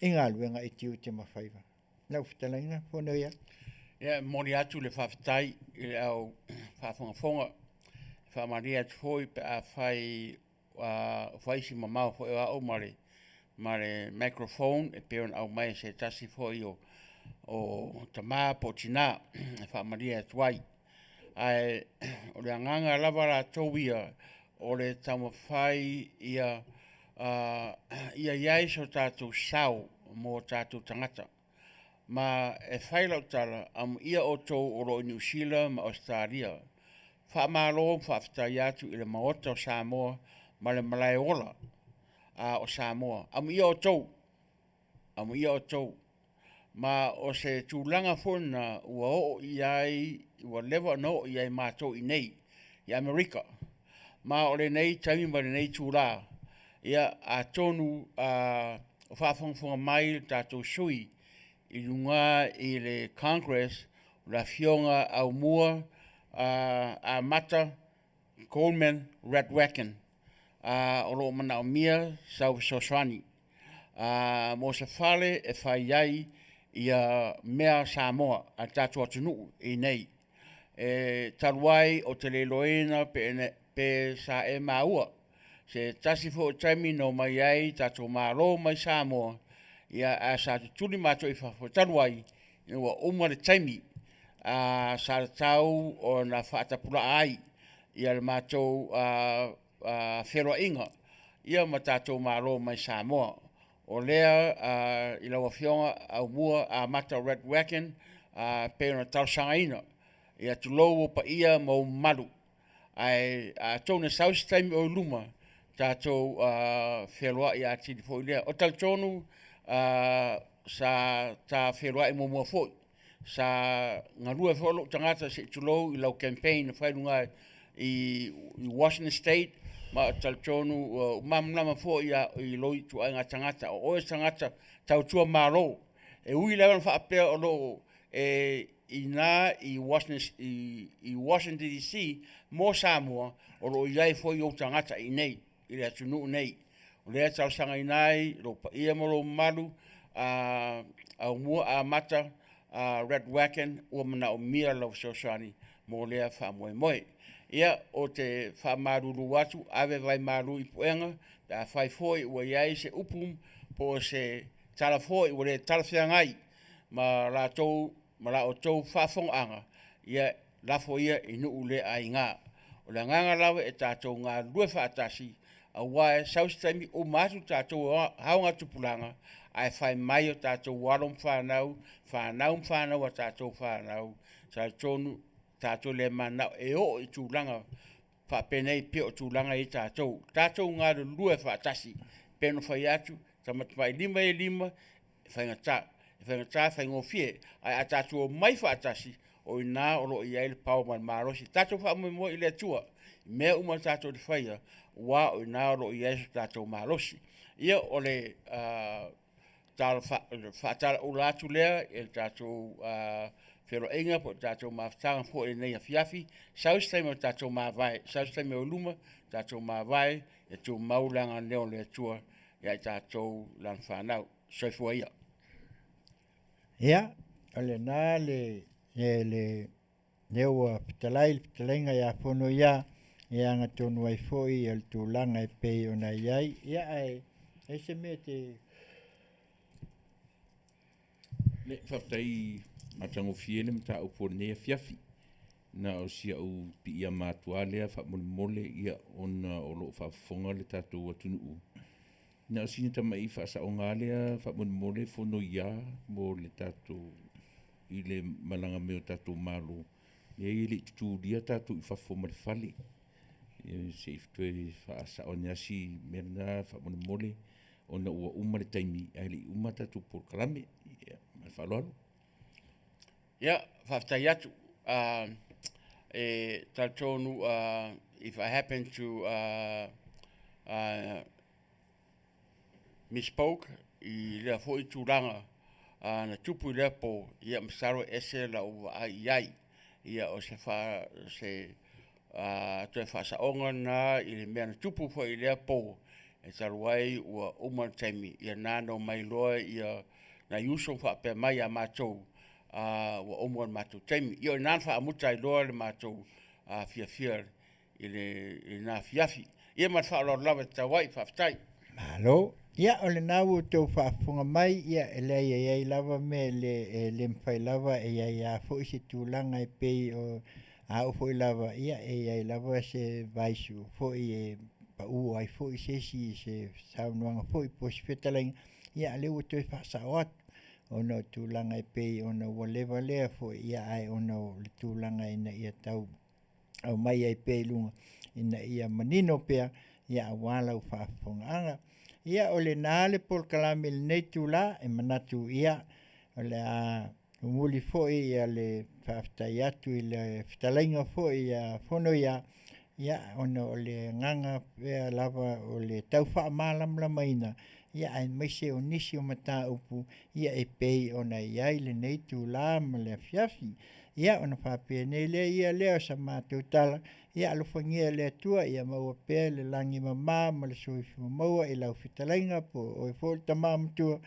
inga luenga i Tiute ma Faiva. Lau Fetalaiga, Fonoia. Ia, mori atu le whawhetai i le au whaafongafonga, whaamari atu foi pe a whaisi mamau foi au ma le microphone e peon au mai se tasi foi o tamā po tina e whaamari atu ai. Ai, o le anganga lava la tauia o le tamawhai ia iai so tātou sau mō tātou tangata. Ma e whailau tala am ia o tau o New Zealand ma Australia. Whaamalo whawhetai atu i le maota o Samoa ma le malai ola o Samoa. Am ia o tau. Ma o se tūlanga whona ua o iai, ua lewa no iai mātou i nei, i Amerika. Ma o le nei taimi ma le nei tūlā. Ia a tonu o whaafonga mai tātou sui i lunga i le Congress la Afioga au mua a mata Coleman Red Wacken o lo mana o mia sau soswani mo se fale e whai ai i mea Samoa a tātou atunu i nei e taruai o te leiloena pe sa e maua se tasi fo taimi no mai ai tātou mālo mai Samoa ia a sa tuli mātou i whawhataruai i ua uma le taimi a sa tau o na whaatapura ai ia le mātou wheroa inga ia ma tātou mālo mai Samoa o lea i lawa Afioga au mua a mata Red Wacken pe ona tausangaina ia tulou o pa ia mau malu ai a tōna sausi taimi o luma tātou wheroa i a tiri fo i lea o tal tonu sa ta wheroa i mua foi sa ngarua wholo tangata se tulou i lau campaign whairunga i Washington State ma tal tonu mamlama fo i loi tu ai ngā tangata o oe tangata tau tua mālo e ui lewan whaapea o lo i nā i Washington DC mō Samoa o lo i ai fo i o tangata i nei i lea tunu nei o lea tau sanga i nai lo pa ia mo lo malu au mua a mata Red Wacken ua mana o mia lau sosani mo lea wha moe ia o te wha maruru atu ave vai maru i puenga da whai foi ua iai se upum po se tala foi ua le tala whiangai ma la o tau Faafofoga'aga ia lafo ia i nuu le ai ngā o le nganga lawe e tātou ngā lue whaatasi a wae saustaimi o matu tātou haunga tupulanga ai whai mai o tātou warom whanau a tātou whanau sa tonu tātou le manau e o i tūlanga whapenei pe o tūlanga i tātou ngā lue whaatasi peno whai atu tamatawai lima whaingata whaingofie ai a tātou mai whaatasi o i nā o lo i aile pau man marosi tātou wha i le tua mea uma tātou te whaia wa o i nā o lo i aile tātou marosi ia o le whaatala ulatu lea e tātou whero inga po tātou mawhtanga fo e nei Afiafi saustaimi o tātou mawai saustaimi o luma tātou mawai e tū maulanga neo le tua ia tātou lan whanau soifua ia ia o le nā le ua Fetalaiga ia Fonoia ia anga tonu ai foi el tūlanga e pei ona iai ia ai se me te le whaftai matangofie le mataupu nei Afiafi na o sia u pi ia matua lea whamole ia ona o loo whafonga le tātou atunuu. Na o sini tamai whasaonga lea whamole Fonoia mo le tātou i le malanga meo tātou malo. Ia i le tuturia tātou i whafoma le whale. Se iftue whasaonga si merna whamole ona ua uma le taimi ai le uma tātou por kalame. Ia, mai whaloalo. Ia, whaftai atu. Taltonu, if I happen to misspoke, I lea fo I tūranga na tupu I lea po, ia msaro ese la ua ai iai, ia o se toe whasaonga na I le mea na tupu fo I lea po, e taruai ua uman taimi, ia nāno mai loa ia na yuso whape mai a mātou, wa omwan mātou taimi. Ia nān whaamuta I loa le mātou fiafia I le nā Afiafi. Ia mat whaalor lawa tawai whaftai. Malo. Ia o le nāu tau whaafunga mai, ia e lea iai lawa me le mwhai lawa e iai a fo I se tūlanga e pei o a o fo I lawa. Ia e iai lawa se vaisu fo I e pa ua ai fo I se si se saunuanga fo I po se Fetalaiga. Ia le ua toi whaasao atu. Ona tūlanga e pei ona ua lewa lea fo ia ai ona le tūlanga ina ia tau au mai ai pei lunga ina ia manino pea ia awala u Faafofoga'aga. Ia o le nāle pol kalame le nei tūla e manatu ia o le a umuli fo ia le whaftai atu I le Fetalaiga fo ia Fonoia ia ona o le nganga pea lava o le tau whaamalamlamaina. Ia ai maise o nisi o mata upu ia e pei ona iai le nei tūla ma le Afiafi. Ia ona whapea nei lea ia lea o sa mātou tala. Ia alofangia lea tua ia maua pea le langi mamā ma le soifi mamaua I lau Fetalaiga po o e fōle tamāmatua.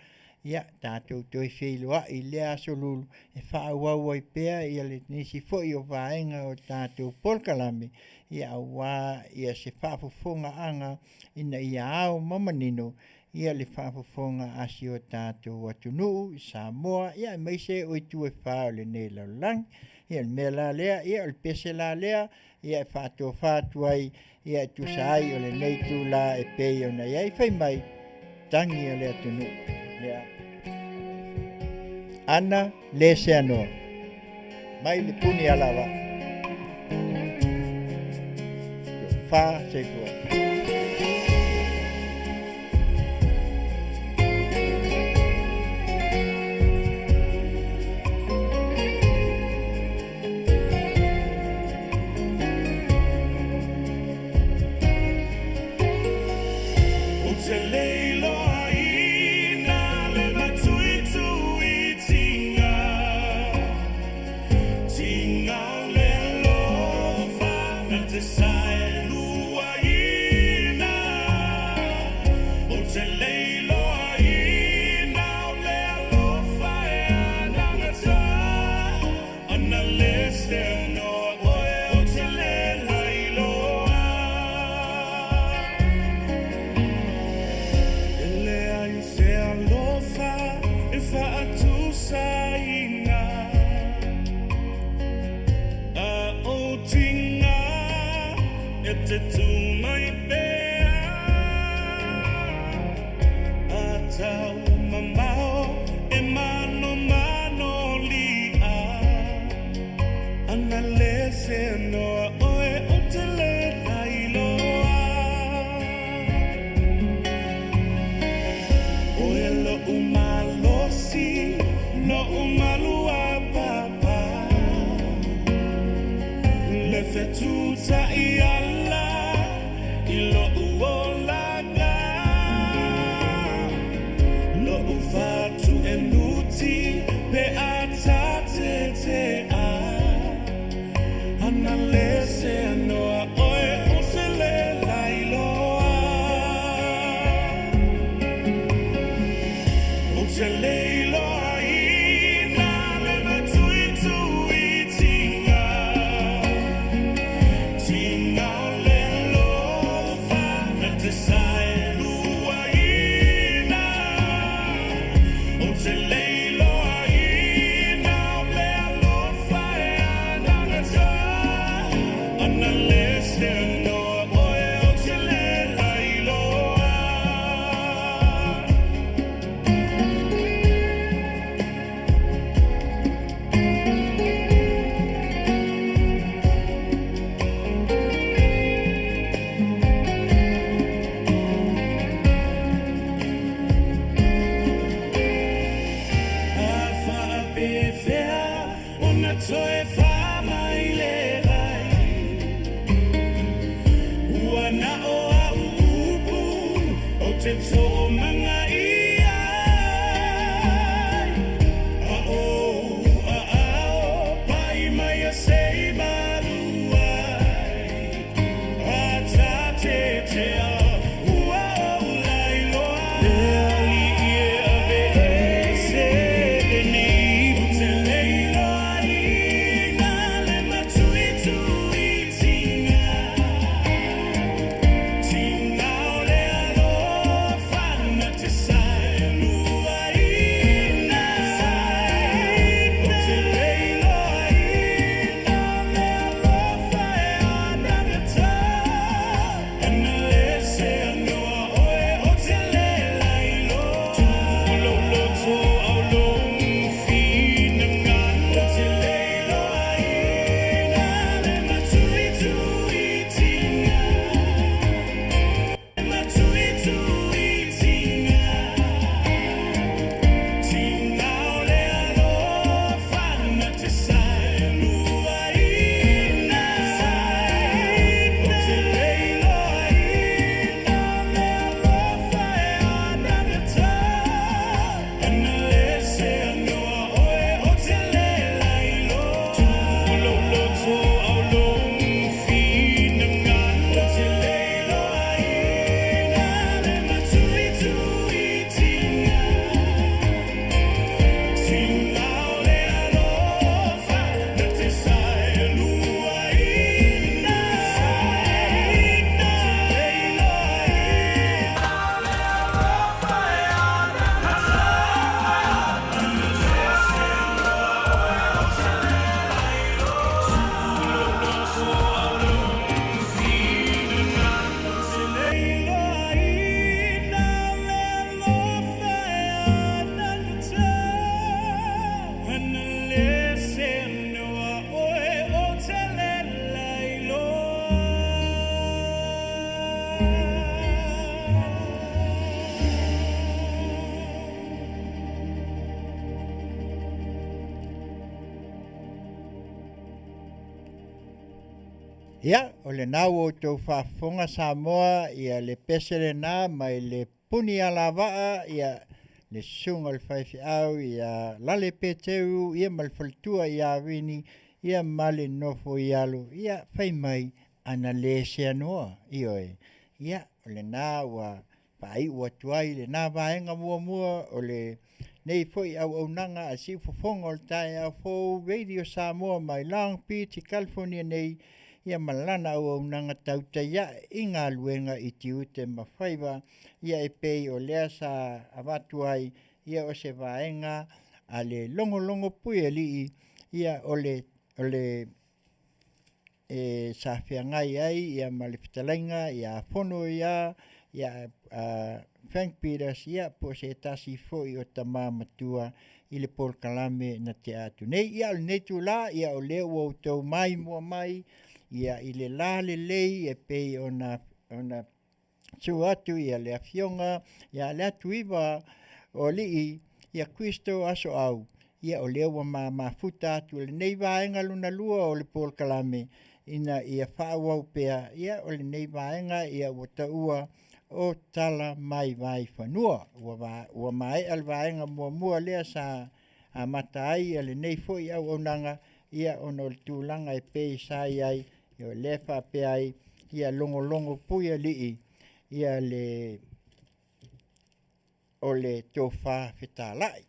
Ia tātou toi wheiloa I lea asolulu e whaauau ai pea ia le nisi foi o vaenga o tātou polkalame. Ia awa ia se Faafofoga'aga ina ia au mamanino. Ia le Faafofoga asi o tātou atunuu I Samoa. Ia maise o I tue whao le nei laulangi. Ia le mea la lea, ia le pese la lea. Ia e whātua whātuai, ia e tusa ai o le nei tūla e pei o nei ai whai mai. Tangi o le atunuu. Ia. Ana le se anoa. Mai le puni alawa. Wha se kua. na o au upu o te so o manga ia a o a ao pai mai a sei marua a ta te te ao ua o lai loa e ali e a ve e se de ni o te leilo ai na le matui tui tinga tinga o le alo whana te sai lua i na o te leilo ai na le alo whae ana me tā ana le se anoa oe o te le lailo tulo loto au longu fina ngana o te leilo ai na le matui tui tinga matui tui tinga tinga o le alo whana te sai lua i na o te leilo ai na le alo whae ana me tā ana le se anoa oe o te le lailo tulo loto au longu fina ngana o te leilo ai na le matui tui tinga tinga o le alo whana te sai lua i na o te leilo Ia, o le nau o tau whaafonga Samoa, ia le pesere nā, mai le puni ala waa, ia le sunga le Faiva, ia lale peteu, ia malfaltua ia vini, ia male nofo i alu, ia whai mai ana le se anoa, ioe. Ia, o le nā wa pai ua tuai, le nā vaenga mua mua, o le nei foi au nanga a si fofonga o le tae au fo Radio Samoa mai Long Beach, California nei, ia malana au nanga Tautai ia inga luenga i Tiute ma Faiva, ia e pei o lea sa avatu ai, ia o se vaenga a le longo pui alii, ia o le sa whiangai ai, ia ma le Fetalaiga, ia Fonoia, ia Frank Peters, ia po se tasi foi o tama matua i le Paul Kalame na te atu. Nei, ia o le netu la, ia o leo o tau mai mua mai, ia i le la le lei e pei ona tu atu ia le Afioga, ia Leatuivaoalii, ia Kristo Aso'au, ia o leo wa mafuta atu le nei vaenga luna lua o le Paul Kalame, ina ia whaawau pea, ia o le nei vaenga ia o taua o tala mai vai whanua, ua mai al vaenga mua lea sa a mata ai, le nei foi au onanga, ia ono le tūlanga e pei sai ai, ia le wha pe ai, ia longo pui alii, ia o le tofa fetalai.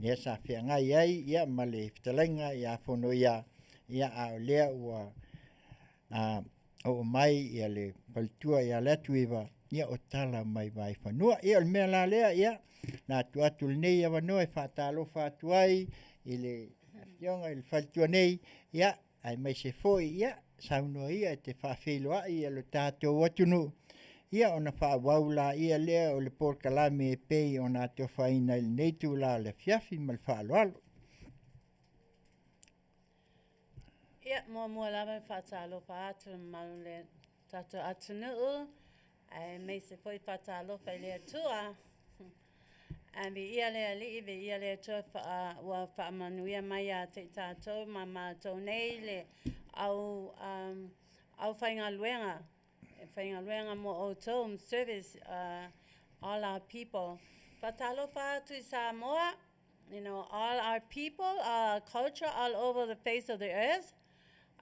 Ia sa whiangai ai, ia ma le Fetalaiga, ia Fonoia, ia a o lea ua o mai, ia le palitua, ia Leatuiva, ia o tala mai vai whanua. Ia o le mea la lea, ia, nā tuatu le nei awa noa, e whaatalofa atu ai, i le Afioga, i le palitua nei, ia, ai mai se foi, ia, saunoa ia, te whaafeiloa, ia lo tātou atunu. Ia ona whaawaula, ia lea o le Paul Kalame e pei o nā te whaina i nei tu la le Afiafi ma le whaaloalo. Ia, mua lawa whaatalofa atu malu le tātou atunuu, mei se foi whaatalofa i lea tua. Vi ia lea li, vi ia lea tua ua whaamanuia mai a te tātou, ma mātou nei le au whainga luenga. whaingaluenga mo o tō service all our people. Fatalofa to Samoa, you know, all our people, our culture all over the face of the earth.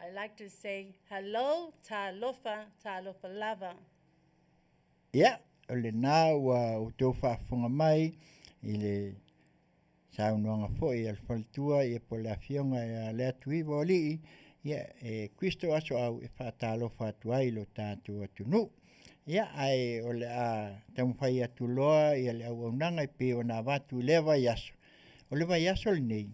I like to say, hello, talofa lava. Ia, o le nā ua o tō whaafonga mai i le saunoanga fo'i al whalitua i po le Afioga i a Leatuivaoalii ia e Kristo Aso'au e whaatalofa atu ai lo tātou atunu. Ia ai o le a taumwhai atu loa i a le au aunanga i pe o nā watu le vai aso. O le vai aso le nei,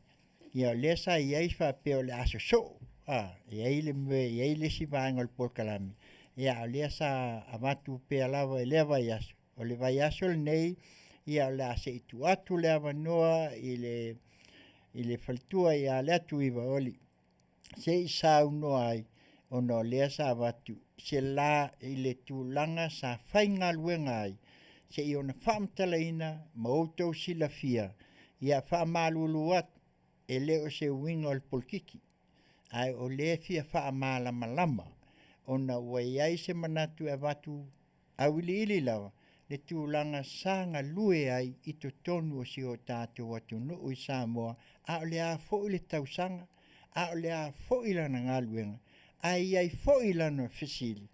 ia o le sa i ai wha pe o le aso so. I ai le si vaenga o le polkalami. Ia o le sa a watu pe alawa i le vai aso. O le vai aso le nei, ia o le ase i tu atu le avanoa i le whalitua i a Leatuivaoalii. Se i sau noa ai, o no lea sa watu, se la i le tūlanga sa whainga luenga ai, se i ona whaamtalaina ma outou sila fia, ia whaamalulu atu, e leo se winga o le polkiki, ai o le fia whaamalama lama, ona wai ai se manatu e watu au ili lawa, le tūlanga sanga lue ai i to tonu o si o tātou atu no i Samoa, a o le a fo i le tausanga, a o le a fo i lana ngaluenga, ai fo i lana fesili.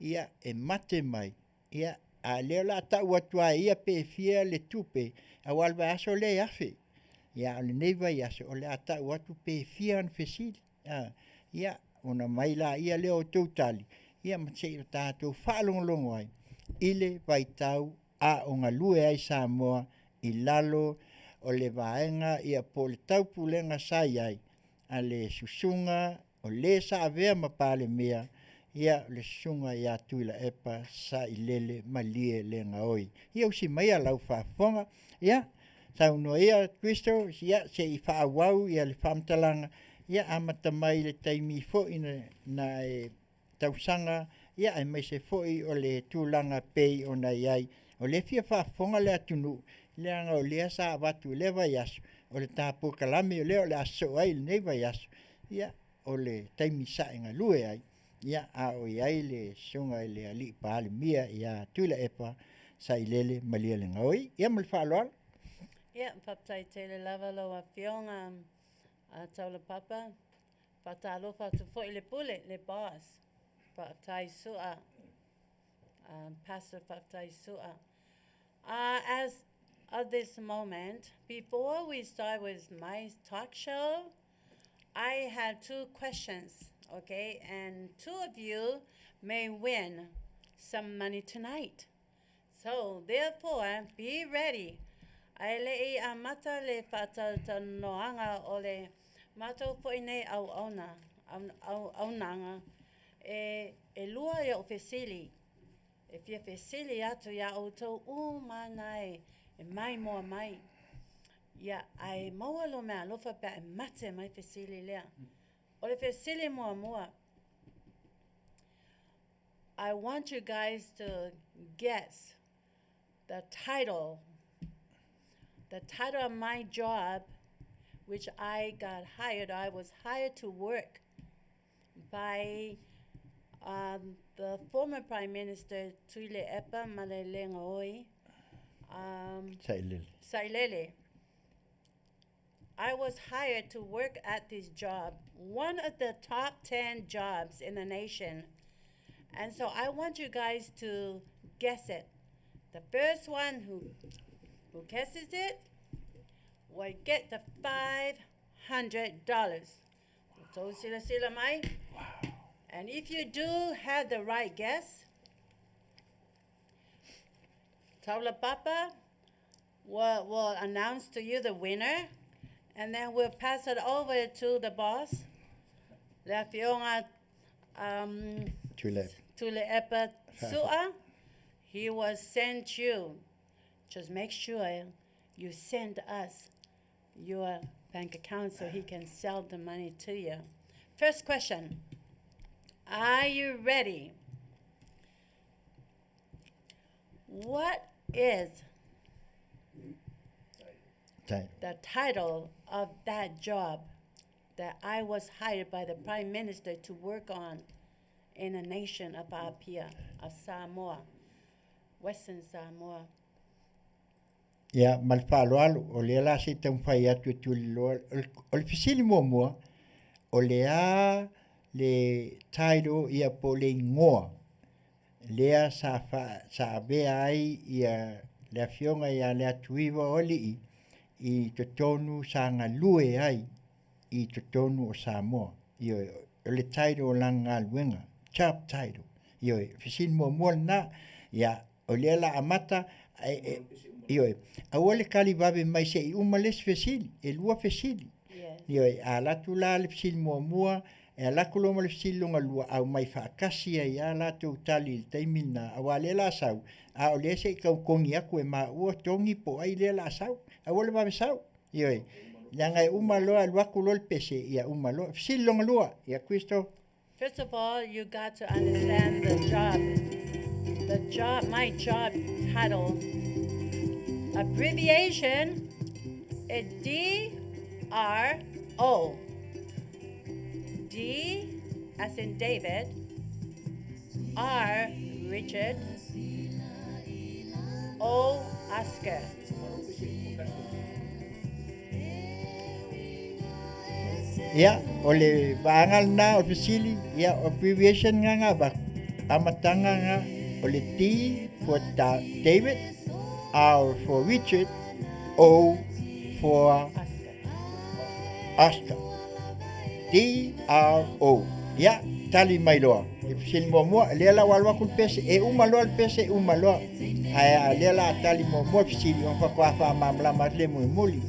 Ia e mate mai, ia a leo la tau atua ia pe fia le tupe, a walwa aso le afe. Ia o le neiva i aso, o le a tau atu pe fia an fesili. Ia ona mai la ia leo tautali, ia matse i tātou whaalongolongo ai, ile vai tau a o ngā lue ai Samoa i lalo o le vaenga ia po le tau pulenga sai ai, a le susunga o le sa avea mapale mea, ia le susunga ia tuila epa sa i lele malie le ngaoi. Ia usi mai a lau whaafonga, ia sau no ia Kristo, ia se i whaawau ia le whaamtalanga, ia amata mai le taimi fo ina na e tausanga, ia ai mai se foi o le tūlanga pei o na iai, o le fia whaafonga le atunu, le anga o lea sa watu le vai aso, o le tāpū kalami o leo le aso ai le nei vai aso, ia o le taimi sainga lue ai, ia a o iai le sunga i le ali paali mia, ia tuila epa sa i lele malia le ngaoi, ia mal whaaloala. Ia, whaptai te le lava lo Afioga a Taulapapa, whatalofa tu fo i le pule, le boss, whaptai sua, Pastor whaptai sua. As of this moment, before we start with my talk show, I have 2 questions, okay? And 2 of you may win some money tonight. So, therefore, be ready. Ai le'i a mata le Faatalanoaga o le matou fo'i nei aunanga e lua ia o fesili. E fia fesili atu ia outou manai e mai moa mai. Ia ai maua lo mea lofa pe e mate mai fesili lea. O le fesili moa. I want you guys to guess the title of my job, which I got hired. I was hired to work by the former Prime Minister Tuile Epa Malelengoi. Sailele. I was hired to work at this job, one of the top 10 jobs in the nation. And so I want you guys to guess it. The first one who guesses it will get the $500. So sila mai. Wow. And if you do have the right guess, Taulapapa will announce to you the winner, and then we'll pass it over to the boss, Afioga Tule Epa Sua. He will send you. Just make sure you send us your bank account so he can sell the money to you. First question. Are you ready? What is the title of that job that I was hired by the Prime Minister to work on in a nation of Apia, of Samoa, Western Samoa. Ia, ma le whaaloalo, o le ala se tau whai atu e tuli loa, o le fisili mua, o le a le tairo ia po le ingoa, lea sa vea ai ia le Afioga ia Leatuivaoalii i te tonu sa ngalue ai i te tonu o Samoa. Io, o le tairo o langa luenga, chap tairo. Io, fisili mua na, ia, o le ala amata, io, a ole kali vabe mai se i umales fesili, e lua fesili. Io, a latu la le fisili mua, e la koloma le fisili longa lua, au mai whaakasi ai a latu tali il teimina, a wale la sau, a ole se i kau kongi aku e maa ua tongi po ai le la sau, a ole vabe sau. Io, Langa umaloa luakulol pese ia umaloa fisili longa lua, ia Kristo. First of all, you got to understand the job, my job title. Abbreviation is D-R-O. D as in David, R, Richard, O, Oscar. Ia, o le vaangal na o fisili, ia o abbreviation nga ba amatanga nga o le T for David, R for Richard, O for Oscar. D-R-O. Ia, tali mai loa. E fisili mua, le la walwa kul pese, e umaloa le pese, umaloa. Ai le la tali mua fisili, on fa kwa mamla matle muli.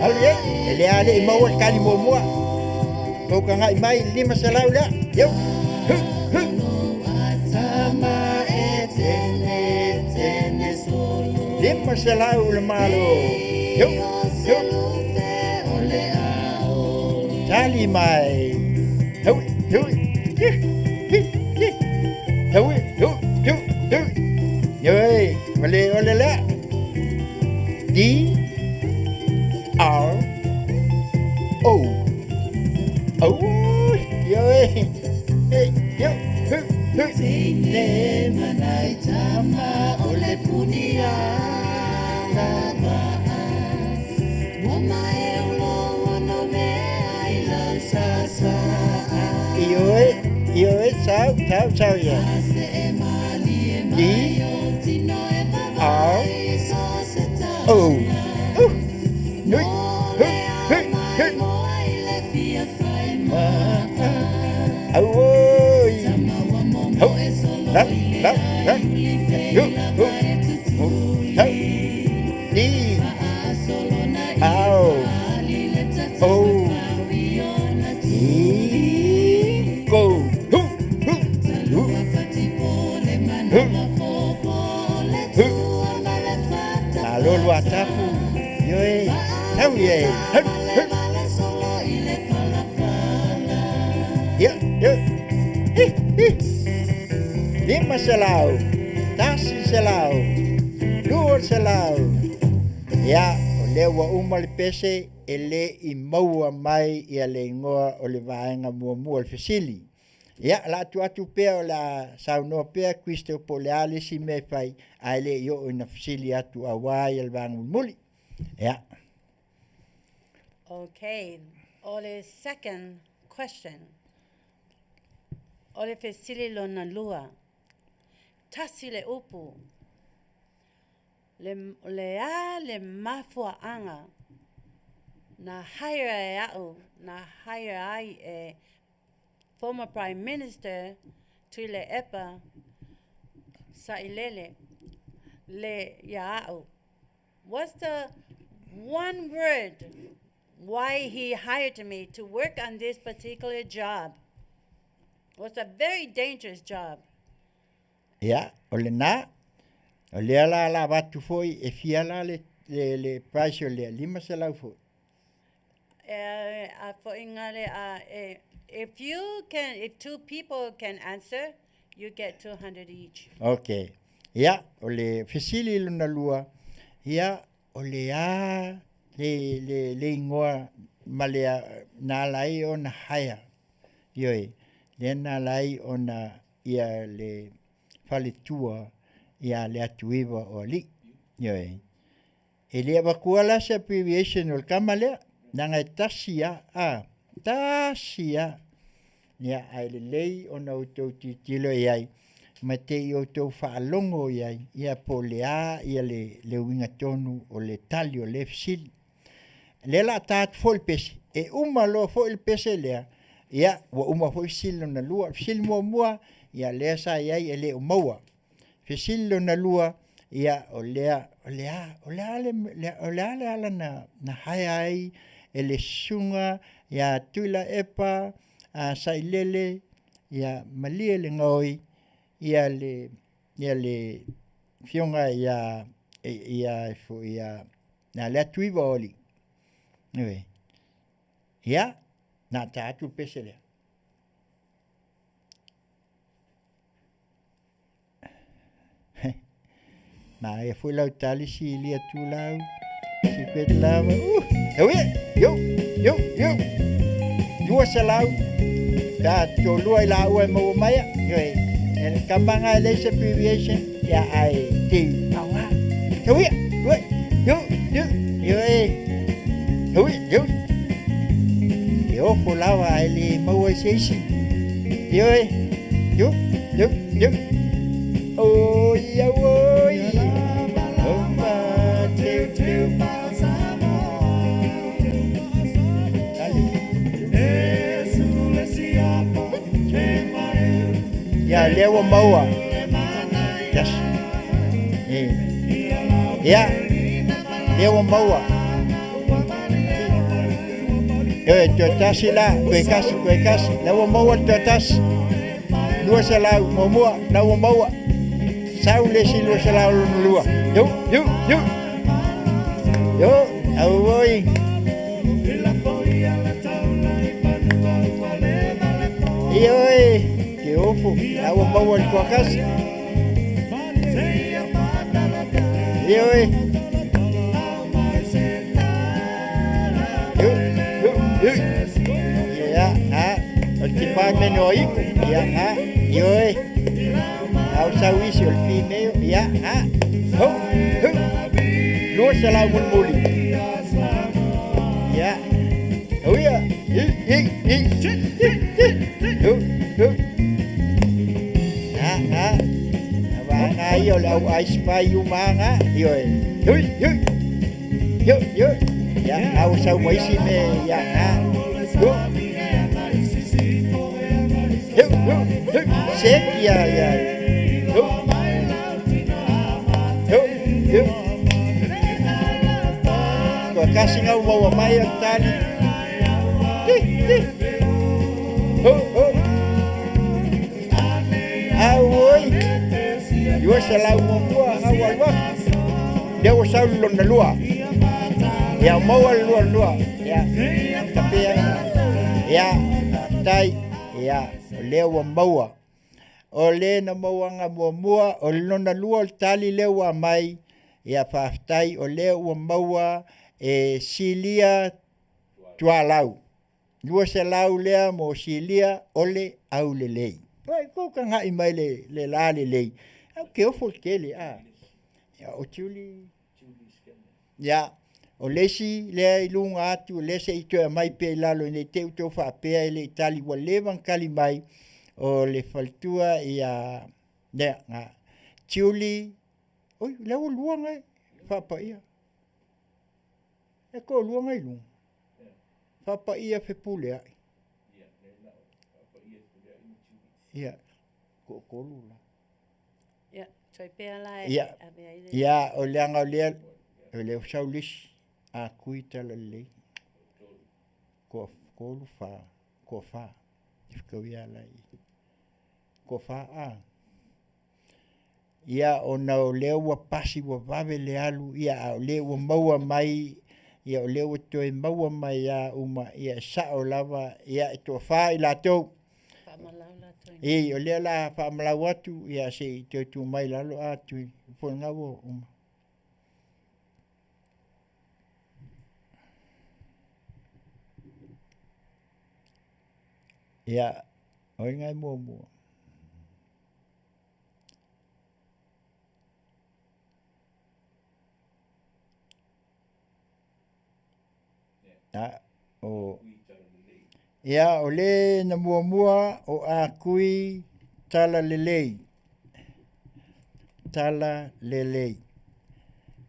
Manuia. Ele ale i maua kali mua. Kau ka ngai mai lima salau la. Yo. Sama e tene solo. Lima salau le malo. Yo. Tali mai. Yo. Ole la. D-R-O. Oh, yo. Tene manai tama ole punia lava. Mama e ulo no me ai la sasa. Yo, sao ya. D-R-O. Nui. Lima selau, tasi selau, dua selau. Ya, lewa umal pese ele i maua mai ia le ngoa o le vaenga mua le fisili. Ya, la atu pea o la saunoa pea Kristo po le ale si me fai a ele yo ina fisili atu awai al vanga muli. Ya. Okay, ole second question. Ole fisili lona lua. Tasi le upu. Le mafua'aga na haere a'u, na haere ai former Prime Minister tui le epa Sa'ilele le ya'u. What's the one word why he hired me to work on this particular job? It was a very dangerous job. Ya, ole na, ole ala watu foi e fiala le price o le lima selau foi. For ingale, if 2 people can answer, you get 200 each. Okay. Ia, o le fesili luna lua. Ia, o le a, le ingoa, ma le nā lai o na haia. Ioi, le nā lai o na ia le whaletua, ia Leatuivaoalii. Ioi. E lea wakua la se abbreviation o le kama lea, nanga e tasia, tasia. Ia, ai le lei o na utou titilo e ai. Ma te i o tau whaalongo iai, ia po lea, ia le winga tonu o le tali o le fisili. Le la taat fo il pese, e umalo fo il pese lea, ia wa uma fo fisili na lua, fisili mua, ia lea sa iai e le umaua. Fisili na lua, ia o lea le ala na haia ai, e le sunga, ia tuila epa, sailele, ia malia le ngoi, ia le fionga ia na Leatuivaoalii. Iwe. Ia, na taatu pese lea. Ma e foi lau tali si Leatuivaoalii. Si Fetalaiga. Yo. Dua salau. Da to lua la ua mo mai. Yo. El kambanga le se abbreviation ya ai ti pawa. Yo. Yo folawa ele mo seisi. Yo. Oh, ya oi. Ya lewa maua. Yes. Ya lewa maua. Tuatasi la, kuekasi. Lewa maua tuatasi. Lua salau, momua, lewa maua. Sau lesi lua salau lua. Yo, awoi. Ioi, ke ofu, lewa maua kuekasi. Ioi. Ya, o department o iku. Ya, ioi. Au sawisi o fimeo. Ya, lua salau mulmuli. Ya. Oh ya. Ayo lau ice pie umanga. Yo. Ya, au sau maisi me ya. Yo. Sek ya. Yo. Kau kasih ngau bawa maya tali. Awoi. Dua salau membuat awal wak. Dia usah luna lua. Ya mau lua. Ya. Tapi ya tai ya lewa maua. Ole na maua nga mua o luna lua tali lewa mai. Ya faftai o lewa maua e silia tualau. Dua salau lea mo silia ole au lelei. Wai ko ka ngai mai le la lelei. Au ke ofo kele a. Ya o tuli. Ya o lesi le ilunga atu lese ito mai pe lalo ne te uto fa pe le tali wa levan kali mai o le faltua ia ne nga tuli. Oi le o luanga fa pa ia. E ko luanga ilung. Fa pa ia fe pule ai. Ya ko lula. Ya, toi pea lai. Ya o leanga o le saulis a kuita le ko lu fa ko ia lai ko fa a ia o na o le wa pasi wa vave le alu ia o le wa maua mai ia o leo toi maua mai a uma ia sa o lava ia e to fa i latou Whaamalau la toi. e o leo la fa malau atu ia se te tu mai lalo atu po ngavo uma ia o ngai mo o ia o le na mua o a kui tala lelei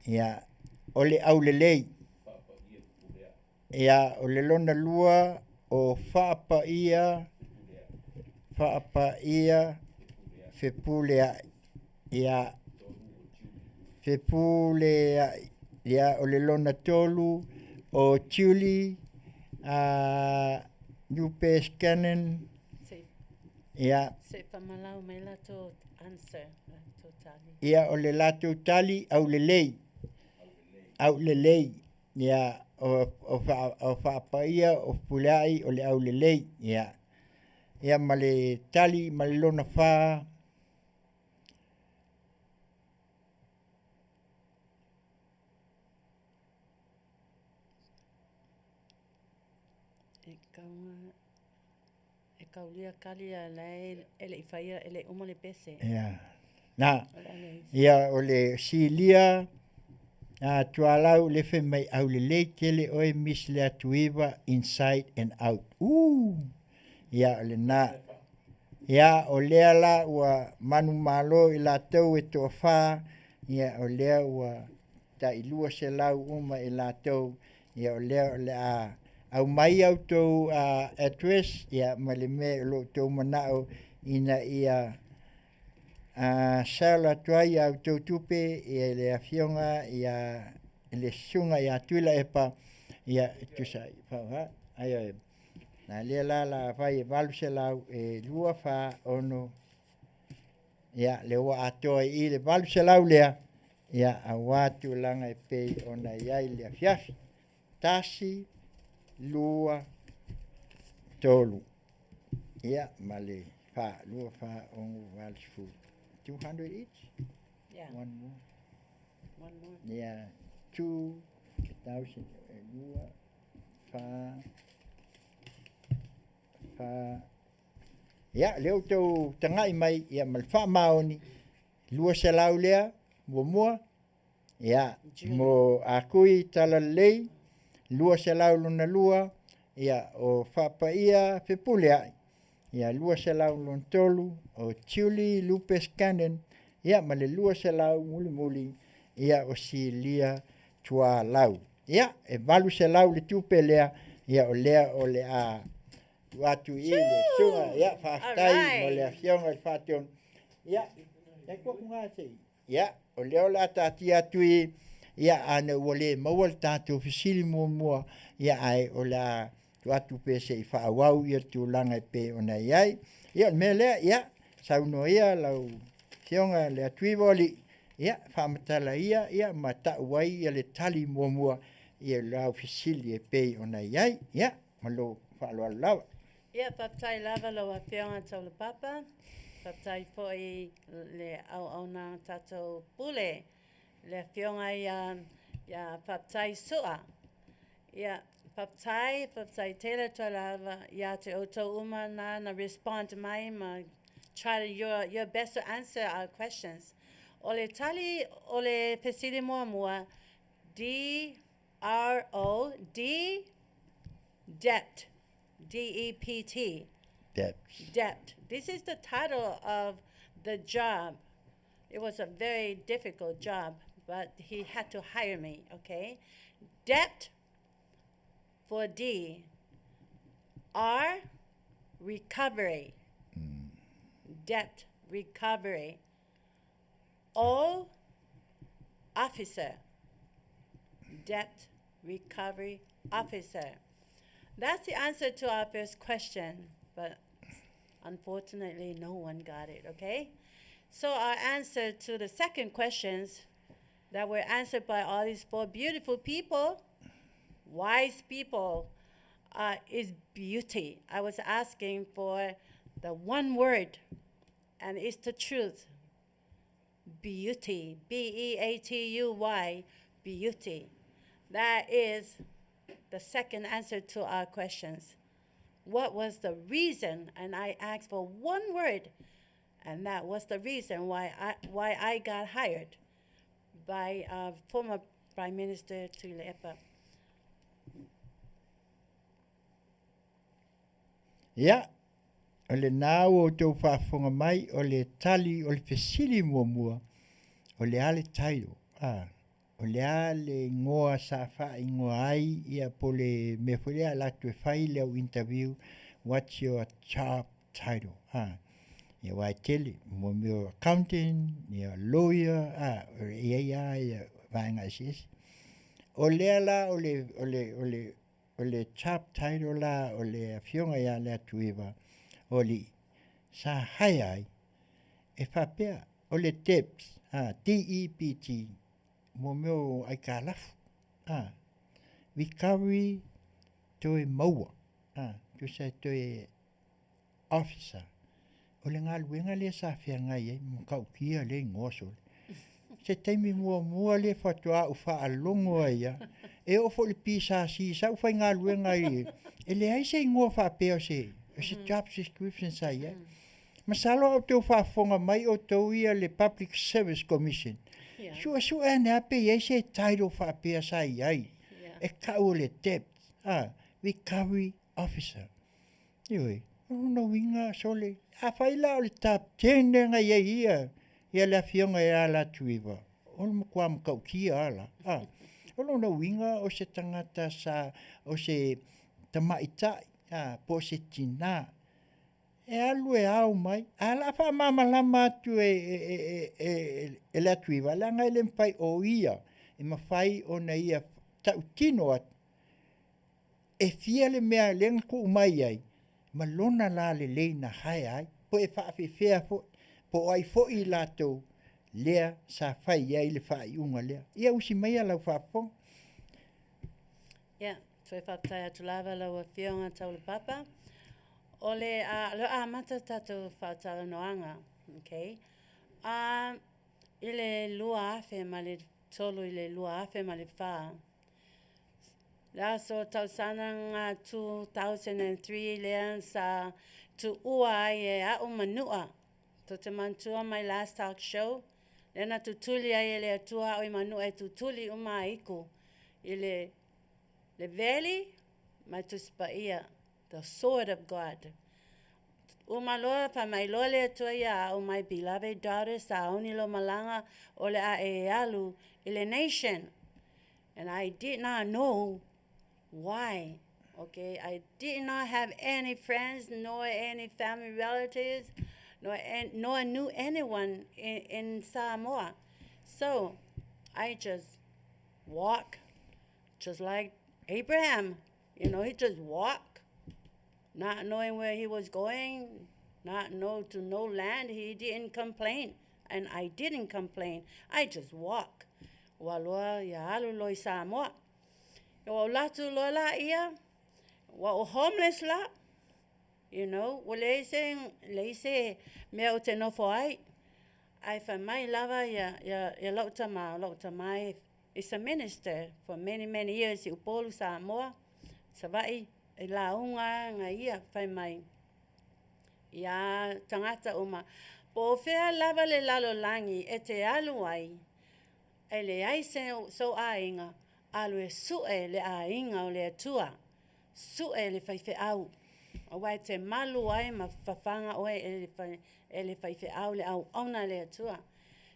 ia o le au lelei ia o le lona lua o faapa ia fepulea ia fepulea ia o le lona tolu o Tiuli Lupe Scannon Se, ia se whamalau mai la to answer. La to tali. ia o le latou tali au lelei ia o whaapaia o puleai o le au lelei ia ma le tali ma le lona wha E kaulia kali a lei ele i whaia ele uma le pese. ia na O le ale. ia o le silia tualau le fe mai au lelei tele oe Miss Leatuiva inside and out ia o le na ia o lea la ua manu malo i latou e to'afā ia o lea ua taʻilua se lau uma i latou ia o lea o le a au mai au tou address ia ma le mea o loo tou manaʻo ina ia saola atu ai au tou tupe ia le Afioga ia le suga ia tuila epa ia tusai fauha aio na lea la vai e valu se lau e lua fa ono ia le ua atoa i le valu se lau lea ia aua tulaga e pei ona iai le Afiafi tasi lua tolu ia ma le fa lua fa ongu valu sefulu 200 each Yeah. one more One more. ia 2,000 lua fa ia leo tau tangai mai ia mal whaamaoni lua se lau lea mua ia mo akui tala lei lua se lau luna lua ia o whapaia fepulea ia lua se lau luna tolu o Tiuli Lupe Scannon ia ma le lua se lau muli ia o silia tua lau ia e valu se lau le tupe lea ia o lea o le a watu i le sunga ia whaatai mo le Afioga i whātion ia e kua kunga sei ia o leo la tāti atu i ia ane ua le maua le tātou fisili mua ia ai o la watu pese i whaawau ia tūlanga i pe ona iai ia me lea ia sauno ia lau Afioga Leatuivaoalii ia whaamatala ia ma tauai ia le tali mua ia lau fisili e pe ona iai ia malo whaaloalo lawa Ia papai lava lo Afioga Taulapapa. Papai foi le au na tatou pule. Le Afioga ia papai sua. Ia papai tele lava ia te oto uma na respond mai ma try your best to answer our questions. Ole tali ole pesili mua D debt. DEPT. Debt. This is the title of the job. It was a very difficult job, but he had to hire me, okay? Debt for D. R, recovery. Debt recovery. O, officer. Debt recovery officer. That's the answer to our first question, but unfortunately no one got it, okay? So our answer to the second questions that were answered by all these four beautiful people wise people is beauty. I was asking for the one word, and it's the truth. Beauty. Beatuy. Beauty. That is the second answer to our questions. What was the reason? And I asked for one word, and that was the reason why I got hired by former Prime Minister Taulapapa. Ia, o le nā o tau whaafonga mai, o le tali, o le fesili mua, o le ale tairo, o le ale ngoa sa wha ingoa ai, ia po le me whulea Leatuivaoalii leo interview, what's your job title, ia wai tele, mo meo accountant, ia lawyer, o ia vaenga sis. O lea la, o le job title la, o le Afioga ia Leatuivaoalii, sa hai ai, e whapea, o le TEPS, T-E-P-T, mo meo ai ka lafu, recovery toe maua, tu sa toe officer, o le ngā luenga le sa whia ngai ai, mo kau kia le ngosole. Se taimi mua le whatua u wha alongo ai a, e ofo le pisa si, sa u whai ngā luenga i, e le ai se ingoa wha peo se, o se job description sa ia. Masalo au tau whaafonga mai o tau ia le Public Service Commission. Sua ane ape iai se title wha peo sa iai, e kau le TEP, Recovery Officer. Ioi, no winga sole, a whaila o le top 10 nga ia, ia le Afioga ia Leatuivaoalii. O le mokua mkau kia ala. O no winga o se tangata sa, o se tamaitai, po se tina. E alu e au mai. Ala wha mamalama atu e Leatuivaoalii. La ngai le mpai o ia. E mawhai o na ia tau tino atu. E fia le mea lenga ku umai ai. Ma lona la le leina hai ai. Po e whaafewhea po. Po ai fo i lato lea sa whai ai le whai unga lea. Ia usi mai alau whapong. Ia, toi whaptai atu lava lau Afioga Taulapapa. O le mata tatou Faatalanoaga, okay? I le lua afe ma le tolu i le lua afe ma le wha. La so tausana ngā 2003 lea sa tu ua ai e au Manua. To te mantua my last talk show. Lena tutuli ai le atua o i Manua e tutuli o maiku. I le valley, mai tuspaia, the sword of God. O maloa pa mai loa le atua ia o my beloved daughter sa oni lo malanga o le a e alu i le nation. And I did not know why. Okay, I did not have any friends nor any family relatives. Nor knew anyone in Samoa. So I just walk, just like Abraham. You know, he just walked, not knowing where he was going, not know to no land. He didn't complain, and I didn't complain. I just walk. Waloa ya alu loi Samoa. Wa latu lola ia, wa homeless la. You know, leise mea o te nofo ai. Ai wha mai lava ya lauta mai is a minister for many, many years i upolu Samoa. Savai, e launga nga ia whai mai. Ia tangata uma. Po whea lava le lalo langi e te alu ai. E le ai so ainga. Alu e sue le ainga o le atua. Sue le whaife au. O wai te malu ai ma whawhanga oe e le whaife au le au auna le atua.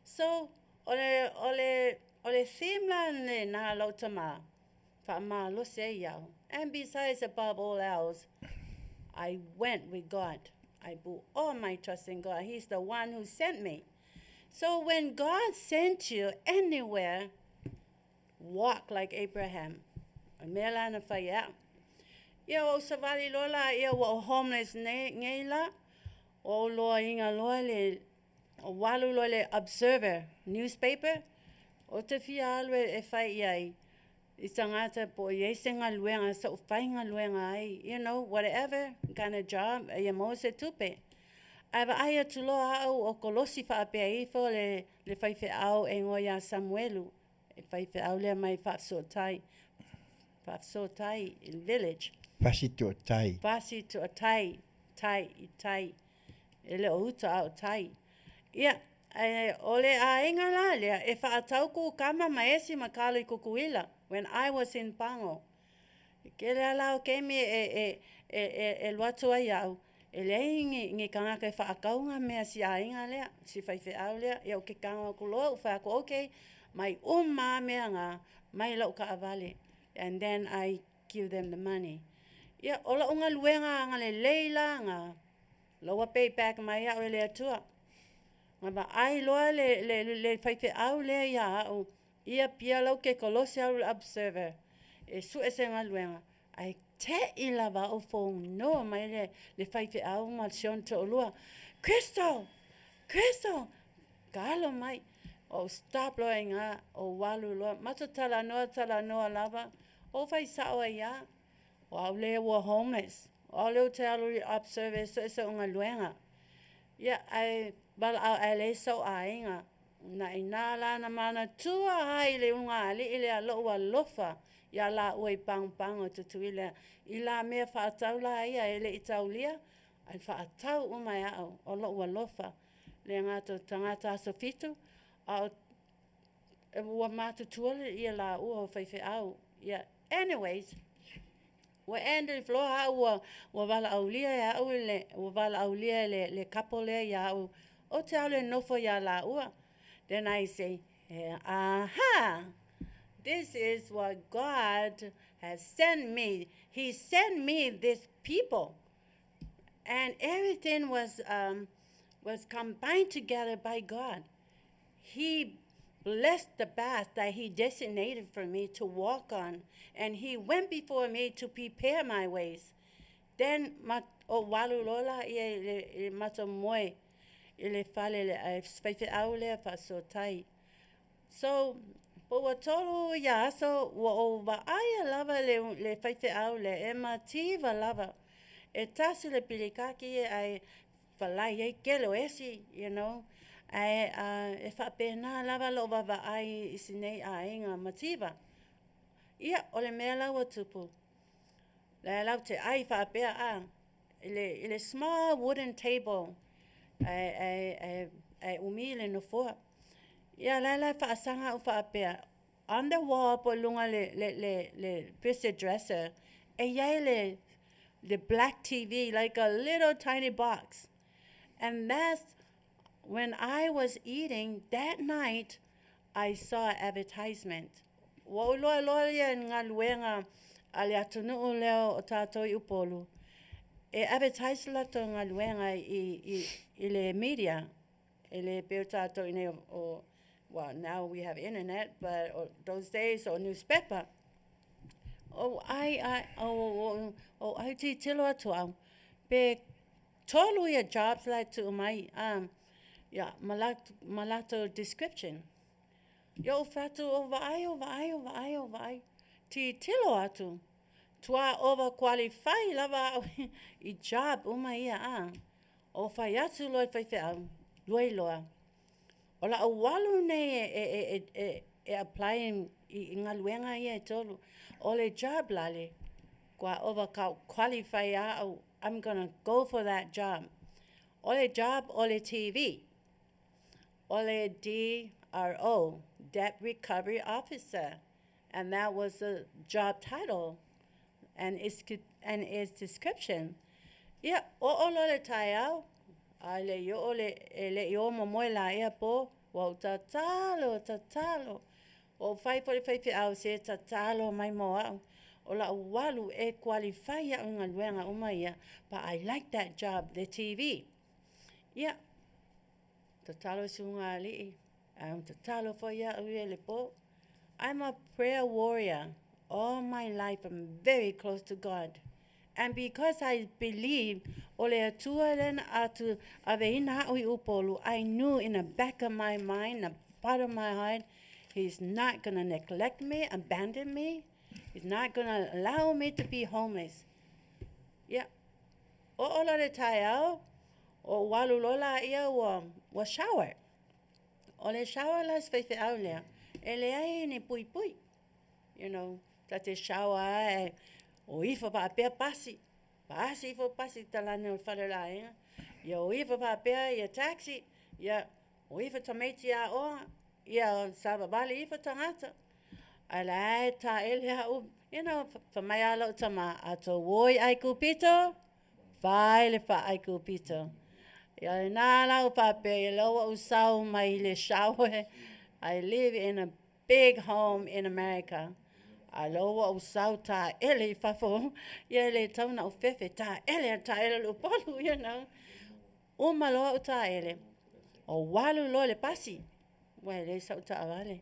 So, ole thimla ne nā lauta mā, wha lose e iau. And besides, above all else, I went with God. I put all my trust in God. He's the one who sent me. So when God sent you anywhere, walk like Abraham. Mea lana whai au. Ia o savali lola ia o homeless ngei la o loa inga loa le o walu loa le Observer newspaper o te fia alu e whai iai I tangata po i se galuega sa ufai galuega ai, you know, whatever kind of job, ia mo se tupe. Ai wa ai atu loa au o kolosi whaapea ifo le whaifeau e ngoia Samuelu. E whaifeau lea mai Faaso'au, Faaso'au village. Pasi Tautai. Pasi Tautai, tai. E le o uta au tai. Ia, ole a inga la lea, e whaatau ku kama maesi makalo I kukuila, when I was in Pango. Ke lea lao kemi e luatu ai au. E lei ngi kangaka e whaakaunga mea si a inga lea, si whaifeau lea, ia o ke kanga kuloa, whaako okay, mai umma mea ngā, mai lau ka avale. And then I give them the money. Ia, ola unga luenga ngā le leila ngā, loa payback mai au e lea tua. Ngā ba ai loa le whaifeau lea ia au, ia pia lau ke kolosi au observer. E su e se ngā luenga. Ai te I lava o Fonoia mai le whaifeau ma Sion to olua. Crystal! Galo mai. O stop loa ngā, o walu loa. Mata talanoa lava. O whai sao ia. O au lea wa homeless. O au leo te alu observer so e se unga luenga. Ia ai bala au ai le so a inga. Na ina la na mana tua hai le unga ali ile a lo wa lofa. Ia la ui pang o tutuila. I la mea whaatau la ia ele I taulia. Ai whaatau umai au o lo ua lofa. Le ngato tangata asofitu. Au e ua matu tuale ia la ua o whaifeau. Ia anyways. Wa ende floa au wa wala aulia ia au wa wala aulia le kapole ia au. O te au le nofo ia la ua. Then I say, aha! This is what God has sent me. He sent me these people. And everything was combined together by God. He blessed the path that He designated for me to walk on. And He went before me to prepare my ways. Then, o walu lola I mato moe. Ile fale le whaifeau lea Faaso'au. So, po wa tolu ia so wa wa ai lava le whaifeau le emativa lava. E tasi le pilikaki ai whalai ai kelo esi, you know. Ai e whapena lava lo wa ai isinei a inga mativa. Ia ole mea lau tupu. Le lau te ai whapea a. Ile small wooden table. Umile no foa. Ia la whaasanga o whaapea. On the wall po lunga le piste dresser. E iai the black TV, like a little tiny box. And that's when I was eating that night, I saw advertisement. Wa loa ia ngā luenga ale atunu leo o tātou I upolu. E advertise la to ngā luenga I le media. Ele peo tātou I nei o, well, now we have internet, but those days o newspaper. Ai te tilo atu au. Pe tolu ia jobs like tu mai, malato description. Yo fatu o vai. Te tilo atu. Tua over qualify lava I job ia o fai atu loi whaifeau, loi loa. O la awalu nei e applying I ngā luenga ia e tolu. O le job lale, kua over qualify au, I'm gonna go for that job. O le job, o le TV. O le DRO, Debt Recovery Officer. And that was the job title. And its description. Ia, o lo le tai au, ai le yo momoe la ia po, wa tatalo. O fai au se tatalo mai mo au. O la walu e qualify ia ngā luenga umaia, but I like that job, the TV. Ia, tatalo sunga alii, tatalo fo ia ue le po. I'm a prayer warrior. All my life, I'm very close to God. And because I believe, ole atua len atu aveina ui upolu, I knew in the back of my mind, the part of my heart, He's not going to neglect me, abandon me. He's not going to allow me to be homeless. Yeah. O ola le tai au, o walu lola ia wa shower. O le shower las feife au lea. E le ai ni pui pui. You know, ta te shower ai, o ifa pa apea pasi. Pasi fo pasi talane o wharela inga. Ia o ifa pa apea ia taxi. Ia o ifa tamaiti a oa. Ia sababali ifa tangata. Ai ta ele au, you know, fa mai alo tama ato woi ai kupito. Vai le fa ai kupito. Ia nā lau pape, ia loa usau mai le shower. I live in a big home in America. A loa usau ta ele fafo. Ia le tauna o fefe ta ele lo polu, you know. Uma loa o ta ele. O walu loa le pasi. Wai le sau ta awale.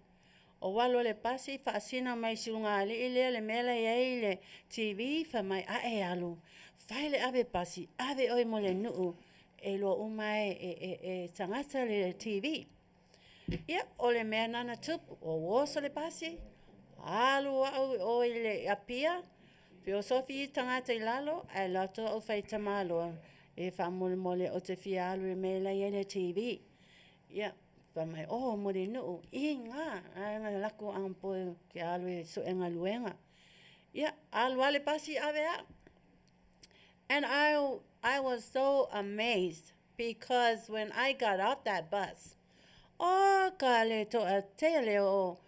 O walu le pasi fa asina mai siunga le mela iei le TV fa mai ae alu. Fai le ave pasi, ave oi mo le nuu. E lo umai e tangata le TV. Ia, o le mea nana tupu, o wosa le pasi. Alu au o le apia. Pio sofi I tangata I lalo, ai lato o fai tamaloa. E fa mole o te fia alu le mela iei le TV. Ia. Mai mo le nuu inga nga lako ang po ke alu so enga luenga. Yeah, alu ale pasi avea. And I was so amazed because when I got off that bus, ka le to a tele o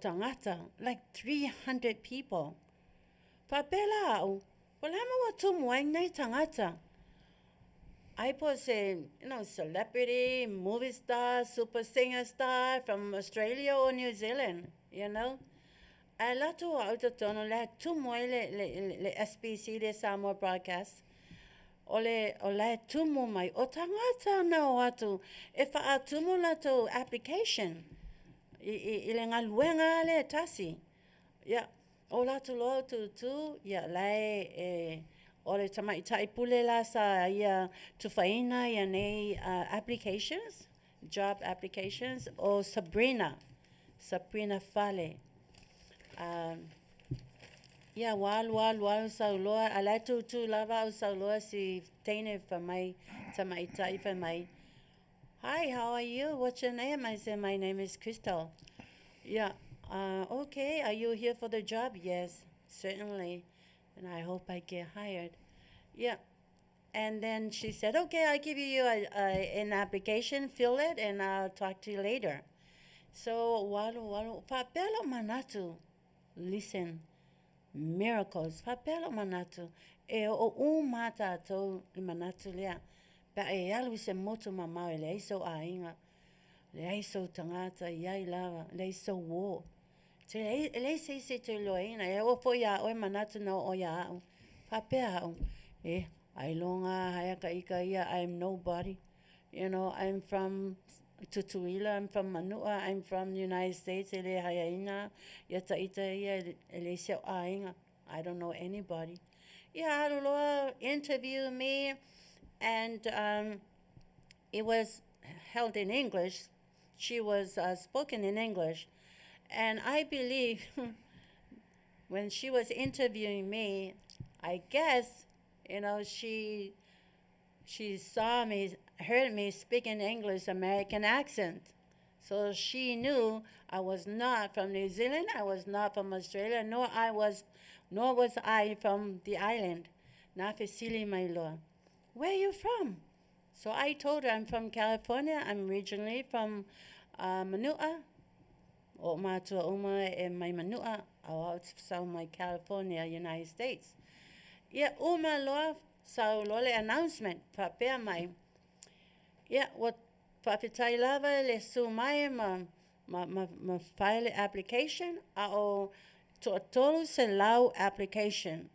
tangata, like 300 people. Papela au, walama wa tumuai nei tangata. I was a, celebrity, movie star, super singer star from Australia or New Zealand, you know. I love to out of tono le tumo le SBC le Samoa broadcast. Ole tumo mai o tangata na watu. E fa tumo la to application. Ile ngaluenga le tasi. Yeah. Ola to lo tu ya lai Ole tamai taipule la sa ia tufaina ia nei applications, job applications, o Sabrina Fale. Ia wal sauloa, alai tu lava o sauloa si teine fa mai tamai tai fa mai. Hi, how are you? What's your name? I said, my name is Crystal. Yeah, okay, are you here for the job? Yes, certainly. And I hope I get hired. Yeah. And then she said, okay, I'll give you an application, fill it, and I'll talk to you later. So, walu, papelo manatu. Listen, miracles. Papelo manatu. E o umata to manatu lea. Ba e alu se motu mamau le iso ainga. Le iso tangata, iai lava, le iso wo. Te le se te loina e o fo ya o manatu no o ya au. Papea au. Ai longa hayaka ika ia I'm nobody. You know, I'm from Tutuila, I'm from Manuia, I'm from the United States. Ele hayaina ia taita ia ele se ainga. I don't know anybody. Yeah, Aruloa interviewed me and it was held in English. She was spoken in English. And I believe when she was interviewing me, I guess, she saw me, heard me speaking English, American accent. So she knew I was not from New Zealand, I was not from Australia, nor was I from the island. Nafisili Mailoa. Where are you from? So I told her I'm from California. I'm originally from Manuia. O mātua uma e mai Manuia, au sau mai California, United States. Ia uma loa sau lole announcement, whapea mai. Ia, what Faafetalaiga le su mai ma file application, a o to tolu se lau application.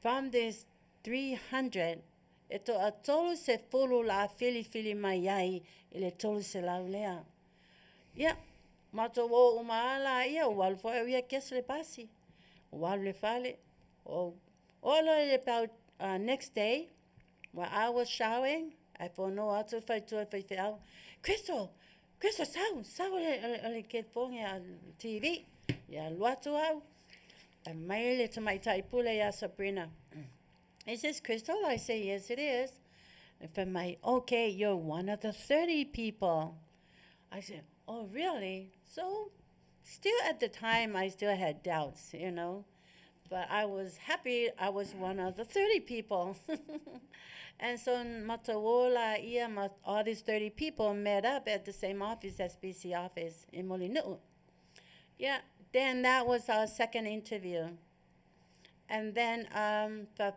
From this 300, e to a tolu se fulu la fili mai ai, ile tolu se lau lea. Ia, mato wo umaala ia wal fo ia kesle pasi. Wal le fale o about next day while I was showering, I Fonoia to Faiva. Crystal, sao le ke fonga TV. Ya luatu au. mai le tamai taipule ya Sabrina. Is this Crystal? I say, yes, it is. And my, okay, you're one of the 30 people. I said, oh, really? So still at the time, I still had doubts, you know. But I was happy I was one of the 30 people. And so Matawola, all these 30 people met up at the same office, SBC office in Molinu. Yeah, then that was our second interview. And then the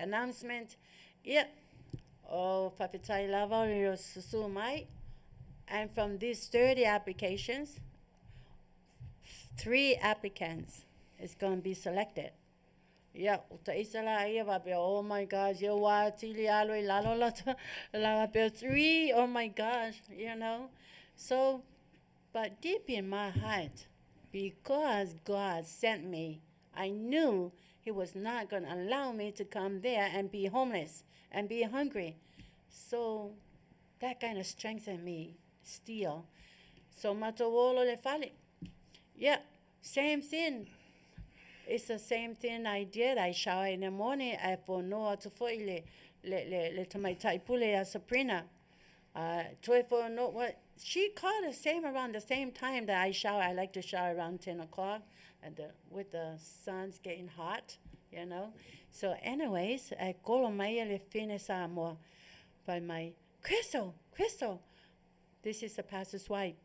announcement, and from these 30 applications, 3 applicants is going to be selected. Yeah, oh my gosh, 3, oh my gosh, you know. So, but deep in my heart, because God sent me, I knew He was not going to allow me to come there and be homeless and be hungry. So that kind of strengthened me still. So matawolo le fale. Yeah, same thing. It's the same thing I did. I shower in the morning. I Fonoia to foile le tamai taipule a Sabrina. What she called the same around the same time that I shower. I like to shower around 10 o'clock, and with the sun's getting hot, you know. So, anyways, I call my le fine Samoa by my Crystal. This is the pastor's wife.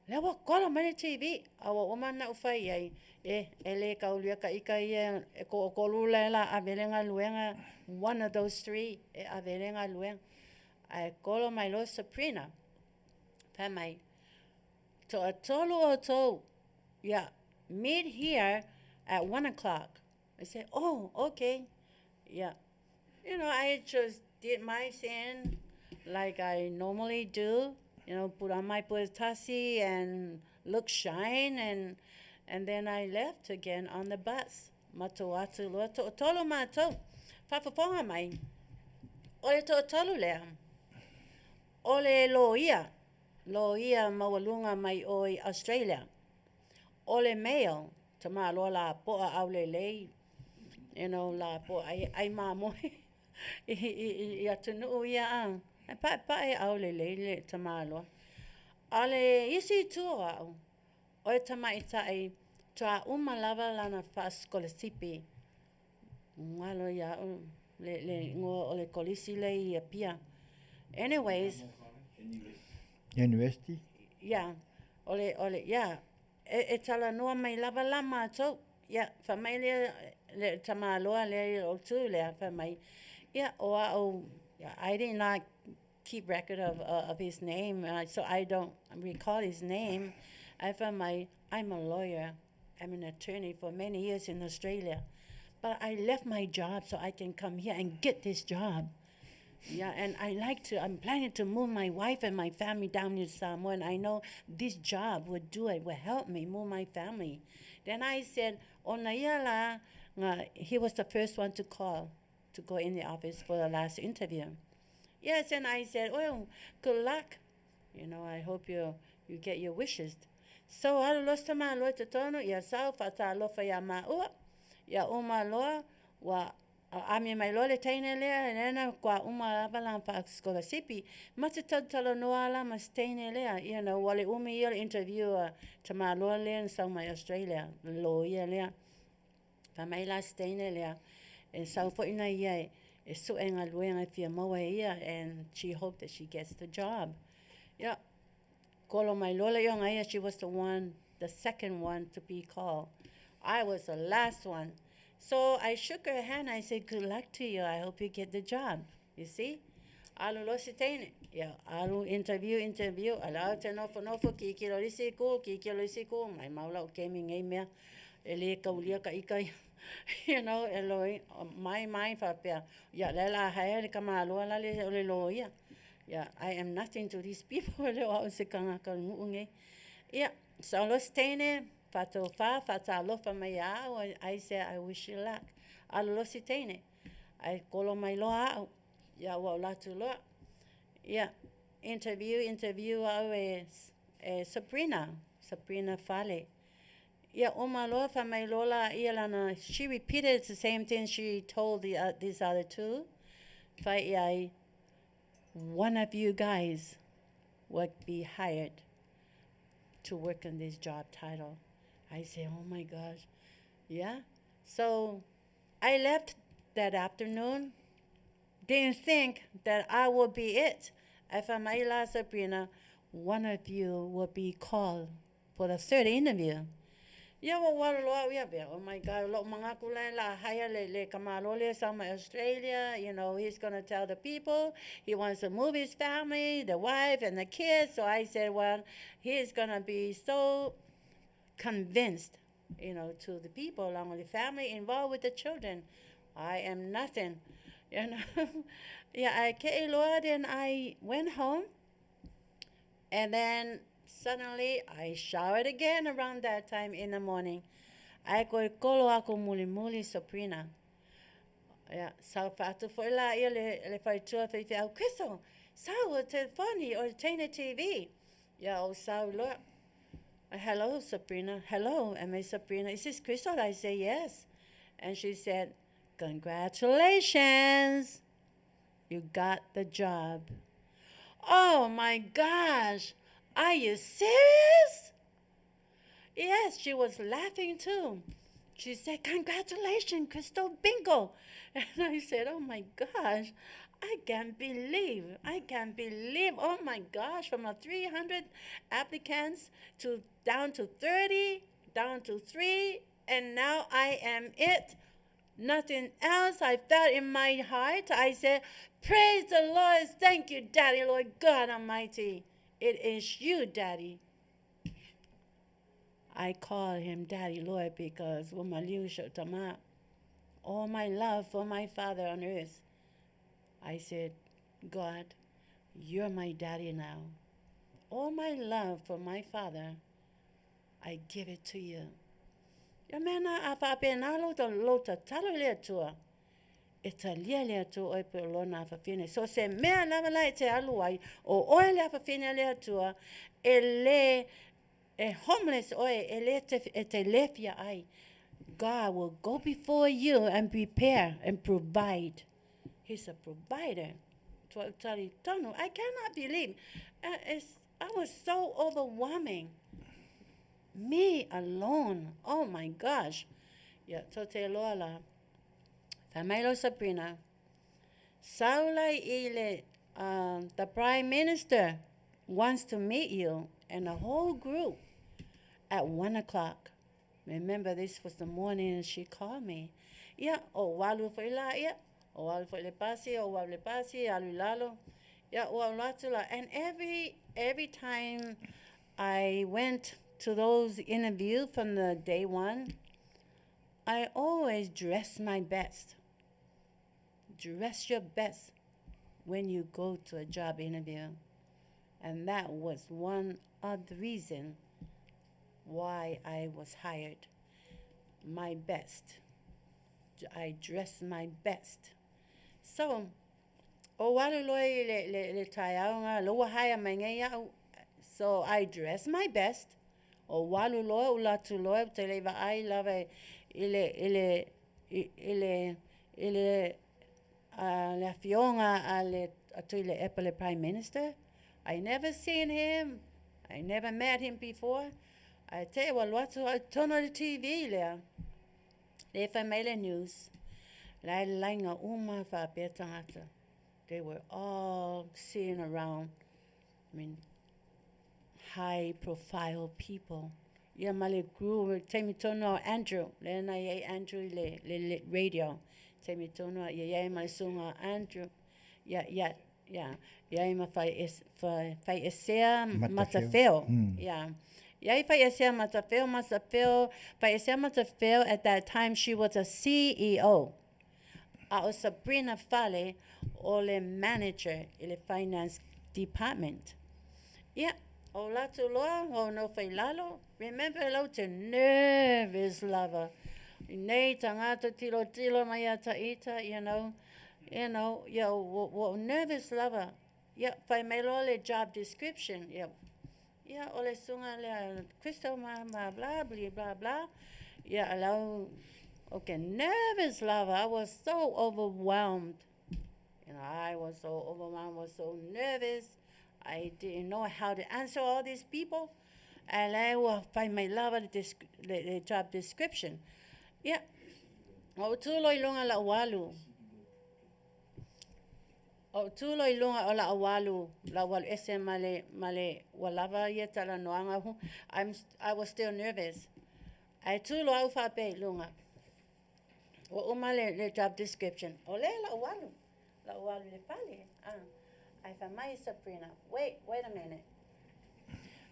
Lewa call my TV. Our woman na ufai ele Galuega ika ko la avelenga luenga. One of those 3 avelenga luenga. I call my Lord Sabrina. Pamai. To a tolu yeah, meet here at 1 o'clock. I said, oh, okay. Yeah. You know, I just did my thing like I normally do. You know, put on my puetasi and look shine, and then I left again on the bus. Matoatu lo tolu mato. Faafofoga mai. Ole to tolu lea. Ole loia mawalunga mai oi Australia. Ole male tama lo la poa aulelei. You know la poa ai mamo. Ya tunu ya pa aulelei le tama lo. Ale isi tua. Oi tama ita ai tua umalava lana faskolesipi. Ngalo ya le ngo ole kolisi le ia pia. Anyways, University. yeah, ole, yeah. Tala noa mai lava lama so, yeah, familia le tamaloa le o tu le famai. Yeah, yeah, I did not keep record of his name, so I don't recall his name. I'm a lawyer. I'm an attorney for many years in Australia, but I left my job so I can come here and get this job. Yeah, and I'm planning to move my wife and my family down to Samoa, and I know this job would do it, will help me move my family. Then I said, he was the first one to call, to go in the office for the last interview. Yes, and I said, well, good luck. You know, I hope you get your wishes. So, I lost my Lord to turn yourself, Fatalanoaga ya ma'ua, ya uma loa, wa ami mai lole teine lea, nena kwa uma avalan pa skolasipi, Taulapapa mas teine lea, you know, wale umi il interview tama loa lea in Samoa, Australia, lo ia lea, pa mai las teine lea, and so for ina ia, so enga luenga fia moa ia, and she hoped that she gets the job. Yeah. Kolo mai lola yong ia, she was the second one to be called. I was the last one. So I shook her hand. I said, good luck to you. I hope you get the job. You see? Alu lo sitene. Yeah, alu interview. Alau te nofo, kiki lo lisi ko. Mai maula o kemi ngai mea. Ele kaulia ka ika. You know, eloi, my mind fa pia. Ya lela hae le kama alua la le loia. Yeah, I am nothing to these people. Le o se kanga ka ngunge. Yeah, so lo sitene. Fatalofa mai au, I said, I wish you luck. Alu sitene. I kolo mai loa au. Ya wa latu loa. Yeah, interview au Sabrina Fale. Yeah, Umaloa Famailola Ialana, she repeated the same thing she told these other two. One of you guys would be hired to work on this job title. I say, oh my gosh. Yeah. So I left that afternoon. Didn't think that I would be it. If I'm Ayla Sabrina, one of you will be called for the third interview. Yeah, oh my God, lo mga kulay la haya le kamalole sama Australia, he's gonna tell the people he wants to move his family, the wife and the kids. So I said, well, he's gonna be so convinced, to the people along with the family involved with the children. I am nothing, Yeah, I came Lord and I went home, and then suddenly I showered again around that time in the morning. I go kolo ako muli Sabrina. Yeah, so fatu for la le fai tua fai fai Crystal. So telephone or the TV. Yeah, oh so look. Hello, Sabrina. Hello, am I Sabrina? Is this Crystal? I say yes. And she said, congratulations. You got the job. Oh my gosh. Are you serious? Yes, she was laughing too. She said, congratulations, Crystal, bingo. And I said, oh my gosh, I can't believe, oh my gosh, from 300 applicants down to 30, down to 3, and now I am it. Nothing else. I felt in my heart. I said, praise the Lord. Thank you, Daddy, Lord God Almighty. It is you, Daddy. I call him Daddy, Lord, because all my love for my Father on earth. I said, God, you're my daddy now. All my love for my Father, I give it to you. Yamena apapena lota talo leatua. It's a leatua oi pelona afafine. So se mea lavala te aluai o oi le afafine leatua ele homeless oi ele te lefia ai. God will go before you and prepare and provide. He's a provider. I cannot believe. I was so overwhelming. Me alone. Oh my gosh. Yeah, Tote Loala. Familo Sabrina. Saula ile, the Prime Minister wants to meet you and the whole group at 1 o'clock. Remember, this was the morning and she called me. Yeah, oh, walu faila, yeah. O al le pasi, alu lalo. Yeah, o latula. And every time I went to those interviews from the day one, I always dress my best. Dress your best when you go to a job interview. And that was one of the reasons why I was hired. My best. I dress my best. So, o walu loi le taiaunga loa haya mengeia. So I dress my best. O walu loi ulatu loi te leva ai lava ile le Afioga ale atule epale Prime Minister. I never seen him. I never met him before. I tell you what, I turn on the TV there. Le family news. They were all sitting around, high-profile people. Yeah, Mali grew. Temi tono Andrew. Then I Andrew le radio. Temi tono yeah my sunga Andrew. Yeah. Yeah, my fai esea matafeo. Yeah. Yeah, fai esea matafeo. Fai esea matafeo. At that time, she was a CEO. A Sabrina Fale, or the manager in the finance department. Yeah, ola to loa, o no failalo. Remember, lo to nervous lover. Nei tangata tilo maya taita, nervous lover. Yeah, fai melo le job description. Ia ole sunga le Crystal ma blah blah blah blah. Ia alau okay, nervous lava. I was so overwhelmed. You know, I was so overwhelmed, was so nervous. I didn't know how to answer all these people. And I will find my lava the job description. Yeah. O tuloy lunga la walu. O tuloy lunga o la awalu, la walu ese male walava ye Talanoaga hu. I was still nervous. I tulo au fa pe lunga. O umale le job description. Ole la awalu le pale. I found my Sabrina. Wait a minute.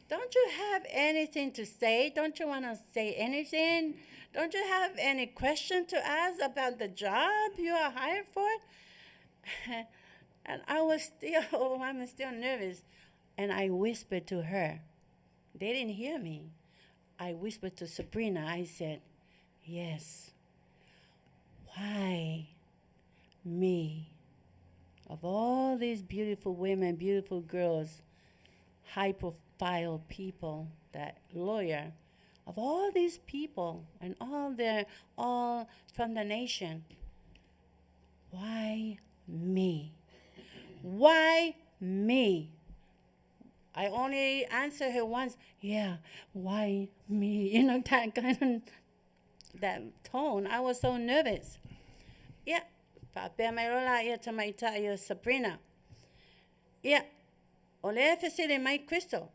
Don't you have anything to say? Don't you want to say anything? Don't you have any question to ask about the job you are hired for? And I was still, I'm still nervous. And I whispered to her. They didn't hear me. I whispered to Sabrina. I said, yes. Why me? Of all these beautiful women, beautiful girls, high-profile people, that lawyer, of all these people, and all from the nation, why me? Why me? I only answered her once, yeah, why me? You know, that kind of, that tone. I was so nervous. Yeah, Papa Marola, yeah, to my Sabrina. Yeah, ole fesile my Crystal.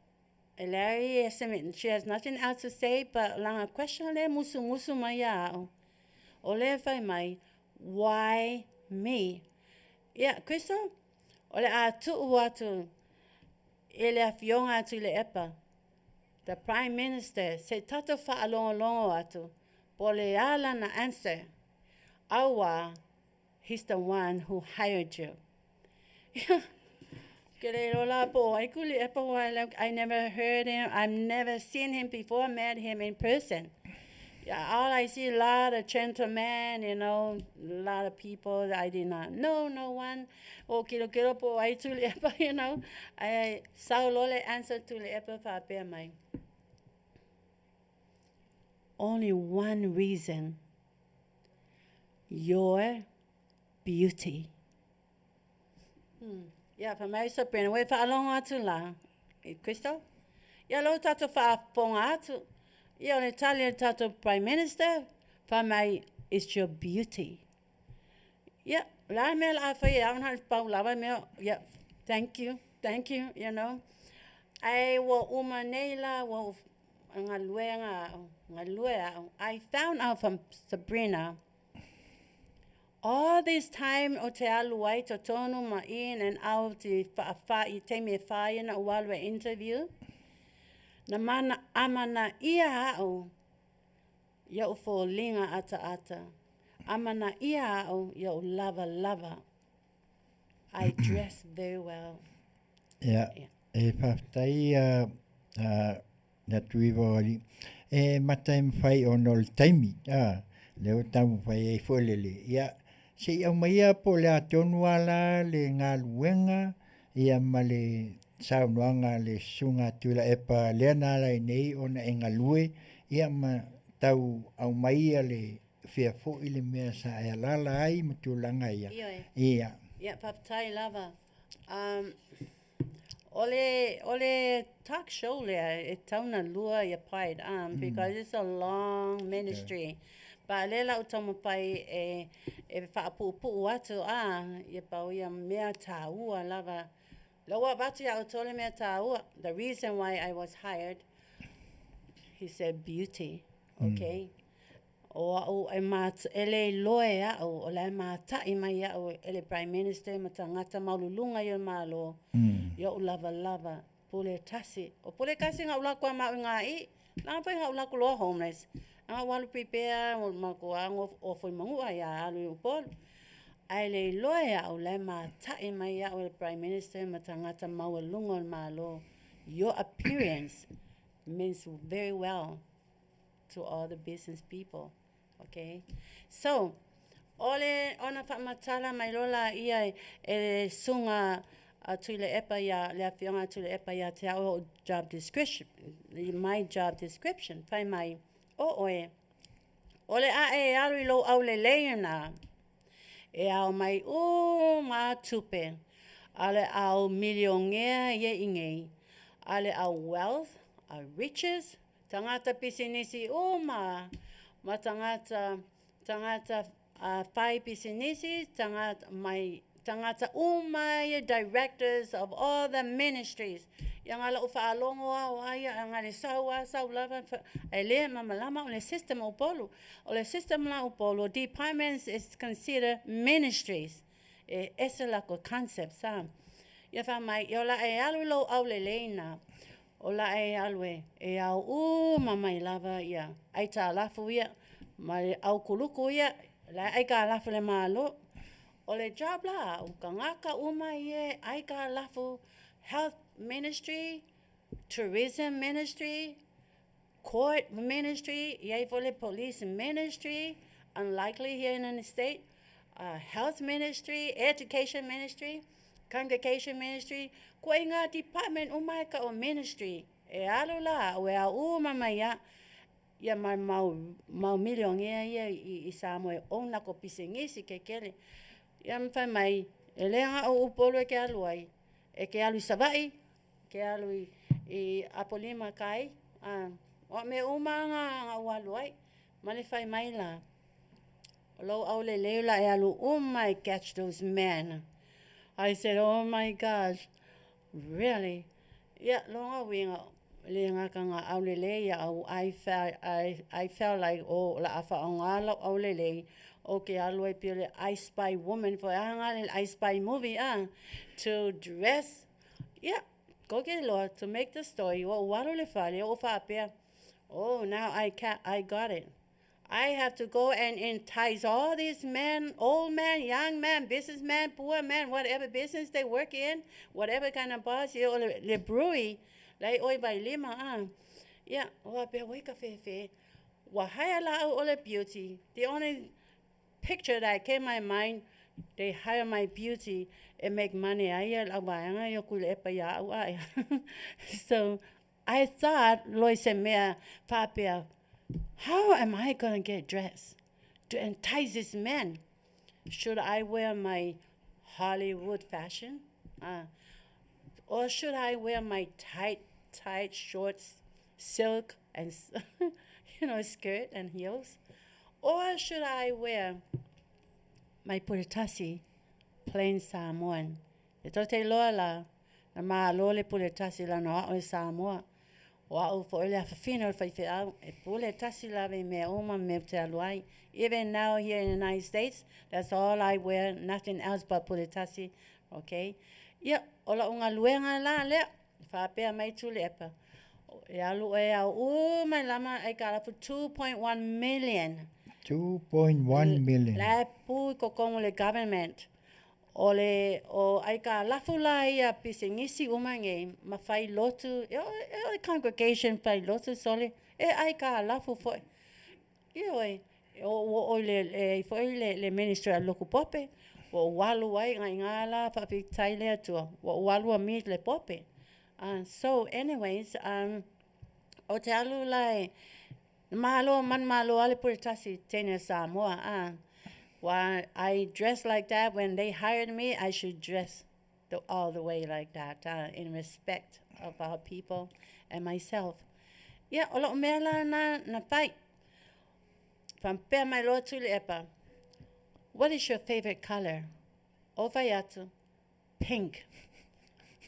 Elari she has nothing else to say, but langa question le musu maya. Ole fai mai, why me? Yeah, Crystal. Ole a tu watu. Ele Afioga atu le epa. The Prime Minister se tato fa'alongo atu. Pole ala na answer. Awa, he's the one who hired you. I never heard him. I've never seen him before, met him in person. Yeah, all I see, a lot of gentlemen, you know, a lot of people that I did not know, no one. You know. I saw lole answer to the epa fa mai. Only one reason. Your beauty. Yeah, for my Sabrina, we fa along atu la. Crystal? Yeah, lo tato Faafogaga atu. Yeah, on Italian tato Prime Minister, for my, it's your beauty. Yeah, la me la fa ya una paulava me. Yeah, thank you, you know. I will umanela will Galuega. I found out from Sabrina. All this time, o te aluai to tonu ma in and out the I te me whaia na ualwe interview. Na mana amana ia au, ia u fo linga ata. Amana ia au, ia u lava. I dress very well. Yeah. E whaftai Leatuivaoalii. E matai mwhai o nol taimi. Leo tamu whai e wholele. Yeah. Se au mai a po le atonu ala le Galuega ia ma le saunoaga le suga tula epa lea na ala nei ona e galue ia ma tau au mai a le fea fo'i le mea sa e alala ai ma tulaga ia. Ia. Yeah, Papatai lava. Ole talk show le e tauna lua ia paid because it's a long ministry. Ba lela utama pai e whaapupu atu ia pau ia mea tāua lava. Lawa batu ia utole mea tāua. The reason why I was hired, he said beauty, okay? O e mat ele loe au o le matai mai au ele Prime Minister ma tangata maululunga ia malo. Ia u lava pule tasi. O pule kasi ngā ula kua mau ngā I. Nā pai ngā ula kuloa homeless. Nga walu prepare o makuang o foi mangua ia alu upol. Ai le loe au le matai mai au le Prime Minister ma tangata maululunga malo. Your appearance means very well to all the business people. Okay, so ole ona whaamatala mai lola ia e sunga tule epa ia, le Afioga tule epa ia te au job description, my job description, whai mai, oe. Ole a e alu I lo au le leina, e au mai ngā tupe, ale au milionea ia ingei, ale au wealth, au riches, tangata pisinisi ma tangata whai pisinisi, tangata directors of all the ministries. Yang ala whaalongo au aia, angare sau lava, e lea mamalama o le system o polo. O le system la o polo, departments is considered ministries. E ese la ko concept sa. Ia wha mai, i ola e alu lo au le leina. Ola e alwe, e au mamai lava ia. Ai tā lafu ia, mai au kuluku ia, la ai ka lafu le malo. O le job la, o ka ngaka ia, ai ka lafu health ministry, tourism ministry, court ministry, iai fole police ministry, unlikely here in the state, health ministry, education ministry, congregation ministry, ko inga department umai ka o ministry. E alu la, o e au mamai ia mai mau milion ia I Samoa o na ko pisingisi ke kele. Ia mwhai mai, e leanga o upolo e ke alu ai. E ke alu savai, ke alu I apolima kai. O me ngā walu ai, male whai mai la. Lo au le leula e alu, oh my catch those men. I said, oh my gosh, really? Yeah, longa winga, leanga ka ngā au le le ia au, I felt like, oh, la afa o ngā lau au le le, o ke alu e pio le I Spy Woman, for anga le I Spy movie, to dress, yeah, go get loa, to make the story, o walo le whale, o whapea, oh, now I got it. I have to go and entice all these men, old men, young men, businessmen, poor men, whatever business they work in, whatever kind of boss, le brewery, like oi by lima, yeah, o be wake up fe. Wa hire la ole beauty. The only picture that came to my mind, they hire my beauty and make money. So I thought, Lois and Mea, Papia, how am I going to get dressed to entice this man? Should I wear my Hollywood fashion? Or should I wear my tight shorts, silk, and skirt and heels? Or should I wear my puritasi, plain Samoan? E tote loa la, na maa lole puritasi la no o Samoa. Wa o fo le afafina o faifeau e pule tasi lave me oma me te aluai. Even now here in the United States, that's all I wear, nothing else but puletasi, okay? Yeah, ola unga luenga la le, whapea mai tu lepa. E alu e au mai lama e kala for 2.1 million. 2.1 million. La pu ko kongo le government. O ai ka lafu la ia pisingisi umange ma fai lotu e congregation fai lotu sole e ai ka lafu foi o le ministry a loku pope o walu ai ngala fa Fetalaiga le tu o walu a mi le pope so anyways o te alu lai malo ale puritasi tene Samoa Why I dress like that when they hired me, I should dress all the way like that in respect of our people and myself. Yeah, olo mela na fight. Pampea mai lo tu lepa. What is your favorite color? Ovayatu. Pink.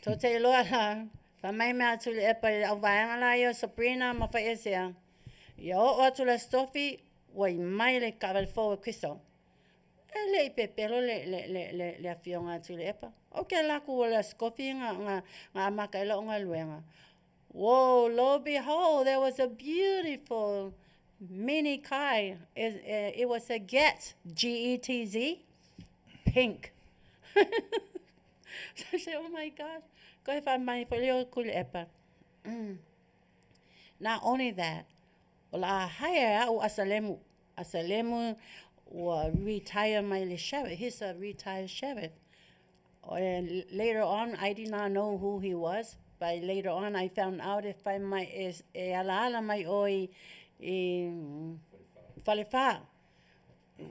Tote lo ala. Pamai mea tu lepa. Ovayanga la yo Sabrina mafaesia. Yo o tu la stofi. Wai mai le kavalfo kristo. Le pepelo le Afioga tu le epa. Okay, la ku la skofi nga makaila nga luenga. Whoa, lo behold, there was a beautiful mini car. It was a Getz, pink. So I said, oh my God. Go if I money for you ku le epa. Not only that, la hire o asalemu or retire my sheriff. He's a retired sheriff. Later on, I did not know who he was, but later on, I found out if I might is ala mai oi whalefa.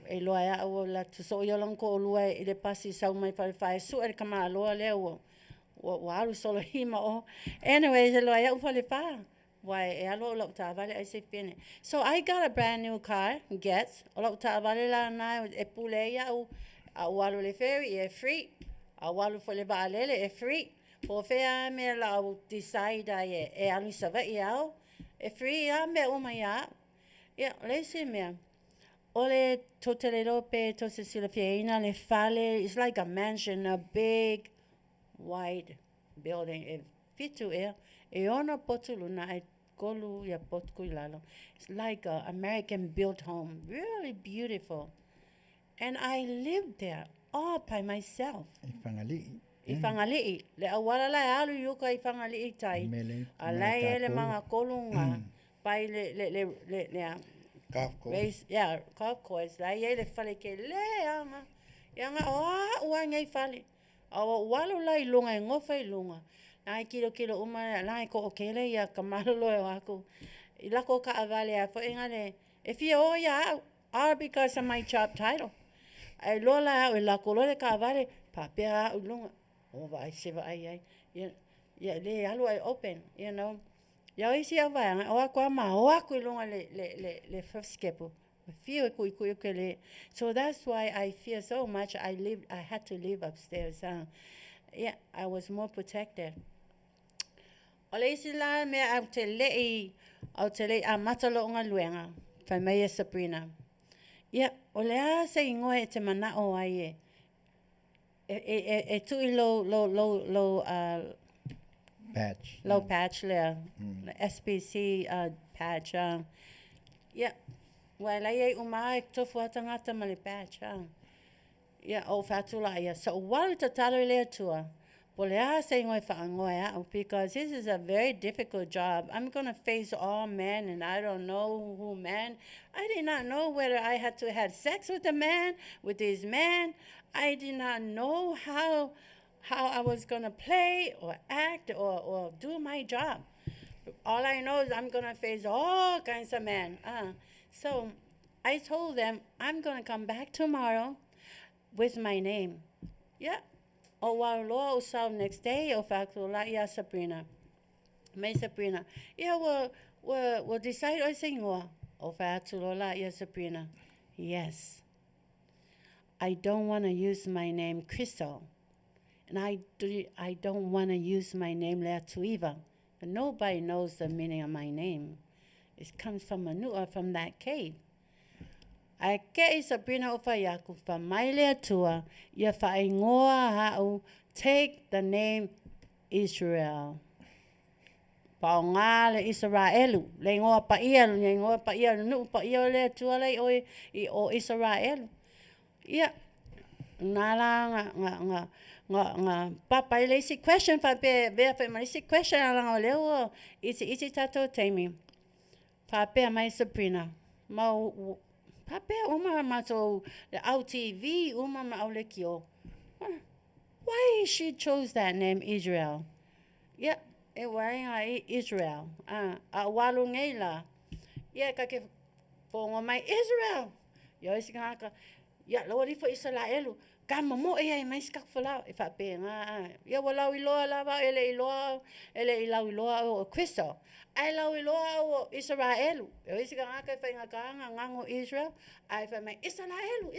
E loa ea o la tuso i alang ko o lua i le pasi sau mai whalefa. E su e kama loa leo o aru solo hima o. Anyways, e loa ea o whalefa. Why, e alo o lau tāwale, I say pene. So I got a brand new car, Gets. O lau tāwale la nai, e pule ia o alu le ferry, e free. A walu fole ba alele e free. Po fea me la o decide ai e alu sava i au. E free a me o mai a. Ia, le se mea. Ole totelero pe to Cecilia Fiena le fale. It's like a mansion, a big, wide building. E fitu e ona potulu na e kolu ia potku ilalo. It's like a American built home. Really beautiful. And I lived there all by myself. I whangali. I whangali. Le awala lai alu yuka I whangali tai. Alai ele mga kolunga. Pai le Golf course. race, yeah, golf course. Lai ele fale ke le anga. Yanga ua ngai fale. Awa walu lai lunga e ngofa I lunga. Nai kilo uma lai ko okele ia kamalolo e wako. I lako ka avale a fo ingale. If you oh yeah, all because of my job title. Ai lola o la kolore ka vale papea o lunga o vai se vai ya le alu ai open, you know. Ya isi ava o kwa ma o ku lunga le first skepo feel ku le. So that's why I feel so much I had to live upstairs. Yeah, I was more protected. Ole isi la me au te le a matalo nga luenga fa mai Sabrina. Yeah, o lea se ingoe e te mana o ai e tui low Patch. low patch lea, SPC patch. Yeah, wai lai e uma e tofu atangata ma le patch. Yeah, o fatula ia. So walu ta talo I lea tua. Po lea se ingoe whaangoe au because this is a very difficult job. I'm going to face all men and I don't know who men. I did not know whether I had to have sex with a man, with this man. I did not know how I was going to play or act or do my job. All I know is I'm going to face all kinds of men. So I told them I'm going to come back tomorrow with my name. Yeah. O waloa o sau next day o facto la ia Sabrina. May Sabrina. Yeah, we'll decide o singoa o facto la ia Sabrina. Yes. I don't want to use my name Crystal. And I don't want to use my name Leatuiva. And nobody knows the meaning of my name. It comes from Manuia, from that cave. Ai ke Sabrina o whaiaku wha mai lea tua ia whaingoa hau take the name Israel. Pao ngā le Israelu. Le ngoa pa ia, le ngoa pa ia, nu pa ia lea tua lei o Israelu. Ia, nā la ngā papa I leisi question wha pe vea wha leisi question alanga o leo isi tato teimi. Wha pe mai Sabrina. Mau Pape uma mato the out TV uma ma aulekio. Why she chose that name Israel? Yeah, e wai Israel. Walu ngela. Yeah, kake fongo mai Israel. Yo isikaka. Yeah, lo li fo Israelu. Kama mo e mai skak fola e fa pe nga. Yeah, wala iloa lava ele iloa o Crystal. Ai lau iloa o Israelu. Eu isi ka ngaka whai ngaka ngango Israel. Ai whai mai Israelu.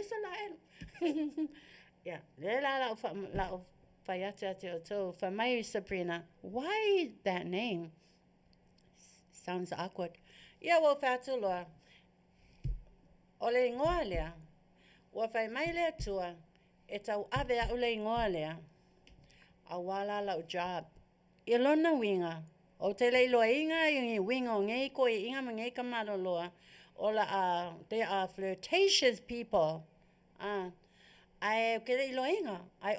Yeah, le la whai ate o tō. Whai mai Sabrina. Why that name? Sounds awkward. Yeah, wo whatu loa. O le ingoa lea. Wa whai mai lea tua. E tau ave a ule ingoa lea. A wala lau job. I lona winga. O te leilo inga I winga o ngei ko I inga ma ngei ka maloloa. O la they are flirtatious people. I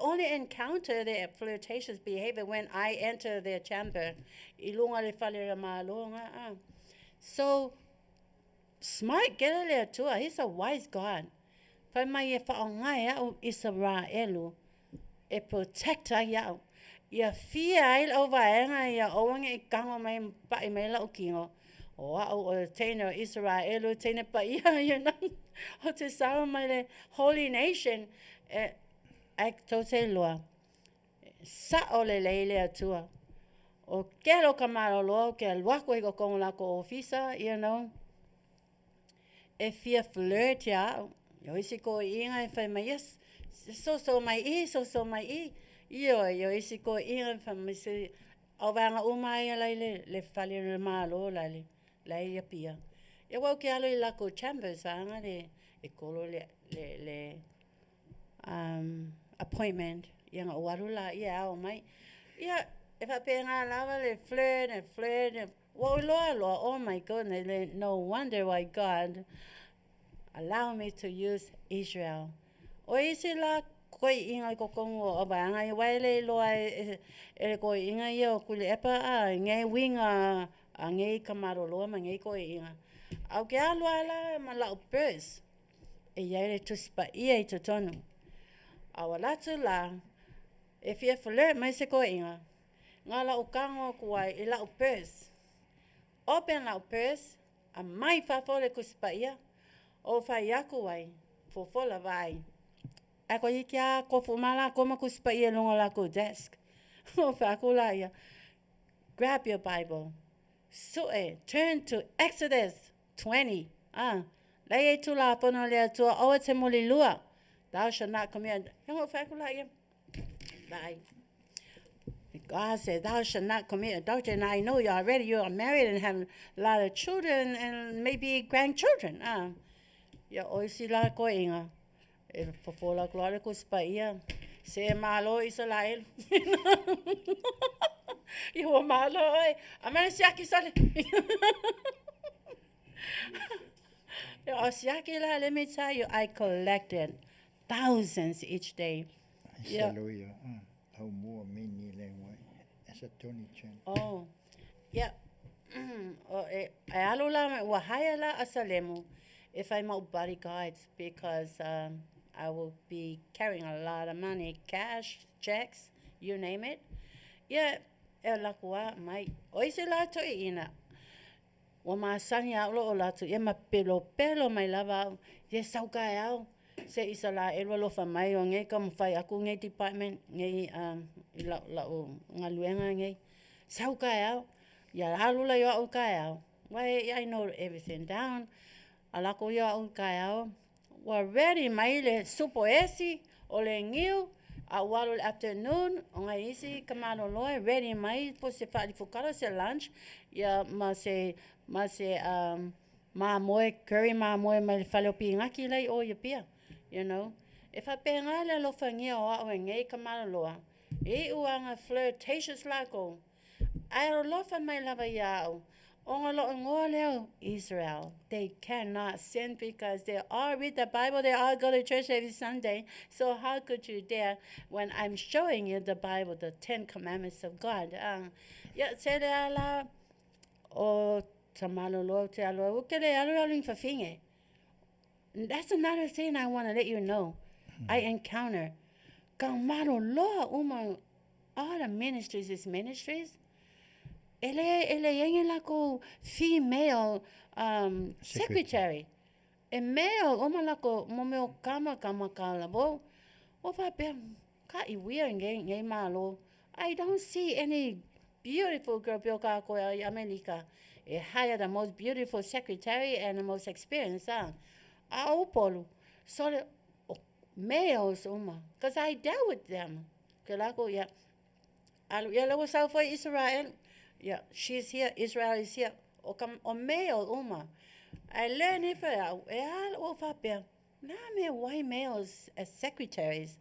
only encounter their flirtatious behavior when I enter their chamber. I lunga le whale malonga. So smart get le tua. He's a wise God. Whai mai e whaongai o Israelu. e protecta iau. Ia fia ai lau vaenga ia oange I kango mai pai mai lau kingo. O au o teina Israel o teina pa ia o te sao mai le Holy Nation ai Tautai loa. Sa o le leile atua. O kero kamaro loa ke luako I ko kongo lako ofisa, e fia flirt ia. Yo isi ko inga e whai mai yes. So mai I. Yo isi ko inga e whai mai se au vanga umai alai le whale le malo lai ia pia. Ia wau ke alo I lako chambers anga e kolo le appointment. Ia nga waru la ia au mai. Ia e whape ngā lava le flirt. Wau loa, oh my goodness, no wonder why God allow me to use Israel. O isi la koi inga ko kongo o vanga I waile loa e koi inga ia o kule epa ngai winga a ngai kamaro loa ma ngai koi inga. Au ke aloa la ma lau pers e iaere tuspa ia I totonu. Awa latu la e fia flirt mai se koi inga. Ngā lau kango kuai I lau pers. Open lau pers a mai whafole kuspa ia. O whai aku wai, fofola vai. Ako I kia kofu mala koma kuspa ia longa lako desk. O whaku la ia. Grab your Bible. Turn to Exodus 20. Lai e tula pono lea tua oa te moli lua. Thou shall not commit. Hengo whaku la ia. Bye. God said, thou shall not commit adultery. And I know you are married and have a lot of children and maybe grandchildren. Ia oisi la ko inga. E fofola kloare ko spa ia. Se malo Israel. Ia malo oi. Amana siaki sale. Ia siaki la, let me tell you, I collected thousands each day. Hallelujah. Au mua mini le wai. Esa Tony Chan. Oh. Yeah. E alula me wahaya la asalemu. If I'm out bodyguards because I will be carrying a lot of money, cash, checks, you name it. Yeah, e lakua mai. Oise la to ina. Wa ma sani aulo o la to e ma pelo mai lava. Ye sauka au. Se isa la e lo fa mai o ngai kam fai aku ngai department ngai la o Galuega ngai. Sauka au. Ya halula yo au ka au. Why I know everything down. Alako ia o kaiao. Wa ready mai le supo esi o le ngiu a walu le afternoon o ngai isi kamano loe ready mai po se whaali fukara se lunch ia ma se moe curry moe mai le whale o pi ngaki lei o ia pia, E whapenga le lo whangia o au e ngai kamano loa. E uanga flirtatious lako. Ai ro lofa mai lava iau. Israel, they cannot sin because they all read the Bible, they all go to church every Sunday. So how could you dare when I'm showing you the Bible, the 10 Commandments of God? Se le ala o tamalo lo te alo ukele alu fafinge. That's another thing I want to let you know. I encounter kamalo lo all the ministries is ministries. Ele yengi lako female secretary. E male lako momeo kama kalabo. O fa pe ka I weird ngai malo. I don't see any beautiful girl pioka ko America. E hire the most beautiful secretary and the most experienced. Polo. So males because I dealt with them. Kelako ya. Alu ya lo sa for Israel. Yeah, she's here. Israel is here. O male I learned it for her. Why males as secretaries?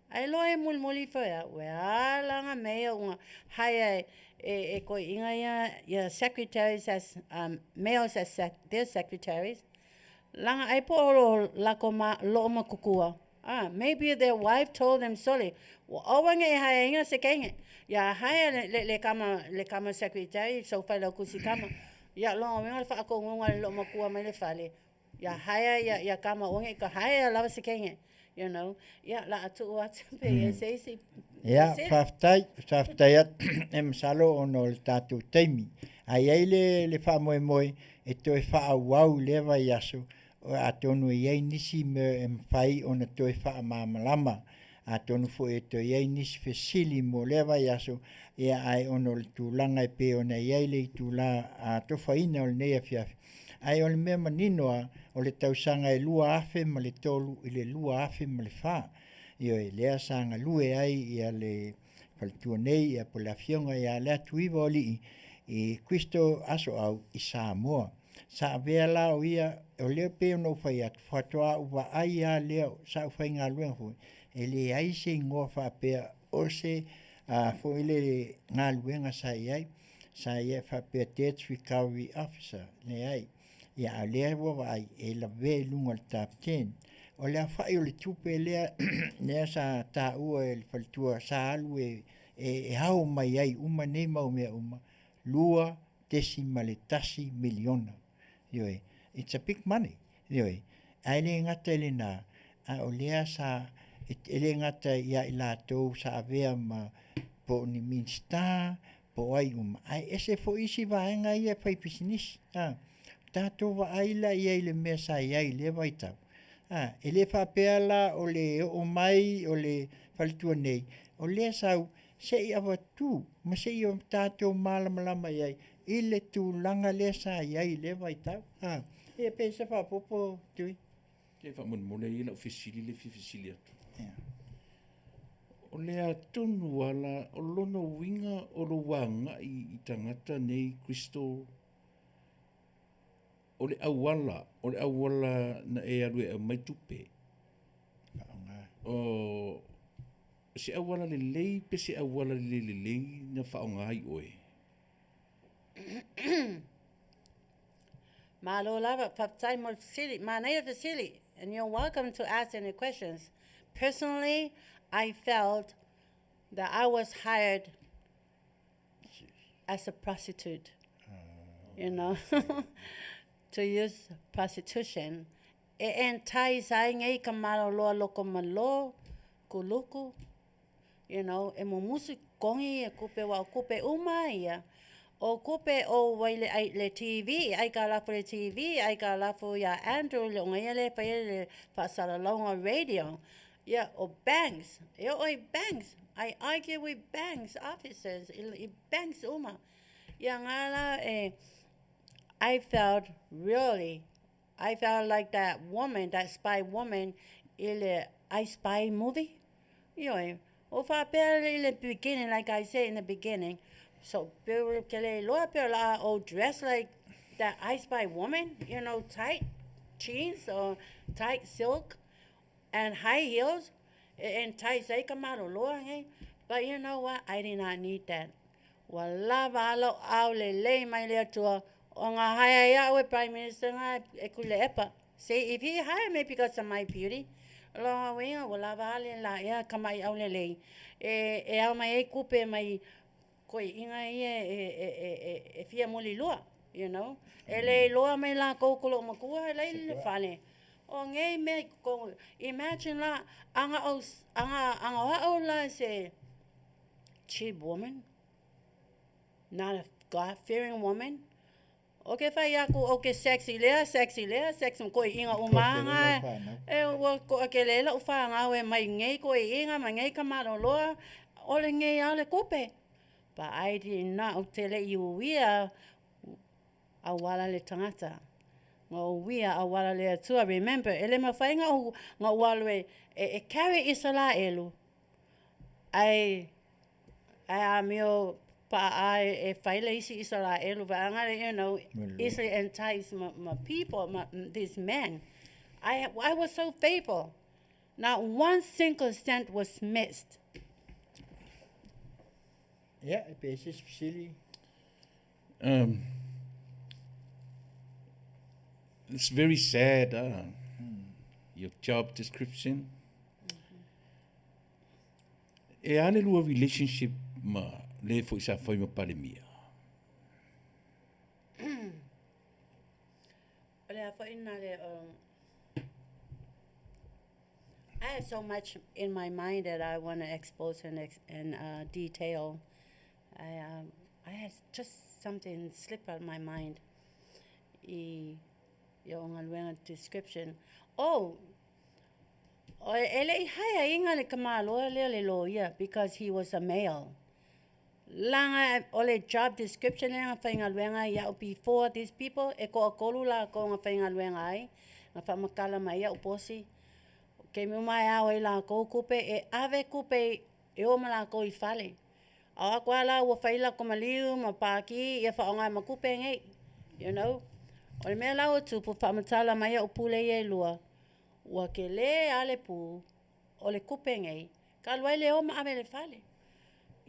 I learned mulmuli for her. Well, male hire ko inga ya secretaries as males as their secretaries. Langa I po lakoma loma kukua. Maybe their wife told them sorry. Owange hire inga sekenge. Ya haya le kama secretary so fa lo kusikama ya lo me fa ko ngonga lo makua me le fale ya haya ya kama onge ka haya la sekenge you know. Ia la atu atu pe e seisi. Ia, whaftai at e masalo ono le tātou teimi. Ai le whamoe e toi whaawau lewa i aso o a tonu i ei nisi me e mwhai o na toi whaamamalama. A tonu fo e toi ei nisi fesili mo lewa i aso ia ai ono le tūlanga e pe o na iei le tūla a tofaina o le nei Afiafi. Ai o le mea maninoa o le tausanga e lua afe ma le tolu i le lua afe ma le wha. Io e lea sanga lue ai ia le faltua nei ia po le Afioga ia Leatuivaoalii i Cristo Aso'au i Samoa. Sa avea la o ia o leo pe o no fai atu whatoa uwa ai a leo sa ufai ngā luenga hui. E le ai se ingoa whapea o se fo ile ngā luenga sa iai. Sa ia whapea Death Recovery Officer le ai. Ia a lea wawa ai e la ve lunga le top 10. O lea whai o le tupe lea sa tā ua e le faltua sa alu e hao mai ai uma nei mau mea uma lua desimale tasi miliona. Ioi, it's a big money. Ioi, ai le ngata ele nā, a o lea sa ele ngata ia i lātou sa avea ma po ni minsta, po ai uma. Ai ese fo isi vaenga ia whai pisinisi. Tātou wa aila ia i le mea sa ia i le vaitau. E le whapea la o le o mai o le whalitua nei. O le sau, se i awa tū, ma se i o tātou malamalama iai, i le tūlanga le sa iai le vaitau. E pe se whapopo tui. Ke whamon i la ofisili le fifisili atu. O le atonu ala o lona winga o lo wanga i tangata nei Kristo. O le awala na e alue a mai tupe. O se awala le lei pe se awala le lei na whaonga ai oe. Malo lava Tautai mo Civic, Manuia the Civic, and you're welcome to ask any questions. Personally, I felt that I was hired as a prostitute, you know, to use prostitution. E entai sai ngai kamaro loa loko malo, kuluku, you know, e mo musi kongi e kupe wa kupe uma ia. O kupe o waile ai le TV, ai ka lafu le TV, ai ka lafu ya Andrew le ngai le pa le Faafofoga'aga radio. Yeah, or banks. Yeah, or banks. I argue with banks officers. Banks uma. Yeah, ngala I felt like that woman, that spy woman in the I Spy movie. You know, if I in the beginning, like I said in the beginning, so dressed like that I Spy woman, you know, tight jeans or tight silk and high heels and tight say but you know what? I did not need that. Wala valo au le mai le tua. O ngā haia ia oe Prime Minister ngā e kule epa. Say, if he hired me because of my beauty, lo wea, wala vale la ia kamai au lelei. E au mai e kupe mai koe inga ia e fia muli lua, you know. E le loa mai la koukolo makua, lei le whane. O ngei me ko, imagine la, anga o la se cheap woman, not a God-fearing woman. Okay, fai aku okay sexy lea ko inga umanga e wo ko akelela u fa nga we mai ngei ko inga mai ngei kamaro loa ole ngei ale kope but I did not tell you we are awala le tangata ngo we are awala le tu remember ele ma fai nga walwe e carry isala elu I am your pa ai e faile isi Israel vanga you know easily entice my people these men I was so faithful not one single cent was missed yeah it's silly it's very sad your job description e ale lua relationship ma le fo isa foi ma pandemia. Ole a foi na le I have so much in my mind that I want to expose and detail. I had just something slip out of my mind. Yung description. Oh, ele haya inga le kamalo le loya because he was a male. Langa ole job description nga fainga luenga ya before these people e ko kolula ko nga fainga luenga ai nga famakala mai ya uposi. Ke me mai awe la ko kupe e ave kupe e o mala ko I fale. A kwala wa faila ko maliu mapaki e fa nga makupe ngai. You know? O me la o tu pu famatala mai ya upule ye lua. Wa ke le ale pu o le kupe ngai. Ka le o ma ave le fale.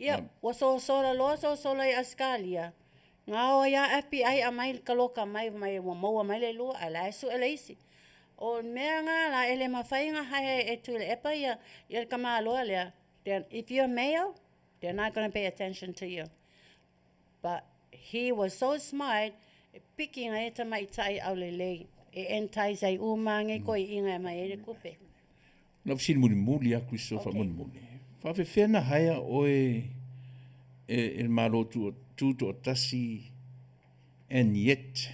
Ia, wa so la loa so la Australia. Nga o ya FBI a mai kaloka mai wa maua mai le lua ala su ala isi. O mea nga la ele mawhainga hai e tu le epa ia kama aloa lea. Then if you're male, they're not going to pay attention to you. But he was so smart, picking a eta mai tai au lelei. E entai sai umange ko I inga mai e kupe. Na fsin muli a Christopher muli. Fa fe fena haya o el malo tu to tasi, and yet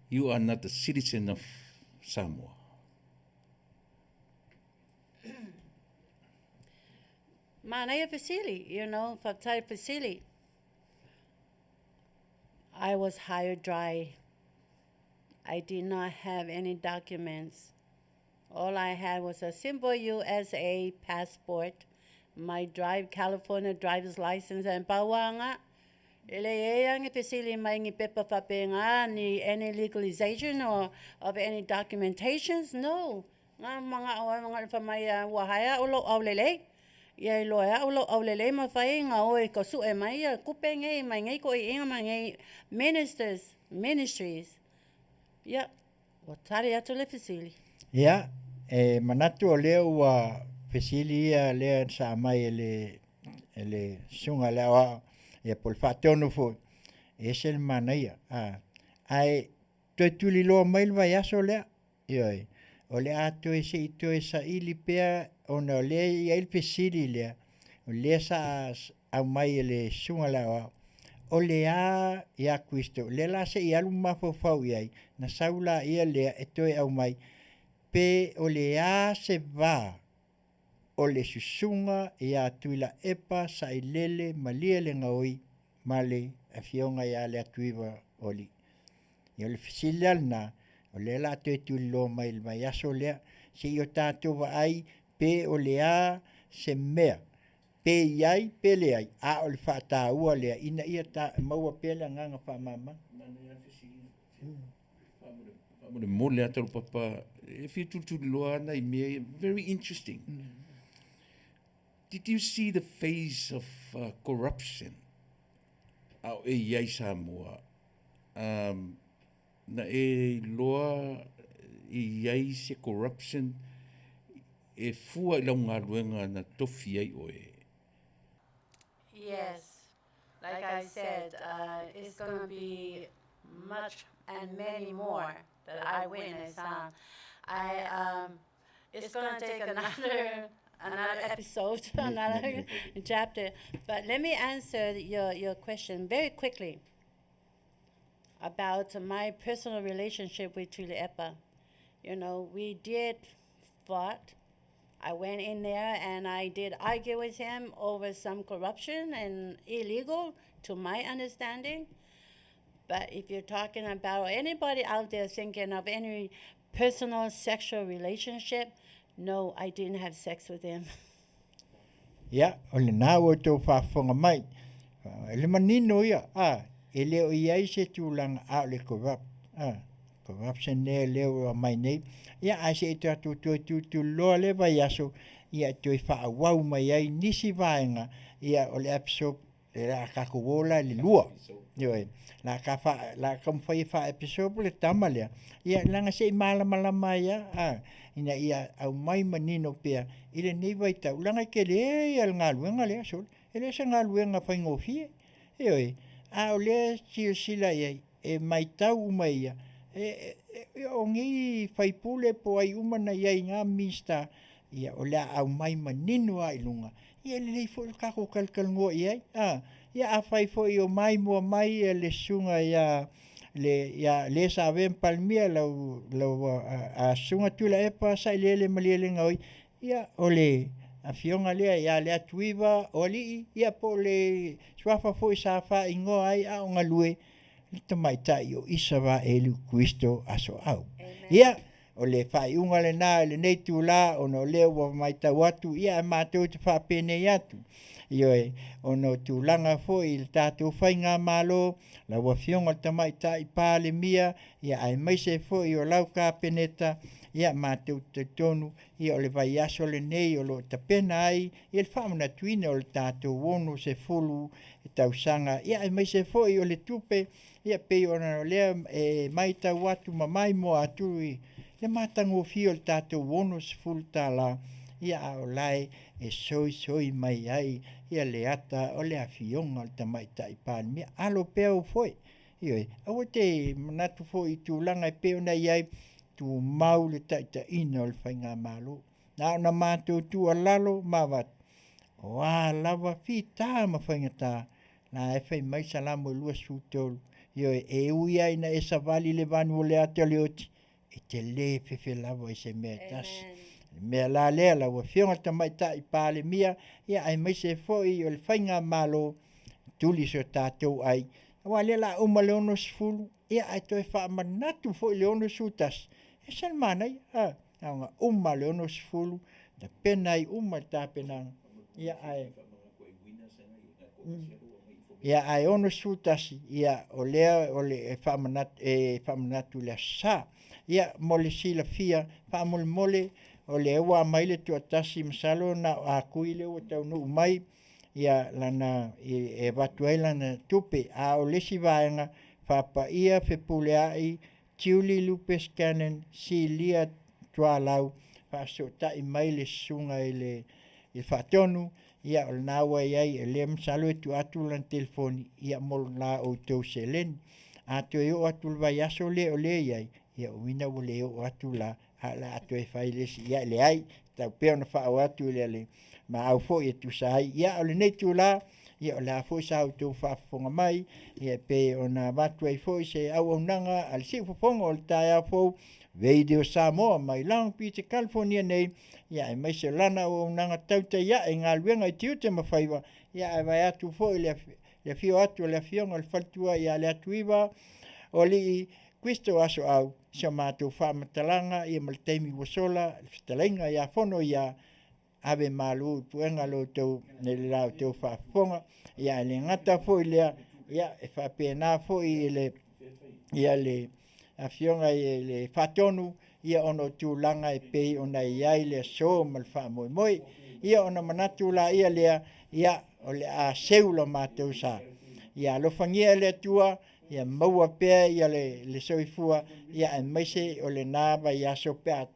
you are not a citizen of Samoa. Manaya facility, you know, Faatalanoaga facility. I was hired dry. I did not have any documents. All I had was a simple USA passport, my California driver's license, and pawanga. Ele yang facility mai ngi pepa papenga ni any legalization or of any documentations? No. Nga mga famaya wahaya ulo aulele. Ia loya ulo aulele ma fai nga oi ko su e mai kupe ngai mai ngai ko inga mai ngai ministries. Ya, watari atu le facility. Ya, manatu o leo wa facility le sa mai ele sunga le wa e por fatonu fo. Es el Manuia. Ai tuli lo mai vai aso le. Ioi. O le ato e se ito e sa ili pea ona le ia il facility le. O le sa au mai ele sunga le wa. O le a ia Cristo. Le la se ia luma fofau iai. Na saula ia le e toi au mai. Pe o le a se va. O le susunga ia tuila epa sa ilele malia le ngaoi male Afioga ia Leatuivaoalii. Ia le fisilial na o le la te tulo mai le mai aso lea se i o tātou wa ai pe o le a se mea. Pe iai pe le ai a o le whātāua lea ina ia ta maua pe le nganga whamama. Whamure mole a Taulapapa e whitutu loa na I mea very interesting. Did you see the phase of corruption? Au e iai Samoa. Na e loa I iai se corruption e fua I lau ngā luenga na tofi ai oe. Yes, like I said, it's going to be much and many more that I witnessed. It's going to take another episode, another chapter. But let me answer your question very quickly about my personal relationship with Taulapapa. You know, we did fought. I went in there and I did argue with him over some corruption and illegal, to my understanding. But if you're talking about anybody out there thinking of any personal sexual relationship, no, I didn't have sex with him. Ya, o le nā o tō whaafonga mai. Ele manino ia, e leo iai se tūlanga a le corrupt. Corruption ne leo mai nei. Ia, a se ito atu tu loa le vai aso, ia toi whaawau mai ai nisi vaenga, ia o le episode, le la kakuwola le lua. Ioi, la kamwhai wha episode le tamalea. Ia, langa se malama ia, ina ia au mai manino pea, ile nei vai tau, langa ke le al ngā luenga le asol, ele sa ngā luenga whaingofie. Ioi, o le sila iai, e mai tau umai ia, o ngi whaipule po ai umana iai ngā mista, ia o lea au mai manino ai lunga. Ia lelei fo il kako kalkalngoa ia. Ia a fai fo i o mai mua mai le sunga ia le sa ven palmia lau a sunga tula epa sa le maliele ngoi. Ia o le Afioga lea ia Leatuivaoalii ia po le suafa fo i sa fa ingoa ai a o galue le tamaitai o isa vaelu Kristo Aso'au. Ia o le faiunga lenā lenei tula ona o lea ua maitau atu ia e matou te faapenei atu. Ioe ona tulaga fo'i i le tatou faiga malo lau afioga le tamaitai palemia ia ae maise fo'i o lau kapeneta ia matou tautonu ia o le vaiaso lenei o loo tapena ai ia le faamanatuina o le tatou ono se fulu e tausaga ia ae maise fo'i o le tupe ia pei ona o lea e maitau atu mamai mo atui le matagofia o le tatou ono se fulu tālā ia a o lae e soisoi mai ai ia le ata o le afioga o le tamaitai palemia alo pea o foi ioe aua te manatu foi i tulaga e pe ona iai tumau le taʻitaʻina o le faiga malo na ona matou tualalo mavatu o a lava fitā ma faigatā na e fai mai salamo e lua sutolu ioe e ui ai na e savali le vanu o le ata o le oti e te lē fefe lava i se mea tasi mea la lea lau afioga tamaitai palemia ia ae maise fo'i o le faiga malo tuli so tatou ai ua lea la uma le ono sefulu ia ae toe faamanatu fo'i le ono sutasi e sale manai aoga uma le ono sefulu tapena ai uma le tapenaga ia ae ono sutasi ia o lea o le faamanatu le asā ia mo le silafia faamolemole o le ua mai le tuatasi masalo na akui le ua taunuu mai ia lana e watu ai lana tupe a o lesi vaenga whapaia fepuleai tiuli lupes canon silia tualau whaasotai mai le sunga i le whatonu ia o nawa iai e le masalo e tu atu lan telefoni ia mol la o tau selen a to yo atu vai aso le o le iai ia o ina o le o atu la ala atu e fai le ia le ai tau pe ona fa o atu le ma au fo e tu sai ia o le nei tu la ia o la fo sa o tu fa fonga mai ia pe ona watu e fo se au nanga al si fo fonga o taia fo video Samoa mai lang Peter California nei ia e mai se lana o nanga Tautai ia e Galuega i Tiute ma Faiva ia e vai atu fo le fio atu le afioga le faltua ia Leatuivaoalii Kristo Aso'au sa mātou whaamatalaga ia ma le taimi ua sola le Fetalaiga ia Fonoia ave malu i puenga lo tau ne le lau tau whaafonga ia le ngata foi lea ia e whapena foi ia le Afioga i le whatonu ia ono tūlanga e pei ona iai le so ma le whaamoemoe ia ona manatu la ia lea ia o le a seula mātou sa ia alofangia le tua ia maua pea ia le soifua ia e maise o le nāwa ia so pea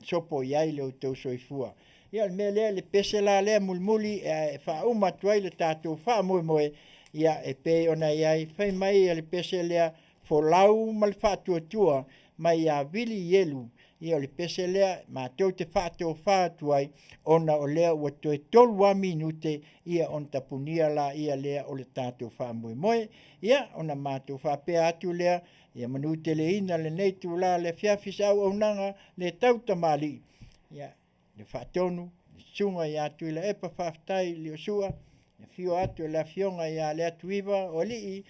sopo iai le o tau soifua ia le mea lea le pese la lea mulmuli e whauma tuai le tātou whaamoemoe ia e pei ona iai whai mai ia le pese lea folau ma le whaatuatua mai a vili ielu ia o le pese lea mātou te whaatou whaatuai ona o lea ua toe tolua minute ia on tapunia la ia lea o le tātou whaamoemoe ia ona mātou whaapea atu lea ia manu te le ina le neitu la le Afiafi au aunanga le Tautamali ia le whaatonu le sunga ia atu ila epa whaftai le osua le fio atu le afioga ia Leatuivaoalii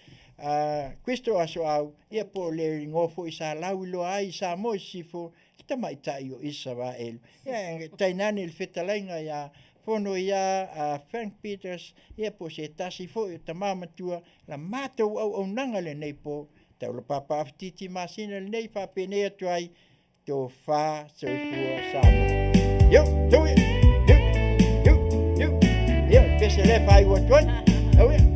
Kristo Aso'au ia po le ngofo i sa lau lo ai sa mo sifo tamaitai o isa va el ia tainani le Fetalaiga ia Fonoia Frank Peters ia po se tasi fo i tamamatua la matou au nanga le nei po Taulapapa Afutiti Masina le nei whapene atu ai to fa soifua Samoa yo tui yo pese le fai o toi oh yeah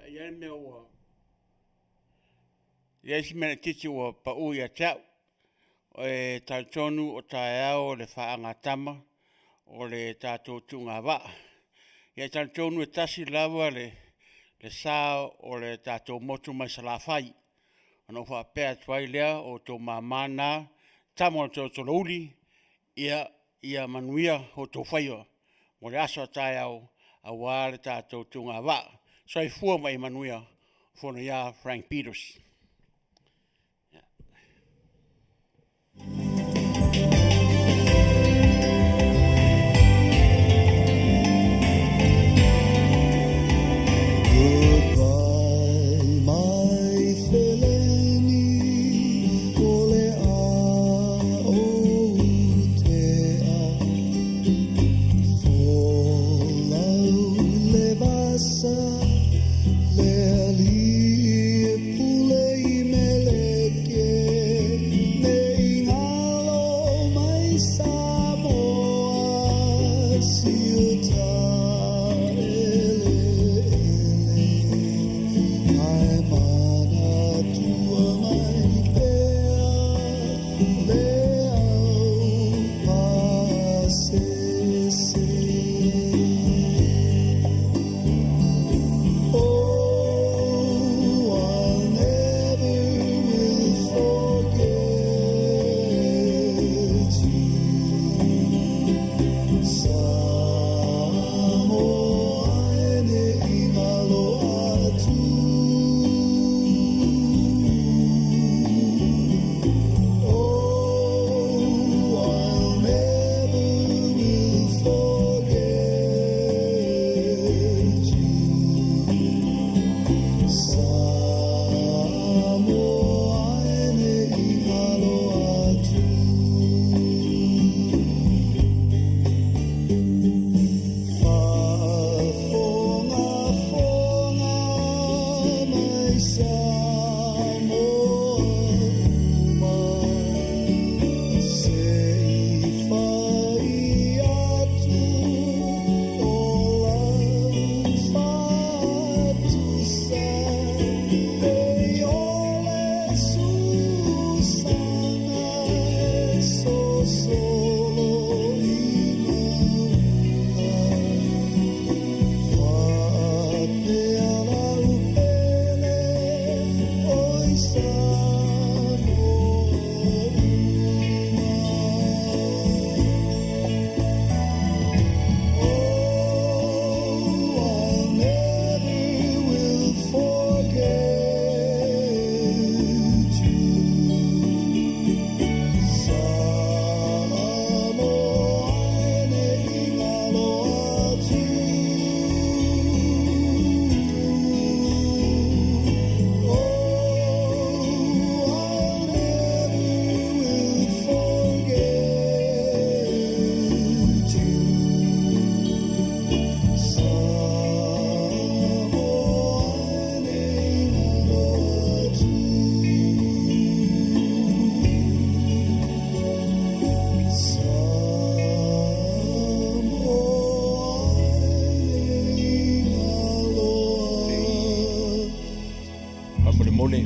ia me o. Ia si mena titi o pa u ia tau. O e tautonu o taeao le whaangatama o le tātou tunga wa. Ia tautonu e tasi lawa le sao o le tātou motu mai salawhai. Ano wha pēr tuai lea o tō mamana tamo o tō tolouli ia Manuia o tō Faiva. Mo le aso taeao a wā le tātou tunga wa. So i fua mai Manuia Fonoia Frank Peters.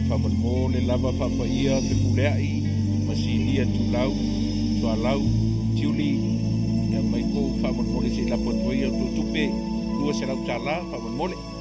Whamole lava whapaia te kuleai, Masina tulau, tualau, tiuli, ia mai ko whamole se la potoia tu tupe, lua se lau tala, whamole.